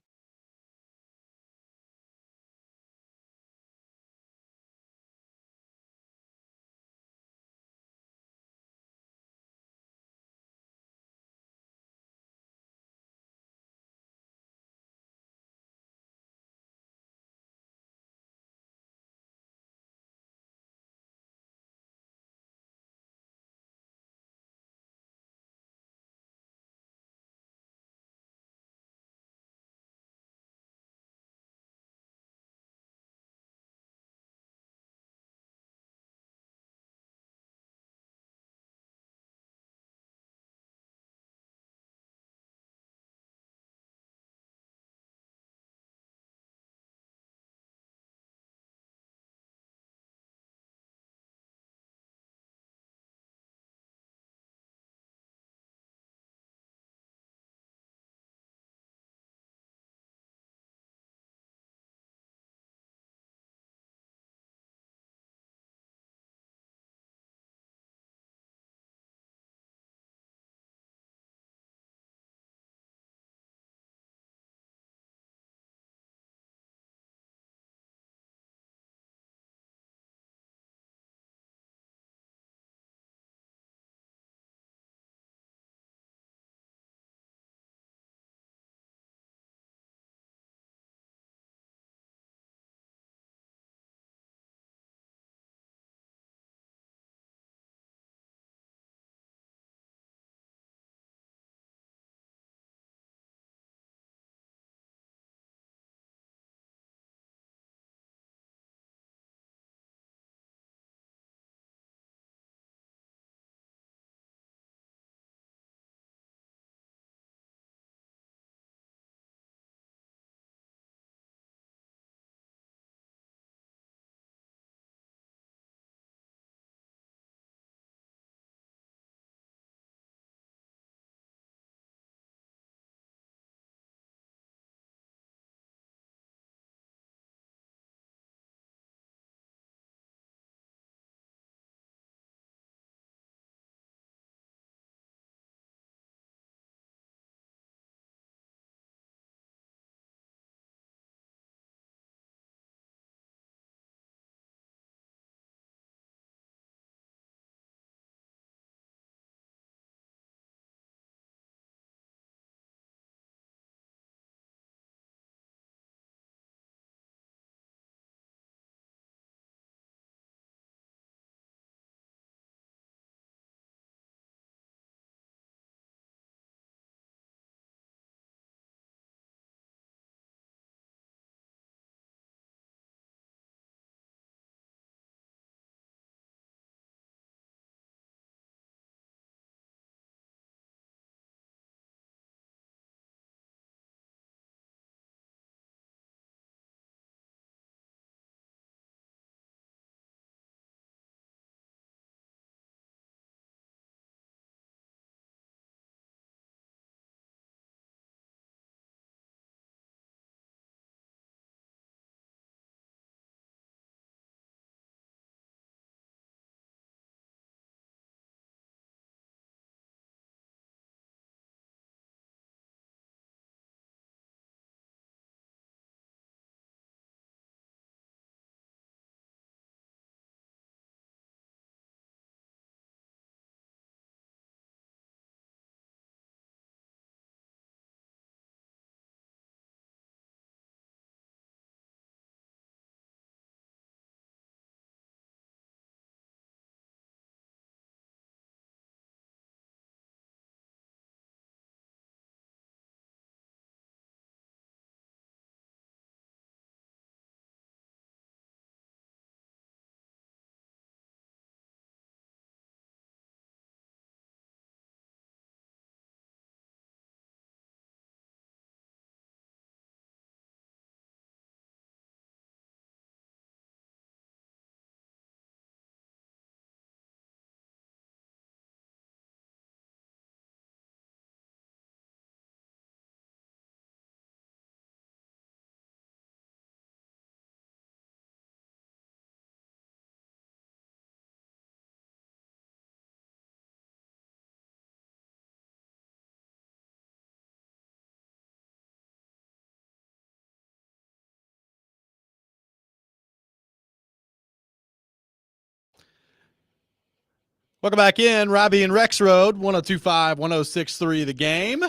Welcome back in. Robby and Rexrode, 102.5, 106.3 The Game.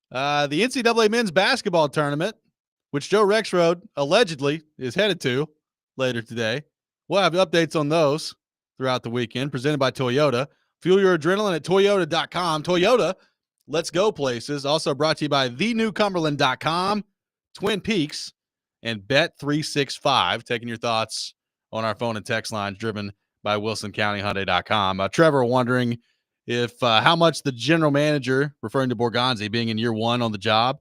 The NCAA men's basketball tournament, which Joe Rexrode allegedly is headed to later today. We'll have updates on those throughout the weekend, presented by Toyota. Fuel your adrenaline at Toyota.com. Toyota, let's go places. Also brought to you by thenewcumberland.com, Twin Peaks, and Bet365. Taking your thoughts on our phone and text lines driven by WilsonCountyHyundai.com. Trevor wondering if how much the general manager, referring to Borgonzi, being in year one on the job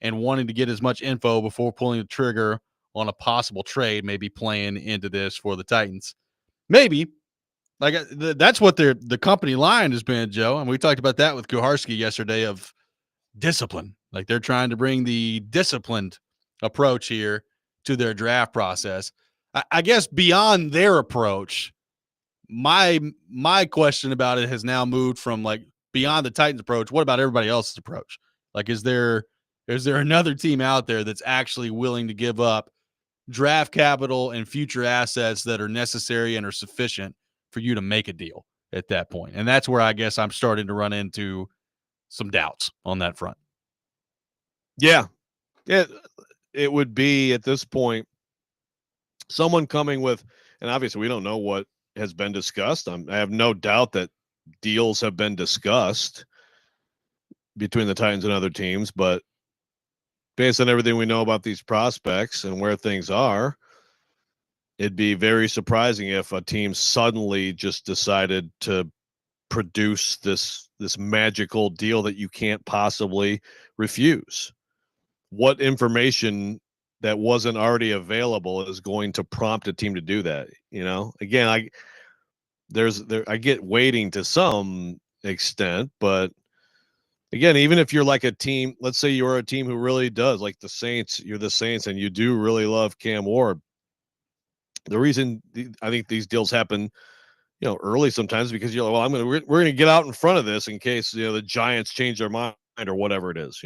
and wanting to get as much info before pulling the trigger on a possible trade, maybe playing into this for the Titans. Maybe. Like that's what the company line has been, Joe. And we talked about that with Kuharski yesterday of discipline. Like they're trying to bring the disciplined approach here to their draft process. I guess beyond their approach, my question about it has now moved from like beyond the Titans approach. What about everybody else's approach? Like, is there another team out there that's actually willing to give up draft capital and future assets that are necessary and are sufficient for you to make a deal at that point? And that's where I guess I'm starting to run into some doubts on that front. Yeah. It would be at this point someone coming with, and obviously we don't know what has been discussed. I have no doubt that deals have been discussed between the Titans and other teams, but based on everything we know about these prospects and where things are, it'd be very surprising if a team suddenly just decided to produce this magical deal that you can't possibly refuse. What information that wasn't already available is going to prompt a team to do that? Again, I get waiting to some extent, but again, even if you're like a team, let's say you're a team who really does, like the Saints, you're the Saints and you do really love Cam Ward. The reason I think these deals happen, early sometimes because you're like, well, we're going to get out in front of this in case, the Giants change their mind or whatever it is,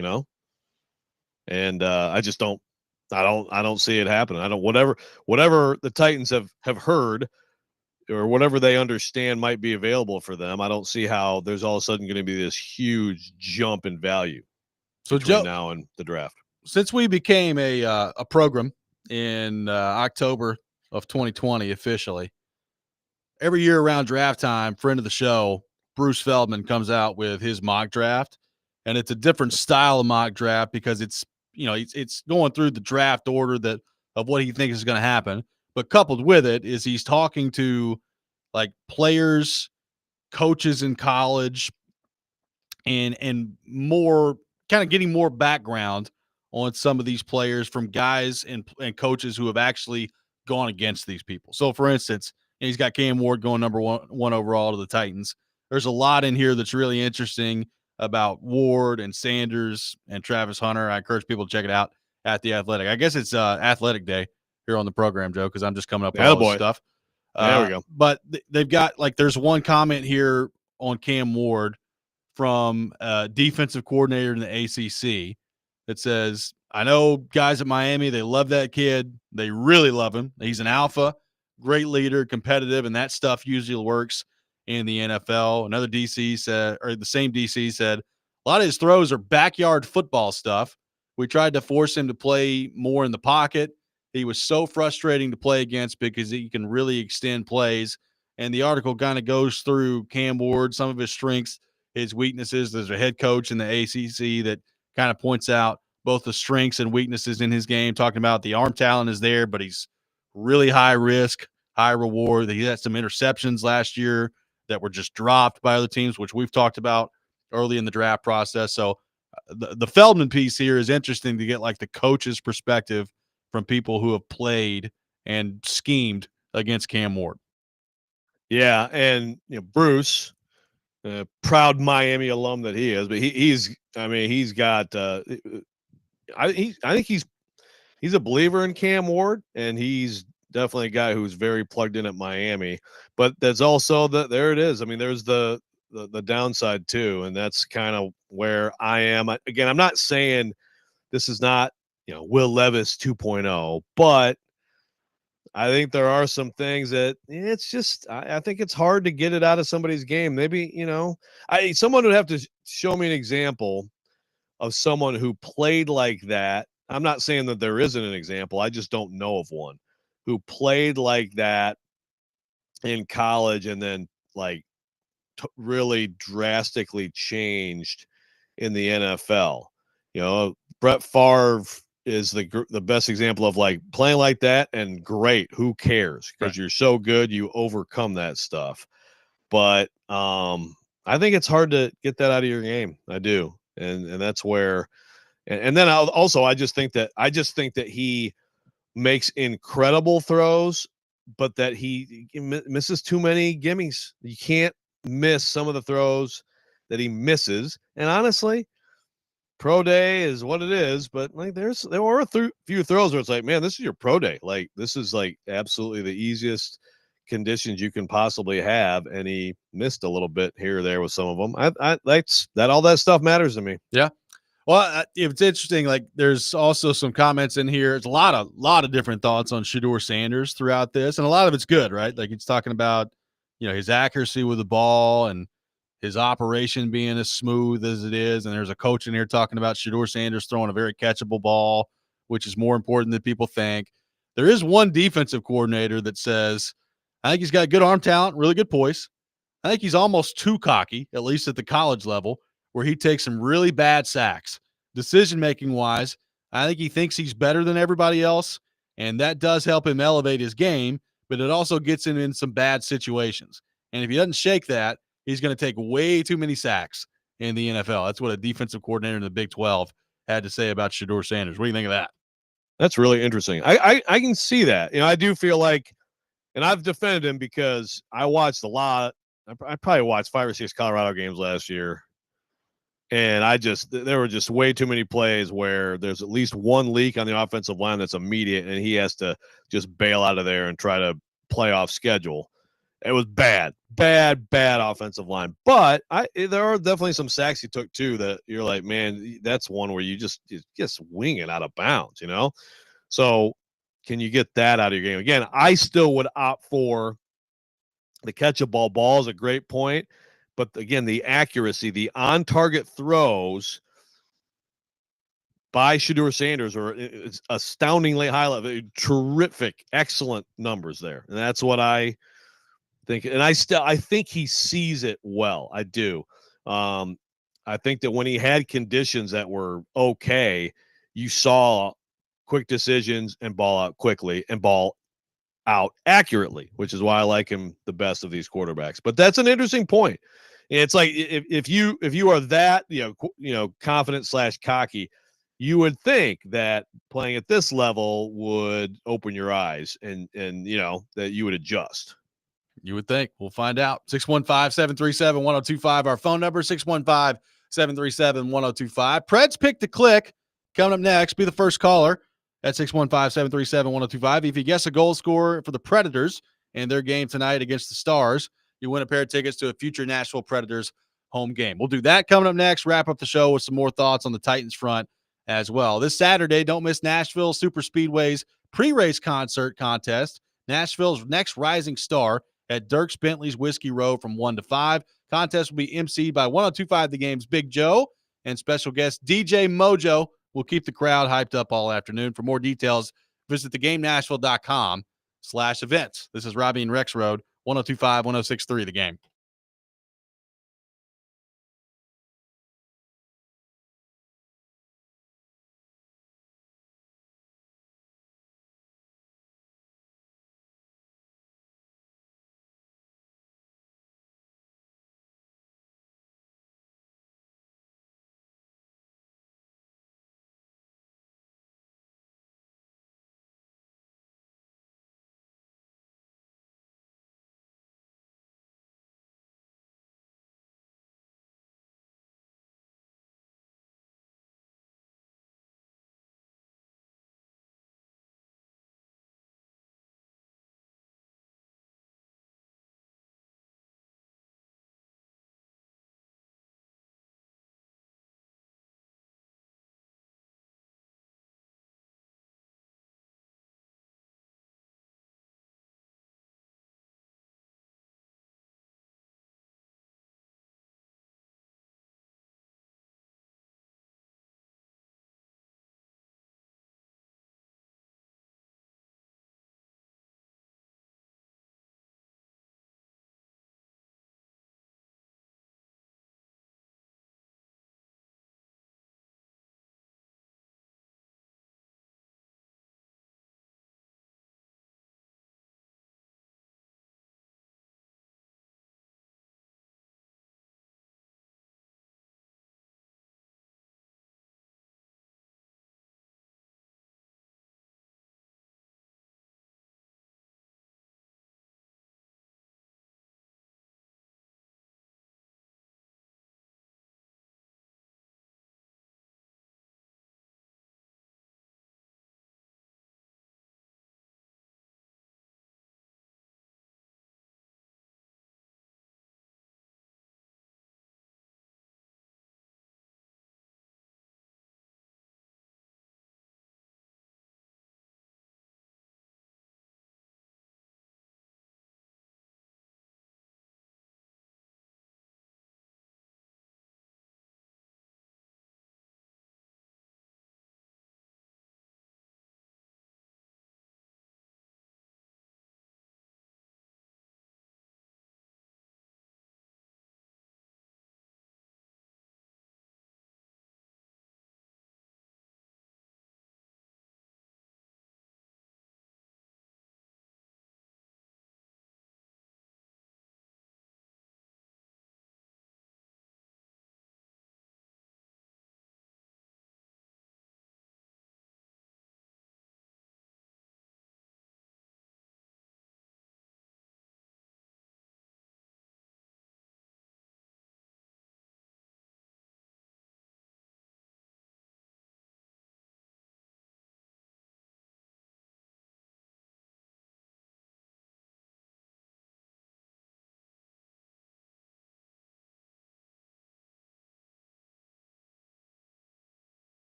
and I just don't see it happening. I don't, whatever the Titans have heard or whatever they understand might be available for them, I don't see how there's all of a sudden going to be this huge jump in value between Joe, now and the draft. Since we became a program in October of 2020 officially, every year around draft time, friend of the show, Bruce Feldman, comes out with his mock draft, and it's a different style of mock draft because it's going through the draft order of what he thinks is going to happen. But coupled with it is he's talking to like players, coaches in college, and more kind of getting more background on some of these players from guys and coaches who have actually gone against these people. So, for instance, he's got Cam Ward going number one overall to the Titans. There's a lot in here that's really interesting about Ward and Sanders and Travis Hunter. I encourage people to check it out at The Athletic. I guess it's Athletic Day here on the program, Joe, because I'm just coming up with all this stuff. There we go. But they've got, like, there's one comment here on Cam Ward from defensive coordinator in the ACC that says, I know guys at Miami, they love that kid. They really love him. He's an alpha, great leader, competitive, and that stuff usually works in the NFL. Another DC said, or the same DC said, a lot of his throws are backyard football stuff. We tried to force him to play more in the pocket. He was so frustrating to play against because he can really extend plays. And the article kind of goes through Cam Ward, some of his strengths, his weaknesses. There's a head coach in the ACC that kind of points out both the strengths and weaknesses in his game, talking about the arm talent is there, but he's really high risk, high reward. He had some interceptions last year that were just dropped by other teams, which we've talked about early in the draft process. So the Feldman piece here is interesting to get like the coach's perspective from people who have played and schemed against Cam Ward. Yeah, and Bruce, proud Miami alum that he is, but he's got I think he's a believer in Cam Ward, and he's definitely a guy who's very plugged in at Miami. But there's also there it is. I mean, there's the downside too, and that's kind of where I am. Again, I'm not saying this is not Will Levis 2.0, but I think there are some things that it's just I think it's hard to get it out of somebody's game. Maybe, someone would have to show me an example of someone who played like that. I'm not saying that there isn't an example. I just don't know of one who played like that in college and then like really drastically changed in the NFL. Brett Favre is the best example of like playing like that and great. Who cares? Because you're so good, you overcome that stuff. But I think it's hard to get that out of your game. I do, and that's where. And then I just think that he makes incredible throws, but that he misses too many gimmies. You can't miss some of the throws that he misses. And honestly, pro day is what it is, but like there were a few throws where it's like, man, this is your pro day. Like this is like absolutely the easiest conditions you can possibly have, and he missed a little bit here or there with some of them. I that all that stuff matters to me. Yeah. Well, it's interesting. Like, there's also some comments in here. It's a lot of different thoughts on Shedeur Sanders throughout this, and a lot of it's good, right? Like, he's talking about, his accuracy with the ball and his operation being as smooth as it is. And there's a coach in here talking about Shedeur Sanders throwing a very catchable ball, which is more important than people think. There is one defensive coordinator that says, I think he's got good arm talent, really good poise. I think he's almost too cocky, at least at the college level, where he takes some really bad sacks. Decision-making wise, I think he thinks he's better than everybody else, and that does help him elevate his game, but it also gets him in some bad situations. And if he doesn't shake that, he's going to take way too many sacks in the NFL. That's what a defensive coordinator in the Big 12 had to say about Shedeur Sanders. What do you think of that? That's really interesting. I can see that. I do feel like, and I've defended him because I watched a lot. I probably watched 5 or 6 Colorado games last year. And there were just way too many plays where there's at least one leak on the offensive line that's immediate, and he has to just bail out of there and try to play off schedule. It was bad offensive line. But there are definitely some sacks he took too that you're like, man, that's one where you just wing it out of bounds, So can you get that out of your game? Again, I still would opt for the catchable ball is a great point. But again, the accuracy, the on-target throws by Shedeur Sanders are astoundingly high level, terrific, excellent numbers there, and that's what I think. And I think he sees it well. I do. I think that when he had conditions that were okay, you saw quick decisions and ball out quickly and ball out accurately, which is why I like him the best of these quarterbacks. But that's an interesting point. It's like if you are that confident / cocky, you would think that playing at this level would open your eyes and that you would adjust. You would think. We'll find out. 615-737-1025. Our phone number, 615-737-1025. Preds Pick to Click coming up next. Be the first caller at 615-737-1025. If you guess a goal scorer for the Predators in their game tonight against the Stars, you win a pair of tickets to a future Nashville Predators home game. We'll do that coming up next. Wrap up the show with some more thoughts on the Titans front as well. This Saturday, don't miss Nashville Super Speedway's pre-race concert contest. Nashville's next rising star at Dierks Bentley's Whiskey Row from 1 to 5. Contest will be emceed by 1025 The Game's Big Joe and special guest DJ Mojo. Will keep the crowd hyped up all afternoon. For more details, visit thegamenashville.com/events. This is Robby and Rexrode, 1025, 1063 The Game.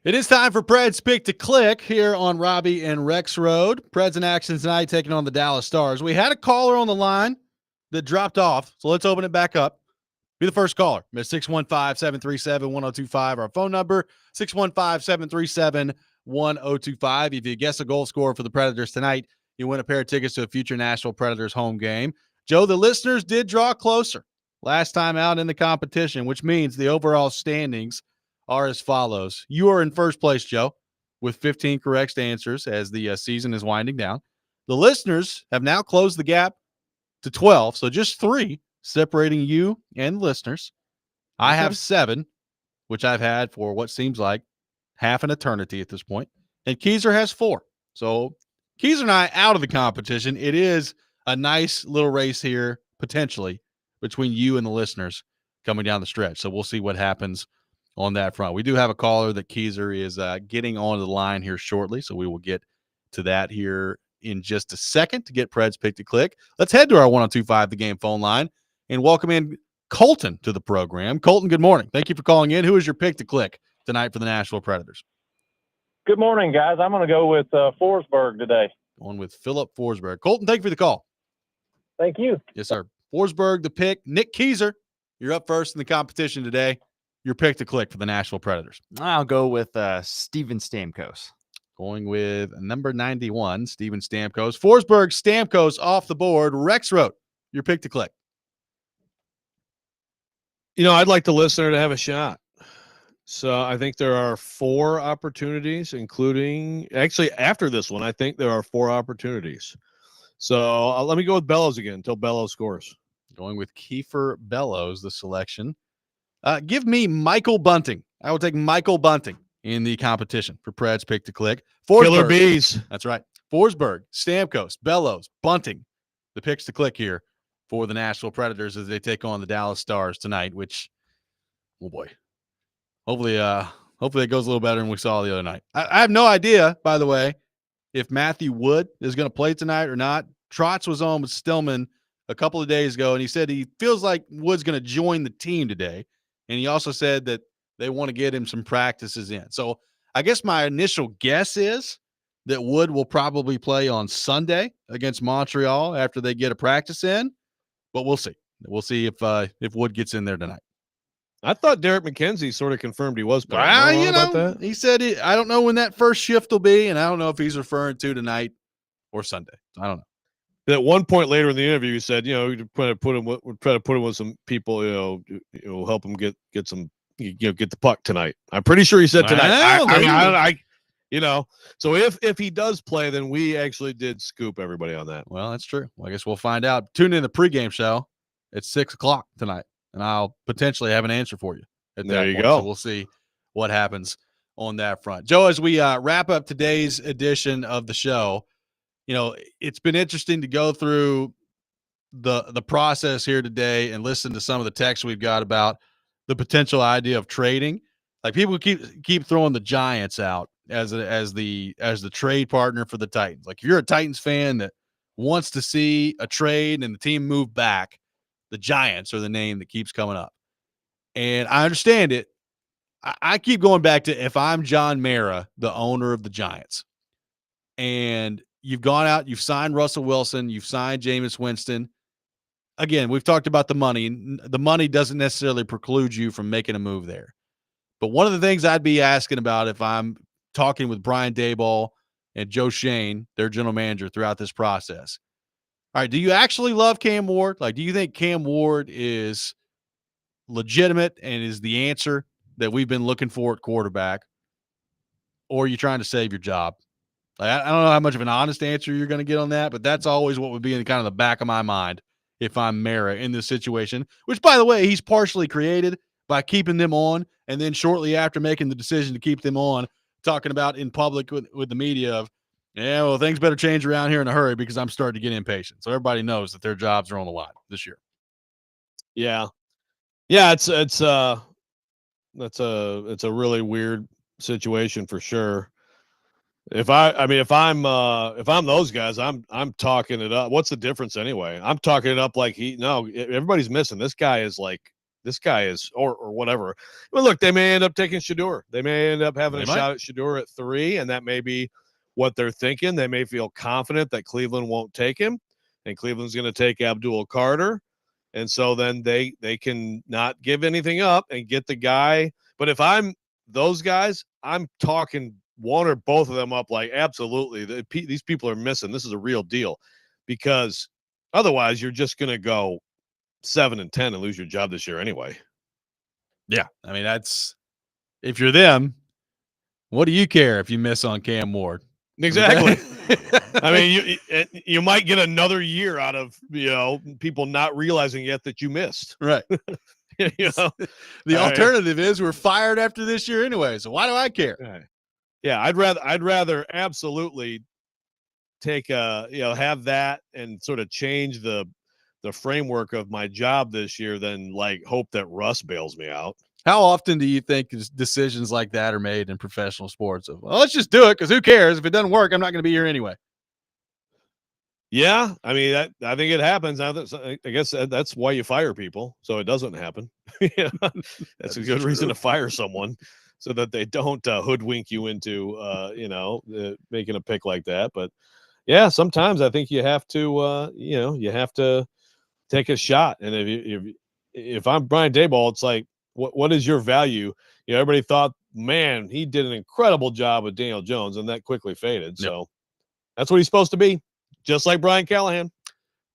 It is time for Pred's Pick to Click here on Robby and Rexrode. Pred's in action tonight taking on the Dallas Stars. We had a caller on the line that dropped off, so let's open it back up. Be the first caller. 615-737-1025. Our phone number, 615-737-1025. If you guess a goal scorer for the Predators tonight, you win a pair of tickets to a future Nashville Predators home game. Joe, the listeners did draw closer last time out in the competition, which means the overall standings are as follows. You are in first place, Joe, with 15 correct answers as the season is winding down. The listeners have now closed the gap to 12, so just 3 separating you and listeners. I have 7, which I've had for what seems like half an eternity at this point, and Keyser has 4. So Keyser and I out of the competition. It is a nice little race here, potentially, between you and the listeners coming down the stretch. So we'll see what happens on that front. We do have a caller that Keyser is getting on the line here shortly, so we will get to that here in just a second to get Pred's Pick to Click. Let's head to our 1025 The Game phone line and welcome in Colton to the program. Colton, good morning. Thank you for calling in. Who is your pick to click tonight for the Nashville Predators? Good morning, guys. I'm going to go with Forsberg today. Going with Philip Forsberg. Colton, thank you for the call. Thank you. Yes, sir. Forsberg, the pick. Nick Keyser, you're up first in the competition today. Your pick to click for the Nashville Predators. I'll go with Steven Stamkos. Going with number 91, Steven Stamkos. Forsberg, Stamkos off the board. Rexrode, your pick to click. You know, I'd like the listener to have a shot. So I think there are 4 opportunities, including actually after this one, I think there are 4 opportunities. So let me go with Bellows again until Bellows scores. Going with Kiefer Bellows, the selection. Give me Michael Bunting. I will take Michael Bunting in the competition for Pred's Pick to Click. Forsberg, Killer bees. That's right. Forsberg, Stamkos, Bellows, Bunting. The picks to click here for the Nashville Predators as they take on the Dallas Stars tonight, which, oh boy. Hopefully it goes a little better than we saw the other night. I have no idea, by the way, if Matthew Wood is going to play tonight or not. Trotz was on with Stillman a couple of days ago, and he said he feels like Wood's going to join the team today. And he also said that they want to get him some practices in. So I guess my initial guess is that Wood will probably play on Sunday against Montreal after they get a practice in. But we'll see. We'll see if Wood gets in there tonight. I thought Derek McKenzie sort of confirmed he was playing. You know, he said I don't know when that first shift will be, and I don't know if he's referring to tonight or Sunday. I don't know. At one point later in the interview, he said, you know, we'd try to put him with some people, you know, help him get some, get the puck tonight. I'm pretty sure he said tonight. You know, so if he does play, then we actually did scoop everybody on that. Well, that's true. Well, I guess we'll find out. Tune in the pregame show at 6:00 tonight, and I'll potentially have an answer for you. There you go. So we'll see what happens on that front. Joe, as we wrap up today's edition of the show, you know, it's been interesting to go through the process here today and listen to some of the texts we've got about the potential idea of trading. Like, people keep throwing the Giants out as the trade partner for the Titans. Like, if you're a Titans fan that wants to see a trade and the team move back, the Giants are the name that keeps coming up. And I understand it. I keep going back to, if I'm John Mara, the owner of the Giants, and you've gone out, you've signed Russell Wilson, you've signed Jameis Winston. Again, we've talked about the money. The money doesn't necessarily preclude you from making a move there. But one of the things I'd be asking about if I'm talking with Brian Daboll and Joe Shane, their general manager, throughout this process. All right, do you actually love Cam Ward? Like, do you think Cam Ward is legitimate and is the answer that we've been looking for at quarterback? Or are you trying to save your job? Like, I don't know how much of an honest answer you're going to get on that, but that's always what would be in kind of the back of my mind if I'm Mara in this situation, which, by the way, he's partially created by keeping them on, and then shortly after making the decision to keep them on, talking about in public with the media of, yeah, well, things better change around here in a hurry because I'm starting to get impatient. So everybody knows that their jobs are on the line this year. Yeah. It's a really weird situation for sure. If I'm those guys, I'm talking it up. What's the difference anyway? I'm talking it up like everybody's missing. This guy is like this guy is, or whatever. Well, look, they may end up taking Shedeur. They may end up having a shot at Shedeur at 3, and that may be what they're thinking. They may feel confident that Cleveland won't take him, and Cleveland's going to take Abdul Carter. And so then they can not give anything up and get the guy. But if I'm those guys, I'm talking one or both of them up like, absolutely, these people are missing. This is a real deal, because otherwise you're just going to go 7-10 and lose your job this year anyway. Yeah. I mean, that's, if you're them, what do you care if you miss on Cam Ward? Exactly. I mean, you might get another year out of, people not realizing yet that you missed. Right. The alternative is we're fired after this year anyway. So why do I care? Right. Yeah, I'd rather absolutely take have that and sort of change the framework of my job this year than like hope that Russ bails me out. How often do you think decisions like that are made in professional sports? Of, well, let's just do it because who cares? If it doesn't work, I'm not going to be here anyway. Yeah, I mean, I think it happens. I guess that's why you fire people, so it doesn't happen. That's a good reason to fire someone, so that they don't hoodwink you into making a pick like that. But yeah, sometimes I think you have to you have to take a shot. And if I'm Brian Daboll, it's like, what is your value? Everybody thought, man, he did an incredible job with Daniel Jones, and that quickly faded. Yep. So that's what he's supposed to be, just like Brian Callahan.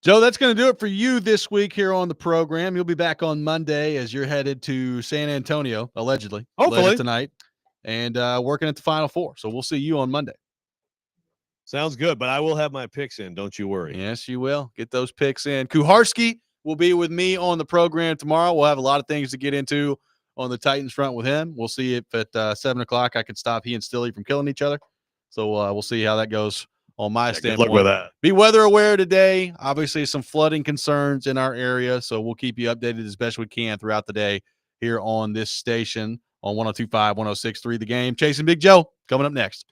Joe, that's going to do it for you this week here on the program. You'll be back on Monday as you're headed to San Antonio, allegedly, hopefully later tonight, and working at the Final Four. So we'll see you on Monday. Sounds good, but I will have my picks in. Don't you worry. Yes, you will. Get those picks in. Kuharski will be with me on the program tomorrow. We'll have a lot of things to get into on the Titans front with him. We'll see if at 7 o'clock I can stop he and Stilly from killing each other. So we'll see how that goes on my standpoint. Good luck with that. Be weather aware today. Obviously, some flooding concerns in our area, so we'll keep you updated as best we can throughout the day here on this station on 102.5, 106.3 The Game. Chasing Big Joe coming up next.